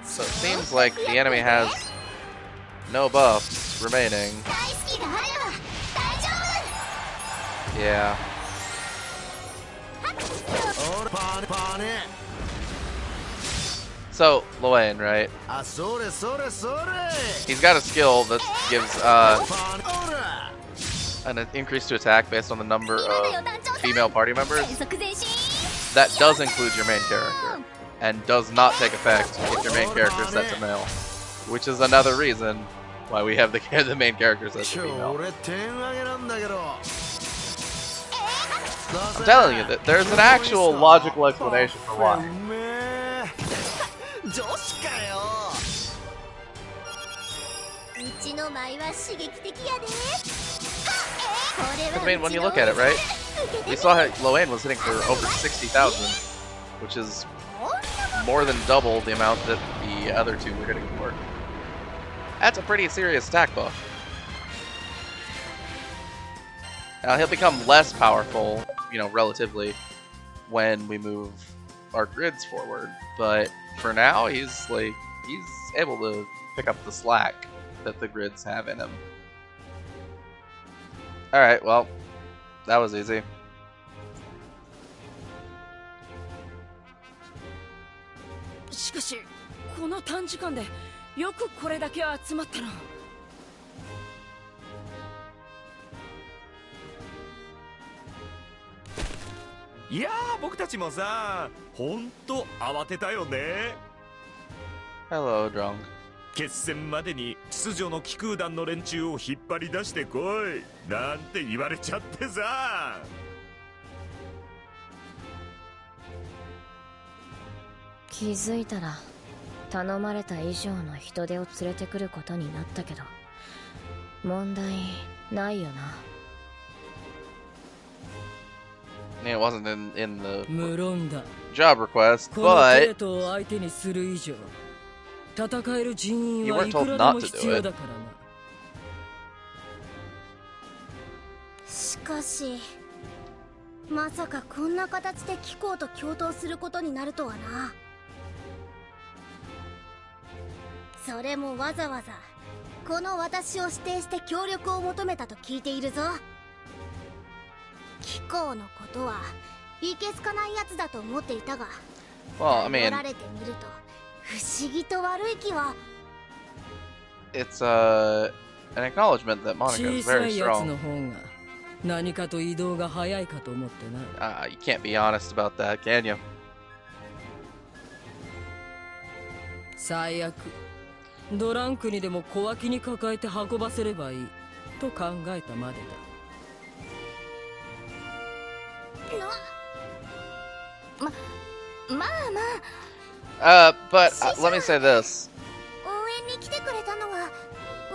So it seems like the enemy has no buffs remaining. Yeah. So, Luane, right? He's got a skill that gives an increase to attack based on the number of female party members. That does include your main character, and does not take effect if your main character is set to male, which is another reason why we have the main character set to female. I'm telling you that there's an actual logical explanation for why. I mean, when you look at it, right? We saw how Luane was hitting for over 60,000, which is more than double the amount that the other two were hitting for. That's a pretty serious attack buff. Now he'll become less powerful, you know, relatively, when we move our grids forward. But for now, he's able to pick up the slack that the grids have in him. All right, well, that was easy. Hello, Drunk.
決戦までに秩序の気空団の連中を引っ張り出してこいなんて言われちゃってさ。
気づいたら頼まれた以上の人手を連れてくることになったけど、問題ないよな。
It wasn't in the
無論だ。
job request,
この
but
生徒を相手にする以上、戦える人員
you
は
weren't
いく
told
らで
not
も
to
必
do
要
it.
だからな。
しかし、まさかこんな形で貴公と共闘することになるとはな。それもわざわざこの私を指定して協力を求めたと聞いているぞ。貴公のことはいけすかないやつだと思っていたが、
well, I
頼
mean,
られてみると不思議と悪い気は。
it's an acknowledgement that Monica
小
is
さ
very
いやつ
strong.
の方が何かと移動が早いかと思ってな。
You can't be honest about that, can you?
最悪ドランクにでも小脇に抱えて運ばせればいいと考えたまでだ。
まあまあ。
But let me say this.
応援に来てくれたのは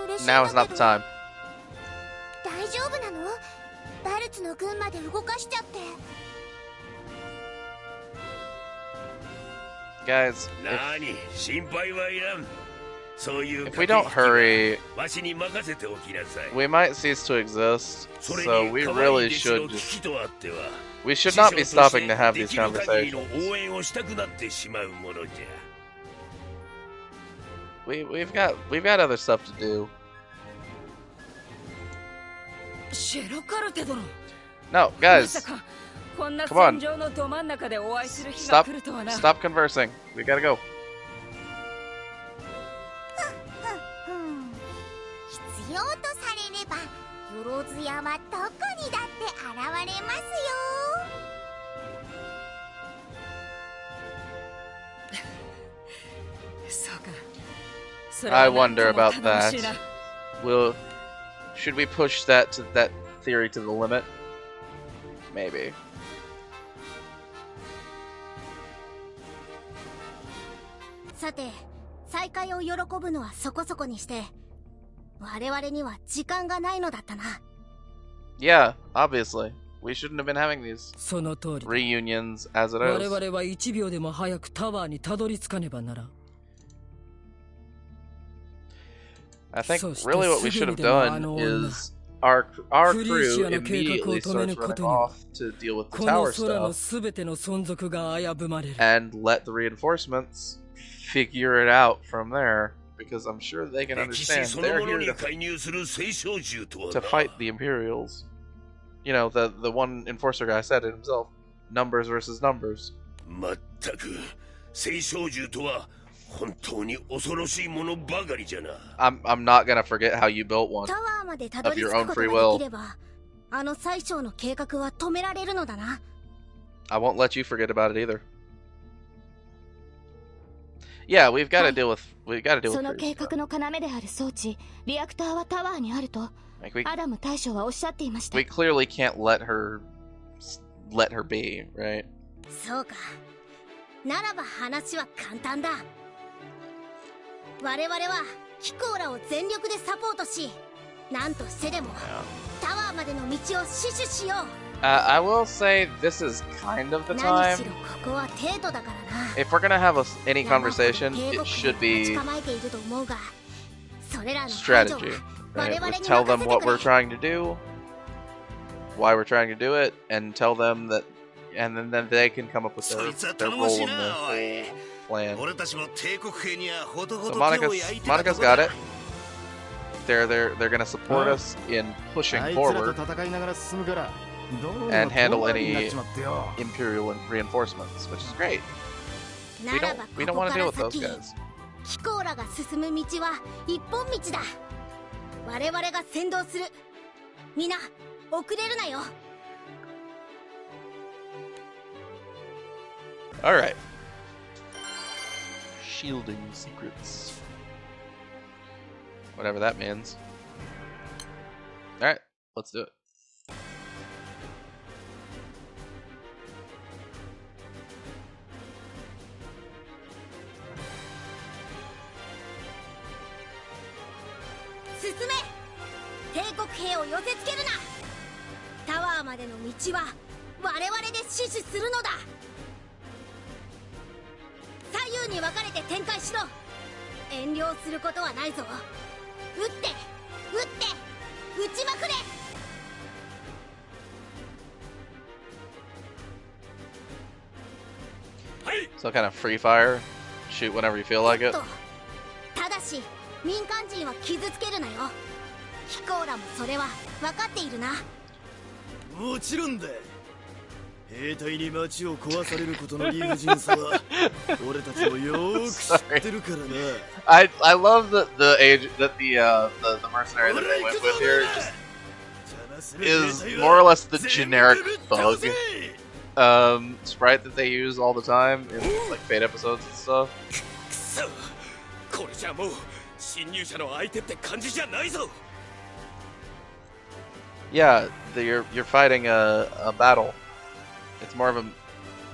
嬉しいん
Now
だ
is
け
not
ど。
the time.
大丈夫なの？バルツの軍まで動かしちゃって。
Guys,
何心配はいらん。そういう
if we don't hurry,
わしに任せておきなさい。
we might cease to exist.
それ
So
に
we
可愛
really
い弟子の
should
危
just.
機とあっては
We should not be
師匠として
stopping to have
で
these
きる限り
conversations.
の応援をしたくなってしまうものじゃ。
We've got other stuff to do.
シェロカルテ殿。
No,
ま
guys,
さかこんな
come on.
戦場のど真ん中でお会いする日が
Stop
来るとはな。
stop conversing. We gotta go.
必要とされれば黒津屋はどこにだって現れますよ。
そうか。
I wonder about that. Should we push that theory to the limit? Maybe.
さて、再会を喜ぶのはそこそこにして、我々には時間がないのだったな。
Yeah, obviously. We shouldn't have been having these
その通り。
reunions as it
我
is.
々は1秒でも早くタワーにたどり着かねばならん。
I think really what we should have done is our crew immediately starts running off to deal with the
この
tower
空の
stuff
すべての存続が危ぶまれる。
and let the reinforcements figure it out from there because I'm sure they can
歴史
understand
その
they're
もの
here
に介入する聖少獣とは
to fight the Imperials. You know, the one enforcer guy said it himself. Numbers versus numbers.
まったく聖少獣とは本当に恐ろしいものばかりじゃな。
I'm not gonna forget how you built one
タワーまでたど
of
り着
your
く
own
こと
free
がで
will.
きれば、あの宰相の計画は止められるのだな。
I won't let you forget about it either. Yeah, we've got to deal with
その
Freesia.
計画の要である装置、リアクターはタワーにあると、
Like
アダム大将はおっしゃっていました。
we clearly can't let her be, right?
そうか。ならば話は簡単だ。我々はキコーラを全力でサポートし、何としてでもタワーまでの道を死守しよう。
I will say this is kind of the
何
time.
しろここは帝都だからな。
If we're gonna have any conversation,
帝
it
国
should
が
be
待ち構えていると思うが、それらの排除は
strategy.
我
Right?
々
We
に
tell
任
them
せて
what
くれ。
we're trying to do, why we're trying to do it, and tell them that, and then they can come up with
そいつは
their
頼
role
もし
in
いな、おい。
the plan.
俺たちも帝国兵にはほどほ
So
ど手を
Monica's
焼いてたと
Monica's
こだ。
got it. They're gonna support us in
あ
pushing
いつら
forward
と戦いながら進むから、どうも
and handle
遠回りになっ
any
ちまってよ。
Imperial reinforcements, which is great.
な
We
ら
don't
ば
we
こ
don't
こ
want
か
to deal
ら
with those
先、
guys.
キコーラが進む道は一本道だ。我々が先導する。みんな遅れるなよ。
All right. Shielding secrets. Whatever that means. All right, let's do it.
進め。帝国兵を寄せつけるな。タワーまでの道は我々で死守するのだ。左右に分かれて展開しろ。遠慮することはないぞ。撃って撃って撃ちまくれ。
So kind of free fire, shoot whenever you feel like it.
ただし民間人は傷つけるなよ。キコーラもそれは分かっているな。
もちろんだ。兵隊に町を壊されることの理不尽さは俺たちもよーく知ってるからな。
I love that the mercenary that they went with here just is more or less the generic thug sprite that they use all the time in like Fate episodes and stuff.
くそ、これじゃもう侵入者の相手って感じじゃないぞ。
Yeah, you're fighting a battle. It's more of a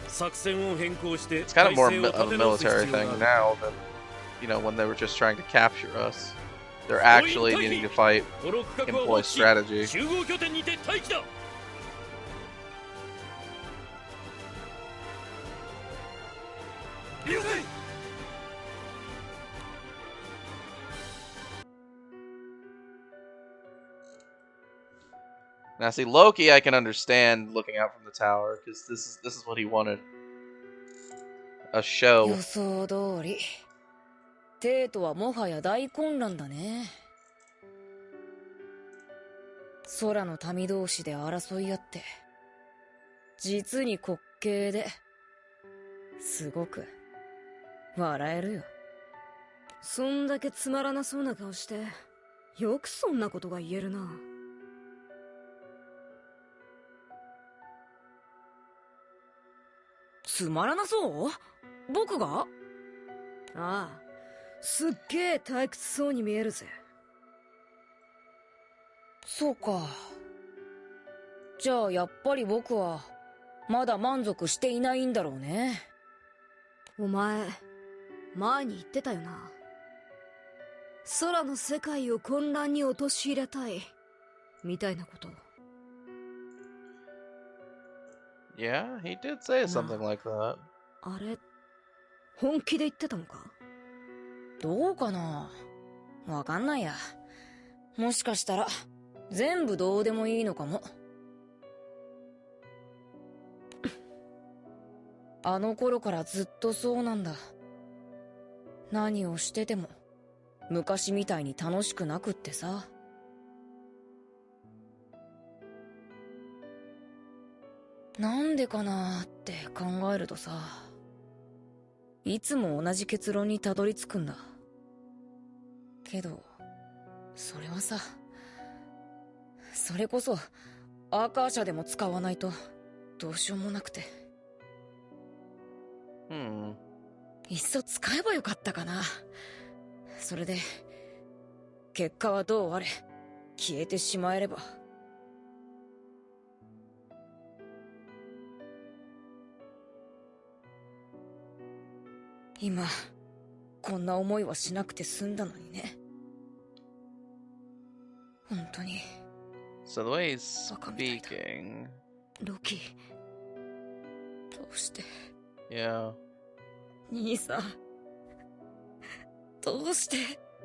it's kind of more of a military thing now than, you know, when they were just trying to capture us. They're actually needing to fight, employ strategy.
集合拠点にて待機だ。
Now, see, Loki, I can understand looking out from the tower because this is what he wanted. A show.
予想通り、帝都はもはや大混乱だね。空の民同士で争い合って、実に滑稽で、すごく笑えるよ。そんだけつまらなそうな顔して、よくそんなことが言えるな。つまらなそう？僕が？ああ、すっげえ退屈そうに見えるぜ。そうか。じゃあやっぱり僕はまだ満足していないんだろうね。
お前前に言ってたよな。空の世界を混乱に陥れたいみたいなこと。
Yeah, he did say something like that.
あれ本気で言ってたのか？
どうかな、わかんないや。もしかしたら全部どうでもいいのかも。あの頃からずっとそうなんだ。何をしてても昔みたいに楽しくなくってさ。なんでかなーって考えるとさ、いつも同じ結論にたどり着くんだ。けどそれはさ、それこそアーカー社でも使わないとどうしようもなくて。いっそ使えばよかったかな。それで結果はどうあれ消えてしまえれば。今こんな思いはしなくて済んだのにね。本当に。
So the way he's speaking.
ロキ、
どうして。
Yeah.
兄さん、どうして。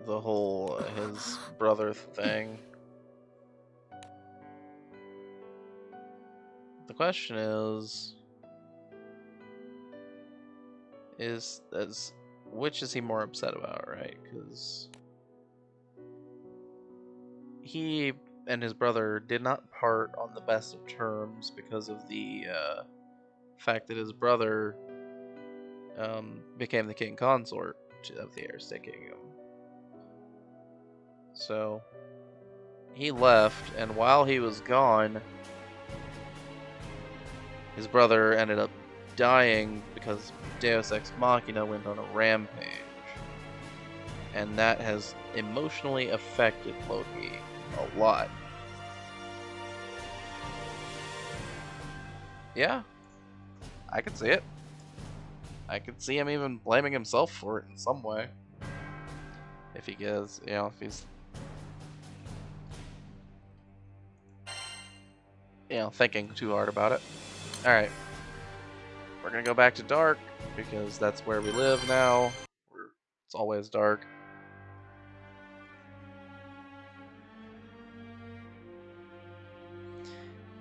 The whole his brother thing. The question is which is he more upset about, right? Because he and his brother did not part on the best of terms because of the fact that his brother became the king consort of the Air State Kingdom. So he left, and while he was gone, his brother ended up dying because Deus Ex Machina went on a rampage. And that has emotionally affected Loki a lot. Yeah, I can see it. I could see him even blaming himself for it in some way. If he gets, you know, if he's, you know, thinking too hard about it. Alright. We're gonna go back to dark, because that's where we live now. It's always dark.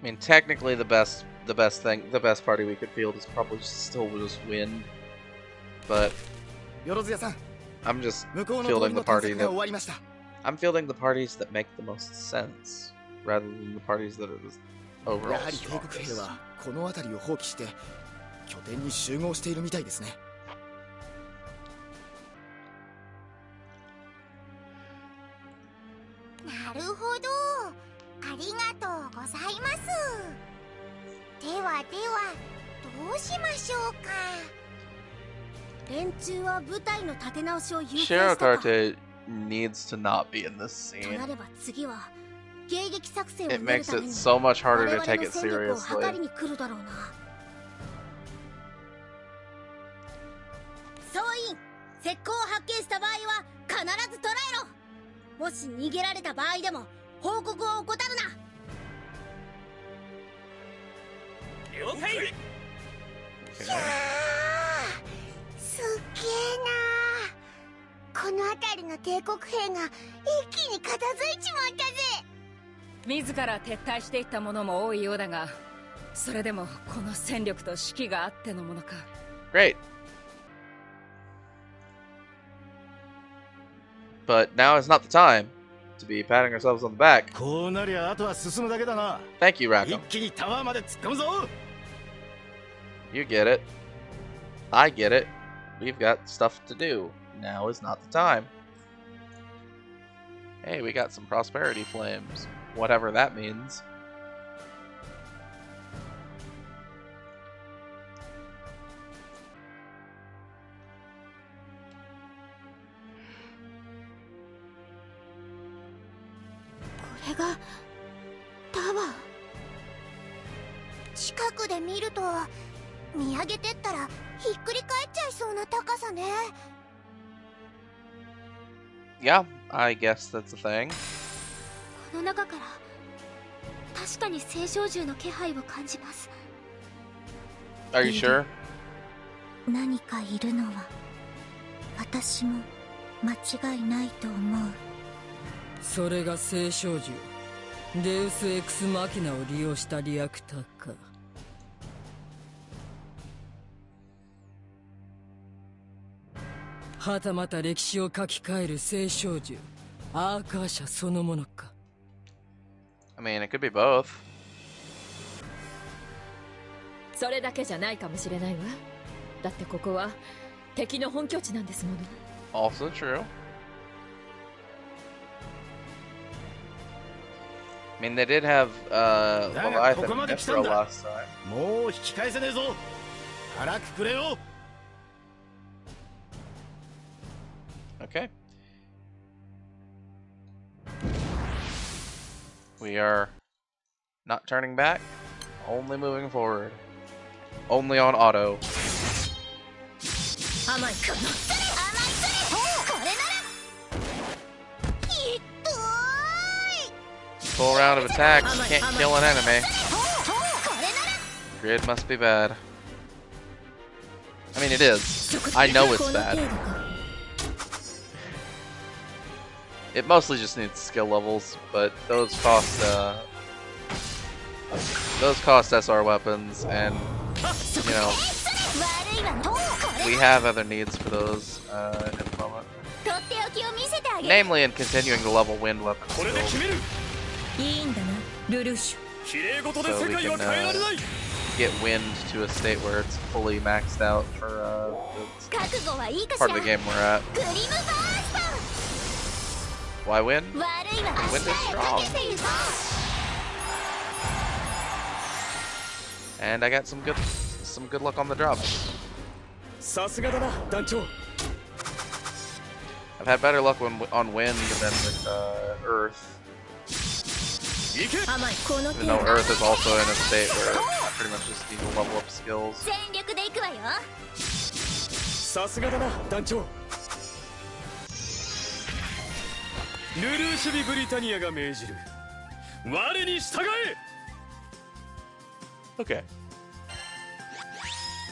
I mean, technically the best party we could field is probably still just wind. But I'm just fielding the parties that make the most sense, rather than the parties that are just overall strongest.
この辺りを放棄して拠点に集合しているみたいですね。
なるほど、ありがとうございます。ではどうしましょうか。連中は部隊の立て直しを優先したか。
Shirakarte needs to not be in this scene.
となれば次は迎撃作戦を
It
練る
makes
ため
it
に
so much harder
我
to
々
take
の
it
戦力を
seriously.
測りに来るだろうな。総員、石膏を発見した場合は必ず捕らえろ。もし逃げられた場合でも報告を怠るな。
了解。
いやー、すっげーなー。この辺りの帝国兵が一気に片付いちまったぜ。
自ら撤退していった者も多いようだが、それでもこの戦力と士気があってのものか。
Great. But now is not the time to be patting ourselves on the back.
こうなりゃあとは進むだけだな。
Thank you, Rackham.
一気にタワーまで突っ込むぞ。
You get it. I get it. We've got stuff to do. Now is not the time. Hey, we got some prosperity flames. Whatever that means.
がタワー。近くで見ると見上げてったらひっくり返っちゃいそうな高さね。
Yeah, I guess that's a thing.
この中から確かに青少獣の気配を感じます。
Are you sure?
何かいるのは私も間違いないと思う。
それが青少獣デウス・エクス・マキナを利用したリアクターか。はたまた歴史を書き換える青少獣アーカーシャそのものか。
I mean, it could be both.
それだけじゃないかもしれないわ。だってここは敵の本拠地なんですもの。
Also true. I mean, they did have Leviathan and Mithra last time.
もう引き返せねえぞ。腹くくれよ。
Okay. We are not turning back, only moving forward. Only on auto. Full round of attacks, can't kill an enemy. Grid must be bad. I mean, it is. I know it's bad. It mostly just needs skill levels, but those cost SR weapons, and you know we have other needs for those at the moment. Namely, in continuing to level wind weapons skills. So we can get wind to a state where it's fully maxed out for the part of the game we're at. Why wind? Wind is strong. And I got some good luck on the drop. I've had better luck on wind than with earth. Even though earth is also in a state where I pretty much just need to level up skills.
ルルーシュビ・ブリタニアが命じる。我に従え。
Okay.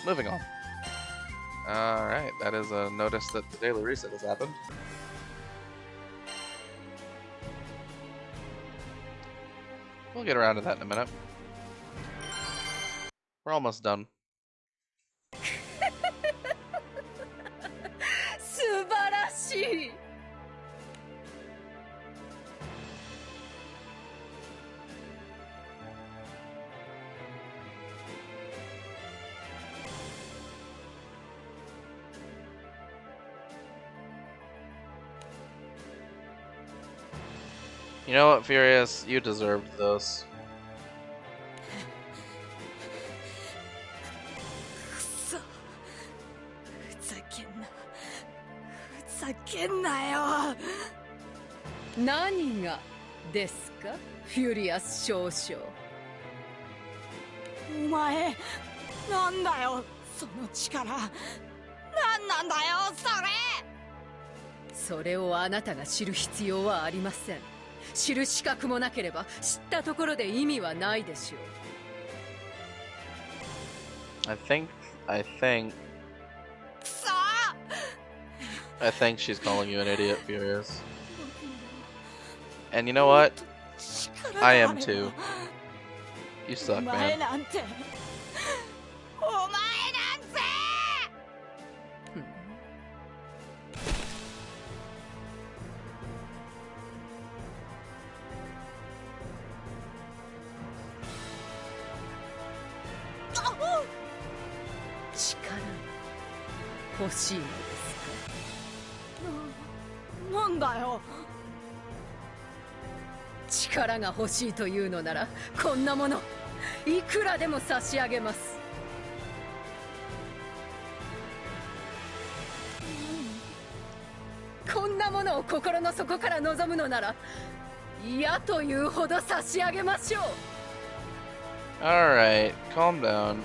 Moving on. Alright, that is a notice that the daily reset has happened. We'll get around to that in a minute. We're almost done.
素晴らしい。
You know what, Furious? You deserved those.
Nani ga desu ka, Furious 少将。
お前、なんだよ、その力。なんなんだよ、それ。
それをあなたが知る必要はありません。知る資格もなければ知ったところで意味はないでしょう。
I think she's calling you an idiot, Furious. And you know what? I am too. You suck, man.
Chikara 欲しいのですか。
なんだよ。
力が欲しいというのならこんなものいくらでも差し上げます。こんなものを心の底から望むのなら嫌というほど差し上げましょう。
Alright, calm down.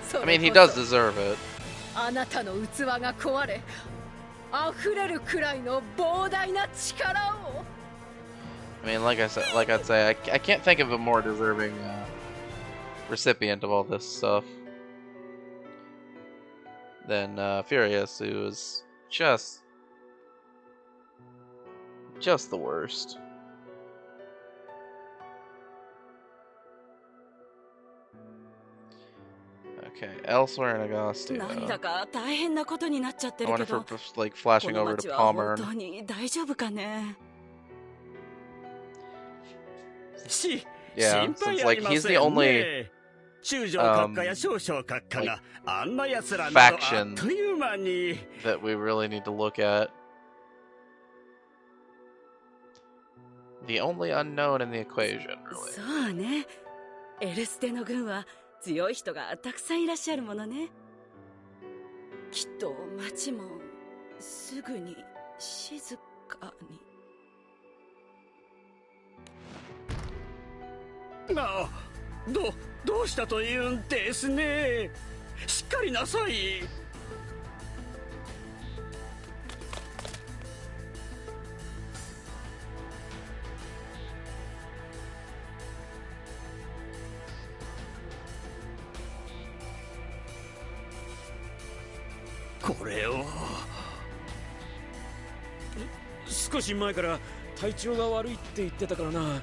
そ
I
れ
mean, he
こ
does
そ
deserve it.
あなたの器が壊れ溢れるくらいの膨大な力を。
I mean, like I'd say, I can't think of a more deserving recipient of all this stuff than Furious, who is just the worst. Okay, elsewhere in Agastia.
なんだか大変なことになっちゃってる
I
け
wonder if
ど、
we're like flashing
この
over
町
to
は本
Palmer.
当に大丈夫かね。
Yeah,
心
since
配あ
like
りま
he's
せ
the
ん
only
ね。中将閣下や少将閣下
like
があんな奴らなどあっ
faction
という間に。
that we really need to look at. The only unknown in the equation, really.
そうね。エルステの軍は強い人がたくさんいらっしゃるものね。きっと町もすぐに静かに。
どうしたというんですね。しっかりなさい。これを
少し前から体調が悪いって言ってたからな。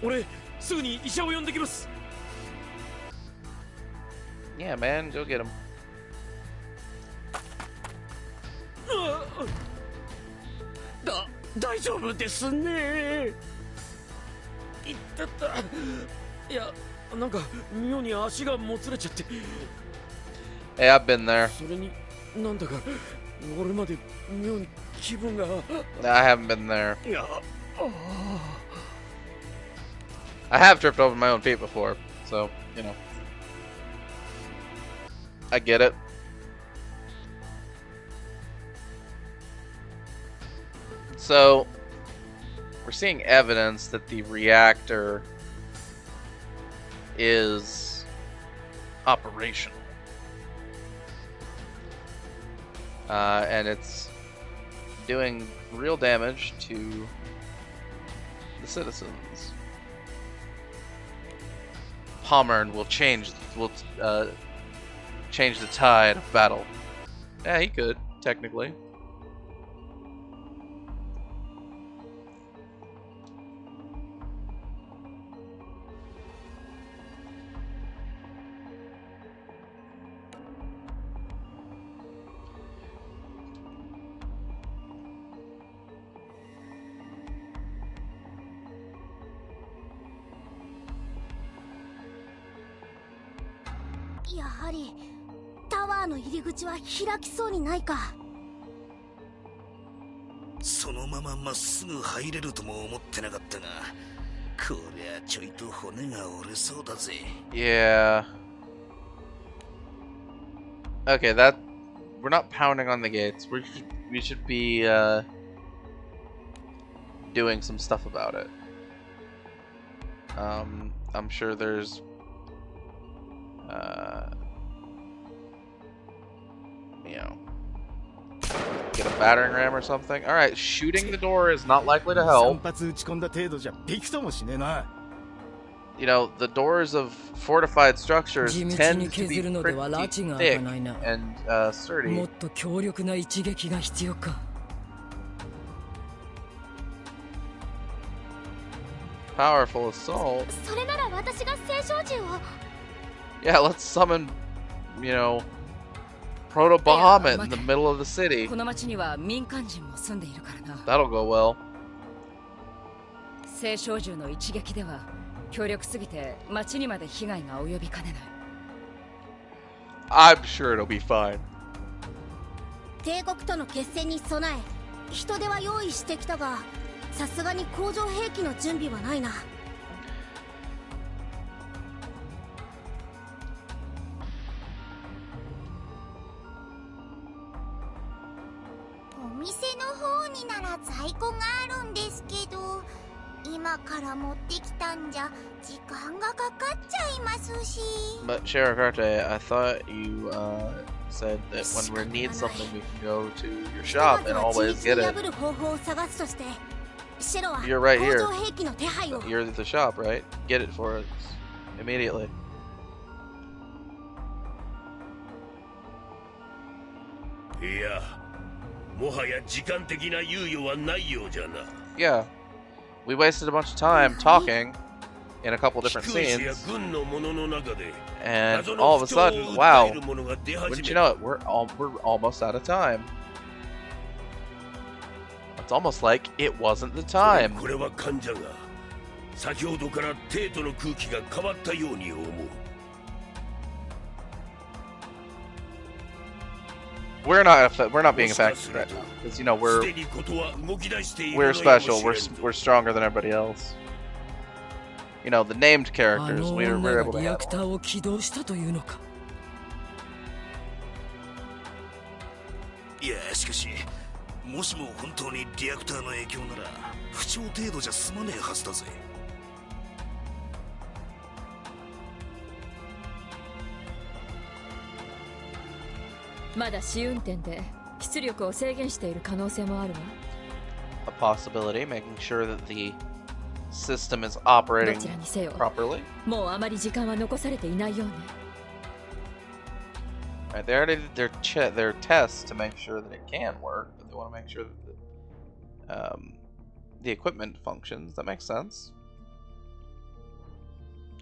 俺すぐに医者を呼んできます。
Yeah, man, go get him.
大丈夫ですね。
いったった。いや、なんか妙に足がもつれちゃって。
Hey, I've been there.
それになんだか俺まで妙に気分が。
I haven't been there.
いや、
I have tripped over my own feet before, so, you know. I get it. So, we're seeing evidence that the reactor is operational. And it's doing real damage to the citizens. Pommern will change the tide of battle. Yeah, he could, technically.
やはりタワーの入り口は開きそうにないか。
そのまままっすぐ入れるとも思ってなかったが、こりゃちょいと骨が折れそうだぜ。
Yeah. Okay, that we're not pounding on the gates. We should be doing some stuff about it. I'm sure there's you know, get a battering ram or something. All right, shooting the door is not likely to help.
3発撃ち込んだ程度じゃびくともしねえな。
You know, the doors of fortified structures
地道
tend
に
to
削
be
るのでは
pretty
拉致が開
thick
かないな。
and sturdy.
もっと強力な一撃が必要か。
Powerful assault.
それなら私が聖書銃を。
Yeah, let's summon, you know, Proto Bahamut in the middle of the city.
この町には民間人も住んでいるからな。
That'll go well.
聖小銃の一撃では強力すぎて町にまで被害が及びかねない。
I'm sure it'll be fine.
帝国との決戦に備え人手は用意してきたが、さすがに工場兵器の準備はないな。
お
店の方になら在庫があるんですけど、今から持ってきたんじゃ時間がかかっちゃいますし。
But Shirakarte, I thought you said that when we need something we can go to your shop and always get it. You're right here. You're at the shop, right? Get it for us immediately. Yeah. We wasted a bunch of time talking in a couple different scenes. And all of a sudden, wow, wouldn't you know it, we're almost out of time. It's almost like it wasn't the time. We're not being affected right now because, you know, we're special. We're stronger than everybody else. You know, the named characters, we're able to handle.
いやしかし、もしも本当にリアクターの影響なら不調程度じゃ済まねえはずだぜ。
まだ試運転で出力を制限している可能性もあるわ。
A possibility, making sure that the system is operating
どちらにせよ、
properly.
もうあまり時間は残されていないようね。
Right, they already did their tests to make sure that it can work, but they want to make sure that the equipment functions. That makes sense.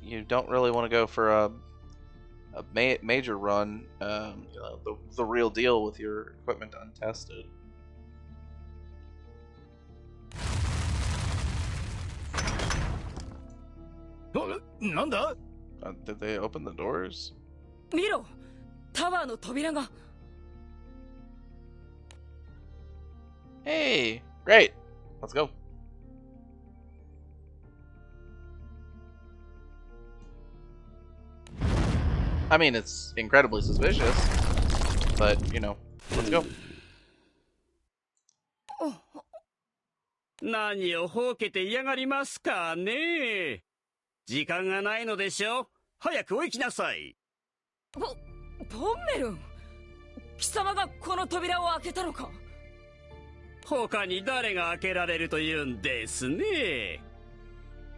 You don't really want to go for a major run, you know, the real deal with your equipment untested. Did they open the doors?
見ろ、タワーの扉が。
Hey, great. Let's go. I mean, it's incredibly suspicious, but, you know, let's go.
何をほうけて嫌がりますかね。時間がないのでしょ。早くお行きなさい。
ポンメルン、貴様がこの扉を開けたのか。
他に誰が開けられるというんですね。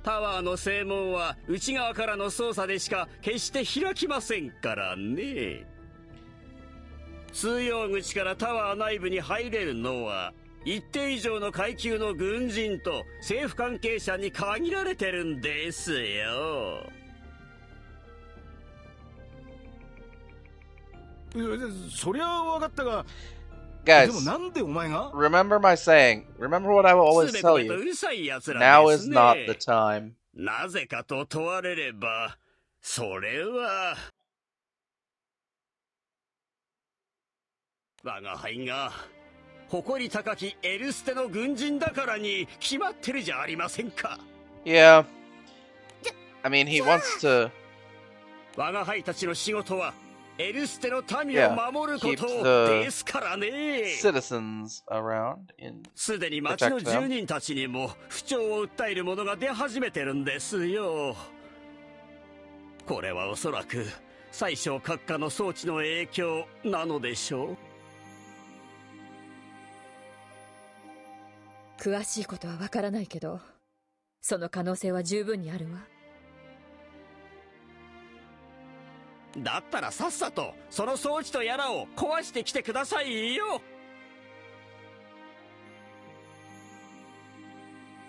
タワーの正門は内側からの操作でしか決して開きませんからね。通用口からタワー内部に入れるのは一定以上の階級の軍人と政府関係者に限られてるんですよ。
そりゃ分かったが、
Guys,
でもなんでお前が
remember my saying. Remember what I will always tell you. Now is not the time.
なぜかと問われれば、それは我が輩が誇り高きエルステの軍人だからに決まってるじゃありませんか。
Yeah. I mean, he wants to.
我が輩たちの仕事はエルステの民を守ることですからね。
Citizens around in
すでに町の住人たちにも不調を訴える者が出始めてるんですよ。これはおそらく最小閣下の装置の影響なのでしょう。
詳しいことはわからないけど、その可能性は十分にあるわ。
だったらさっさとその装置とやらを壊してきてくださいよ。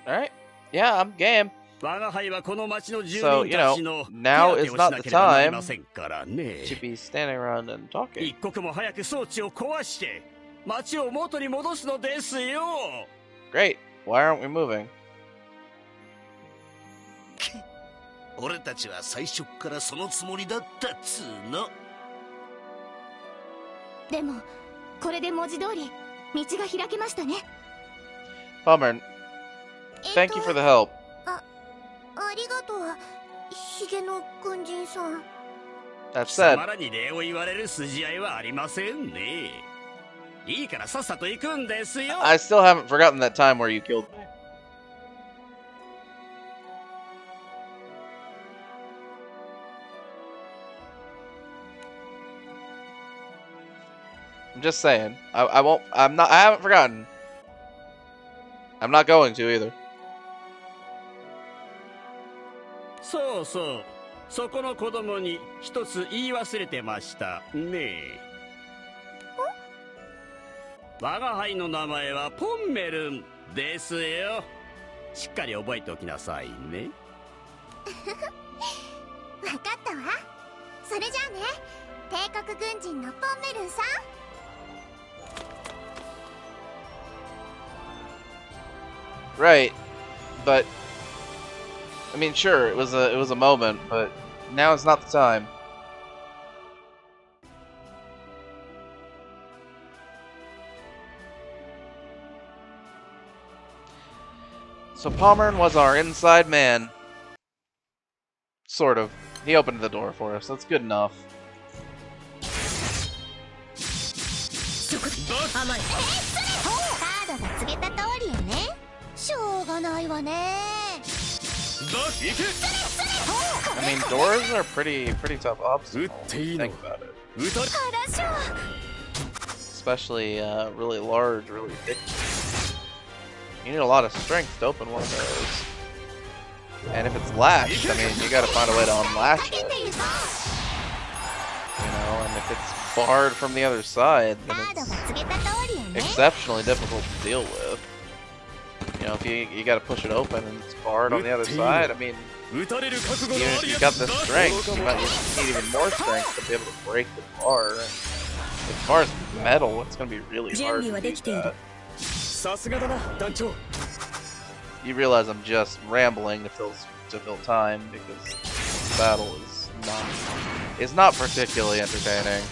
Alright. Yeah, I'm game.
我が輩はこの町の住
So,
人
you
た
know,
ちの
now
手
is
当てをし
not
な
the
ければなり
time
ませんからね。
to be standing around and talking.
一刻も早く装置を壊して町を元に戻すのですよ。
Great. Why aren't we moving?
俺たちは最初からそのつもりだったっつーの。
でもこれで文字通り道が開けましたね。
Bummer. Thank you for the help.
ありがとう、ヒゲの軍人さん。
That
貴様
said,
らに礼を言われる筋合いはありませんね。いいからさっさと行くんですよ。
I still haven't forgotten that time where you killed me. I'm just saying. I won't. I haven't forgotten. I'm not going to either.
そうそう、そこの子供に一つ言い忘れてましたねえ。我が輩の名前はポンメルンですよ。しっかり覚えておきなさいね。
わかったわ。それじゃあね、帝国軍人のポンメルンさん。
Right, but I mean, sure, it was a moment, but now is not the time. So Pommern was our inside man. Sort of. He opened the door for us. That's good enough.
カードが告げた通りよね。しょうがないわね。
I mean, doors are pretty tough obstacles. Think about it. Especially really large, really thick. You need a lot of strength to open one of those. And if it's latched, I mean, you gotta find a way to unlatch it. You know, and if it's barred from the other side, then it's exceptionally difficult to deal with. You know, if you gotta push it open and it's barred on the other side, I mean, even if you've got the strength, you might need even more strength to be able to break the bar. And as far as metal, it's gonna be really hard to do that. You realize I'm just rambling to fill time because the battle is not particularly entertaining.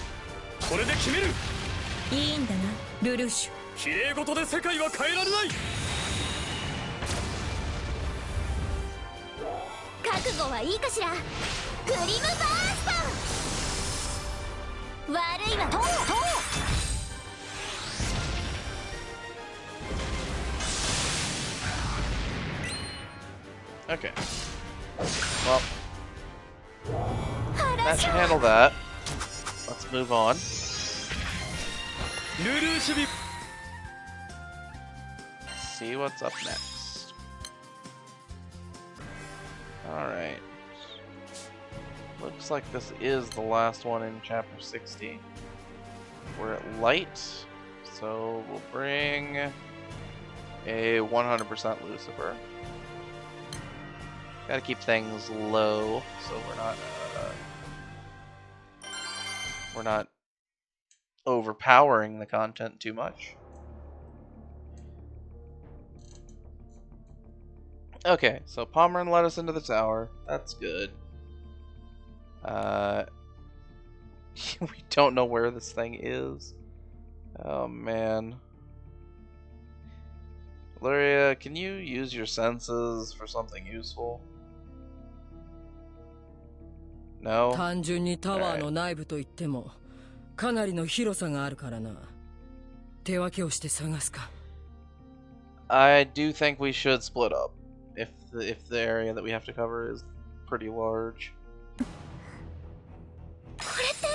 いいんだな、ルルーシュ。綺麗事で世界は変えられない。
覚悟はいいかしら。グリムバースト。悪いわ。
Okay. Well, that should handle that. Let's move on. See what's up next. Alright. Looks like this is the last one in chapter 60. We're at light, so we'll bring a 100% Lucifer. Gotta keep things low, so we're not overpowering the content too much. Okay, so Pommern led us into the tower. That's good. We don't know where this thing is. Oh man. Valeria, can you use your senses for something useful? No?
単純にタワーの内部といってもかなりの広さがあるからな。手分けをして探すか。
I do think we should split up if the area that we have to cover is pretty large.
これって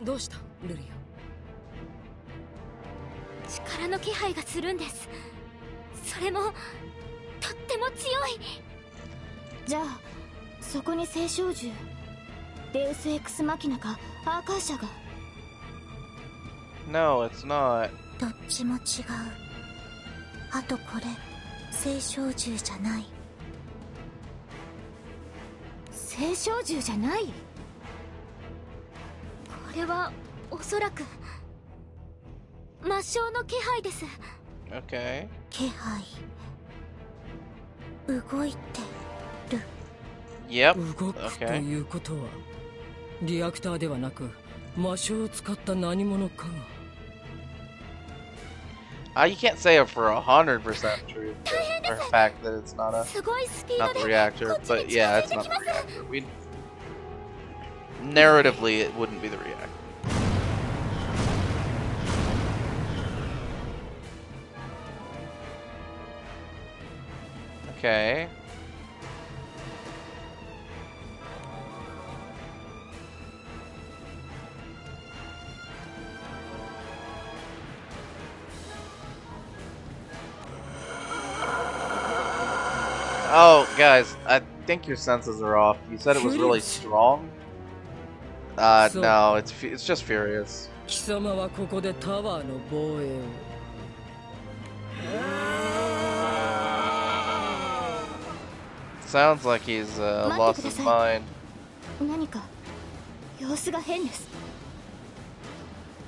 どうしたルリア。
力の気配がするんです。それもとっても強い。じゃあそこに聖少獣デウスエクスマキナかアーカーシャが。
No, it's not.
どっちも違う。あとこれ聖少獣じゃない。
聖少獣じゃない。これはおそらく魔性の気配です。
Okay.
気配動いてる。
Yep.
動くということはリアクターではなく魔性を使った何者かが。
You can't say it for 100% truth or fact that it's not the reactor, but yeah, it's not the reactor. Narratively, it wouldn't be the reactor. Okay. Oh, guys, I think your senses are off. You said it was really strong. No, it's just furious.
貴様はここでタワーの防衛を。
Sounds like he's lost his mind.
何か様子が変です。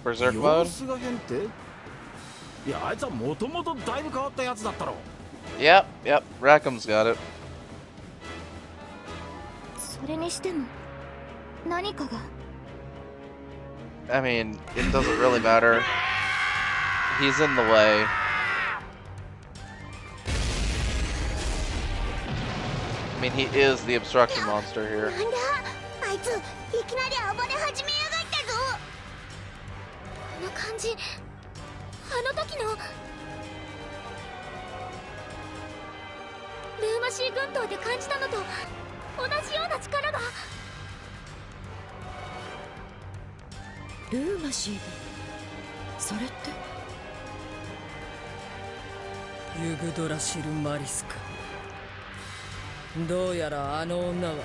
Berserk
様
mode?
子が変って？いや、あいつはもともとだいぶ変わったやつだったろ。
Yep, Rackham's got it.
それにしても何かが。
I mean, it doesn't really matter. He's in the way. I mean, he is the obstruction monster here.
なんだ、あいついきなり暴れ始めやがったぞ。あの感じ、あの時のルーマシー軍島で感じたのと同じような力が。
ルーマシーでそれって
ユグドラシル・マリスか。どうやらあの女は、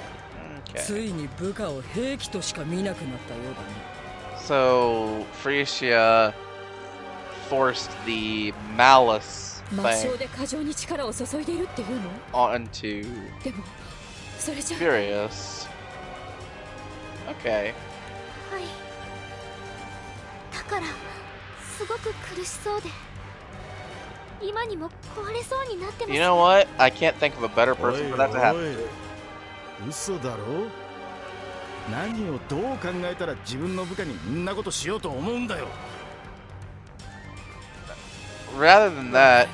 ついに部下を兵器としか見なくなったようだね。
So, Freesia forced the malice
魔性
thing
で過剰に力を注いでいるっていうの？
onto
でもそれじゃ
Furious. Okay.
はい。だからすごく苦しそうで、今にも壊れそうになってます。
You know what? I can't think of a better person for that to happen.
嘘だろ？何をどう考えたら自分の部下にんなことしようと思うんだよ。
Rather than that,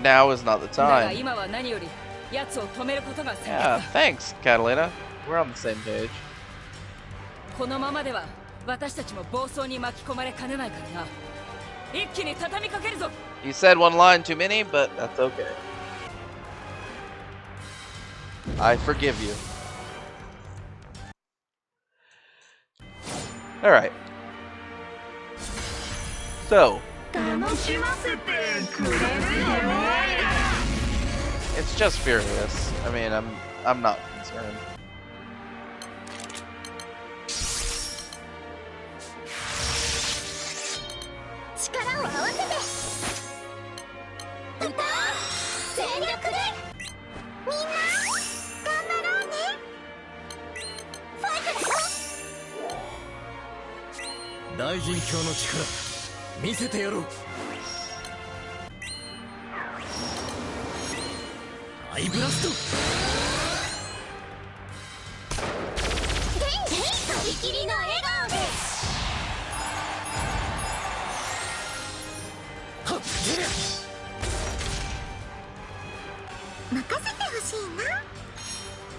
now is not the
だが
time.
今は何より奴を止めることが先決
Yeah,
だ。
thanks, Catalina. We're on the same page.
このままでは私たちも暴走に巻き込まれかねないからな。一気に畳みかけるぞ。
You said one line too many, but that's okay. I forgive you. Alright. So, it's just furious. I mean, I'm not concerned.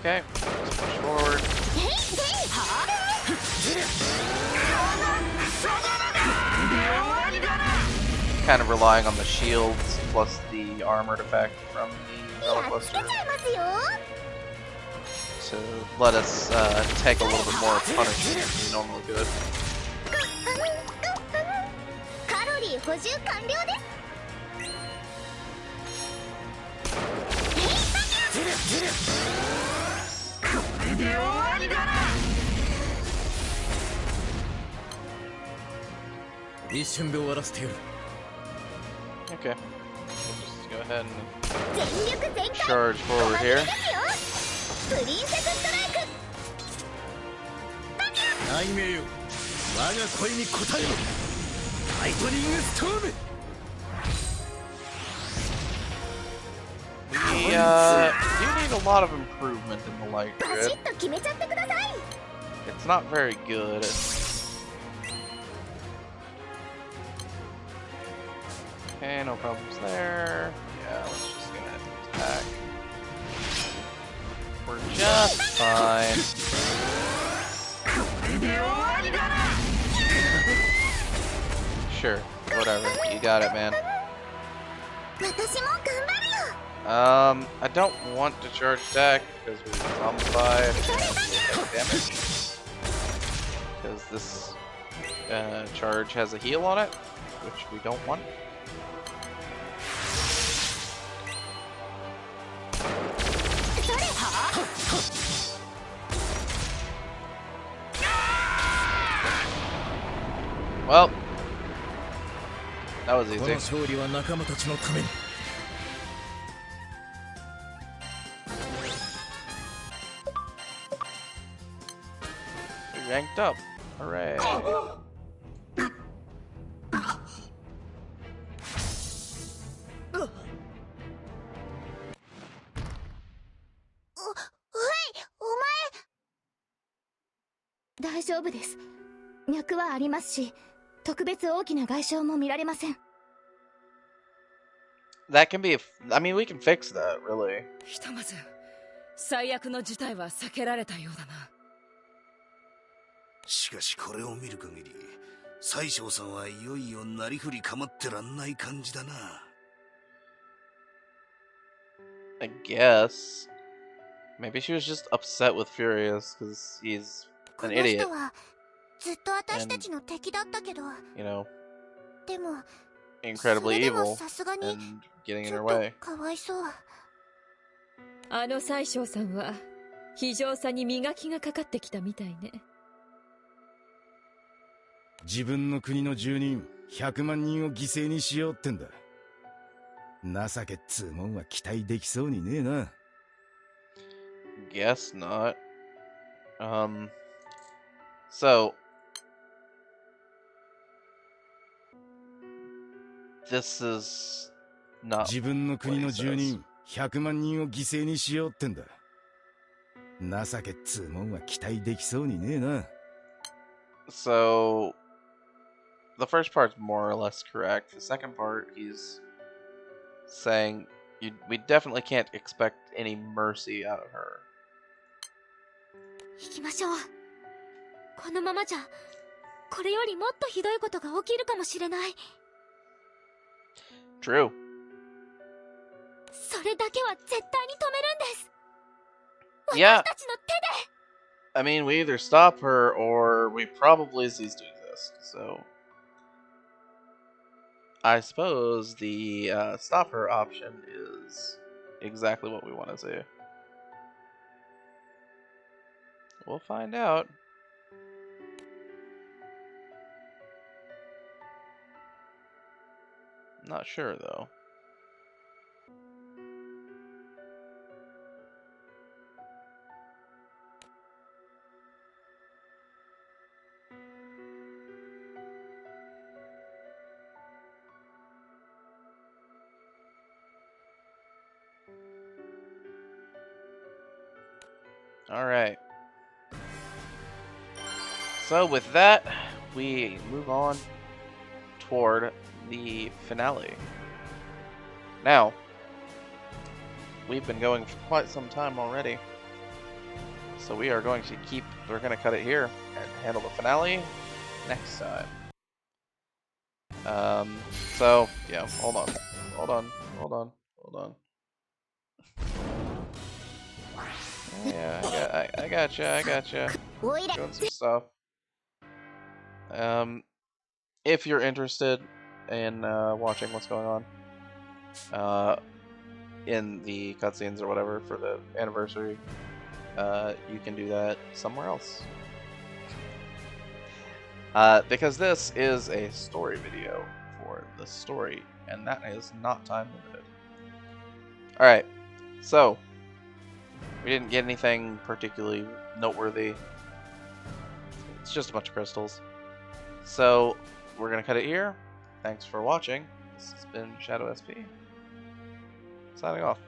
Okay, let's push forward. Kind of relying on the shields plus the armored effect from the Reliquester to let us take a little bit more punishment than we normally could.
カロリー補充完了です。
一瞬で終わらせてやる。
Okay, we'll just go ahead and charge forward here.
プリンセスストライク。
大名よ、我が声に応えろ。ライトニングストーム。
We do need a lot of improvement in the light
バシ
grid.
ッと決めちゃってください。
It's not very good. Okay, no problems there. Yeah, let's just go ahead and attack. We're just fine. Sure, whatever. You got it, man.
私も頑張るよ。
I don't want to charge deck because we zombify and damage. Because this charge has a heal on it, which we don't want. Well, that was easy. We ranked up. Hooray.
大丈夫です。脈はありますし、特別大きな外傷も見られません。
That can be, I mean, we can fix that, really.
ひとまず最悪の事態は避けられたようだな。
しかしこれを見る限り、宰相さんはいよいよなりふり構ってらんない感じだな。
I guess. Maybe she was just upset with Furious because he's an idiot.
この人はずっと私たちの敵だったけど、
you know,
でも
incredibly
それでも
evil
さすがに
and getting in
ち
her
ょっと
way.
かわいそう。
あの宰相さんは非常さに磨きがかかってきたみたいね。
自分の国の住人100万人を犠牲にしようってんだ。情けっつうもんは期待できそうにねえな。
Guess not. So this is not
自分の国の住人100万人を犠牲にしようってんだ。情けっつうもんは期待できそうにねえな。
So the first part's more or less correct. The second part, he's saying we definitely can't expect any mercy out of her.
行きましょう。このままじゃこれよりもっとひどいことが起きるかもしれない。
True.
それだけは絶対に止めるんです。
Yeah.
私たちの手で。
I mean, we either stop her or we probably cease to exist. So I suppose the stop her option is exactly what we want to see. We'll find out. Not sure though. All right. So with that, we move on toward the finale. Now, we've been going for quite some time already, so we're going to cut it here and handle the finale next time. So yeah, hold on. Yeah, I gotcha. Doing some stuff. If you're interested in watching what's going on in the cutscenes or whatever for the anniversary, you can do that somewhere else. Because this is a story video for the story, and that is not time limited. Alright, so we didn't get anything particularly noteworthy. It's just a bunch of crystals. So we're going to cut it here. Thanks for watching. This has been Shadow SP, signing off.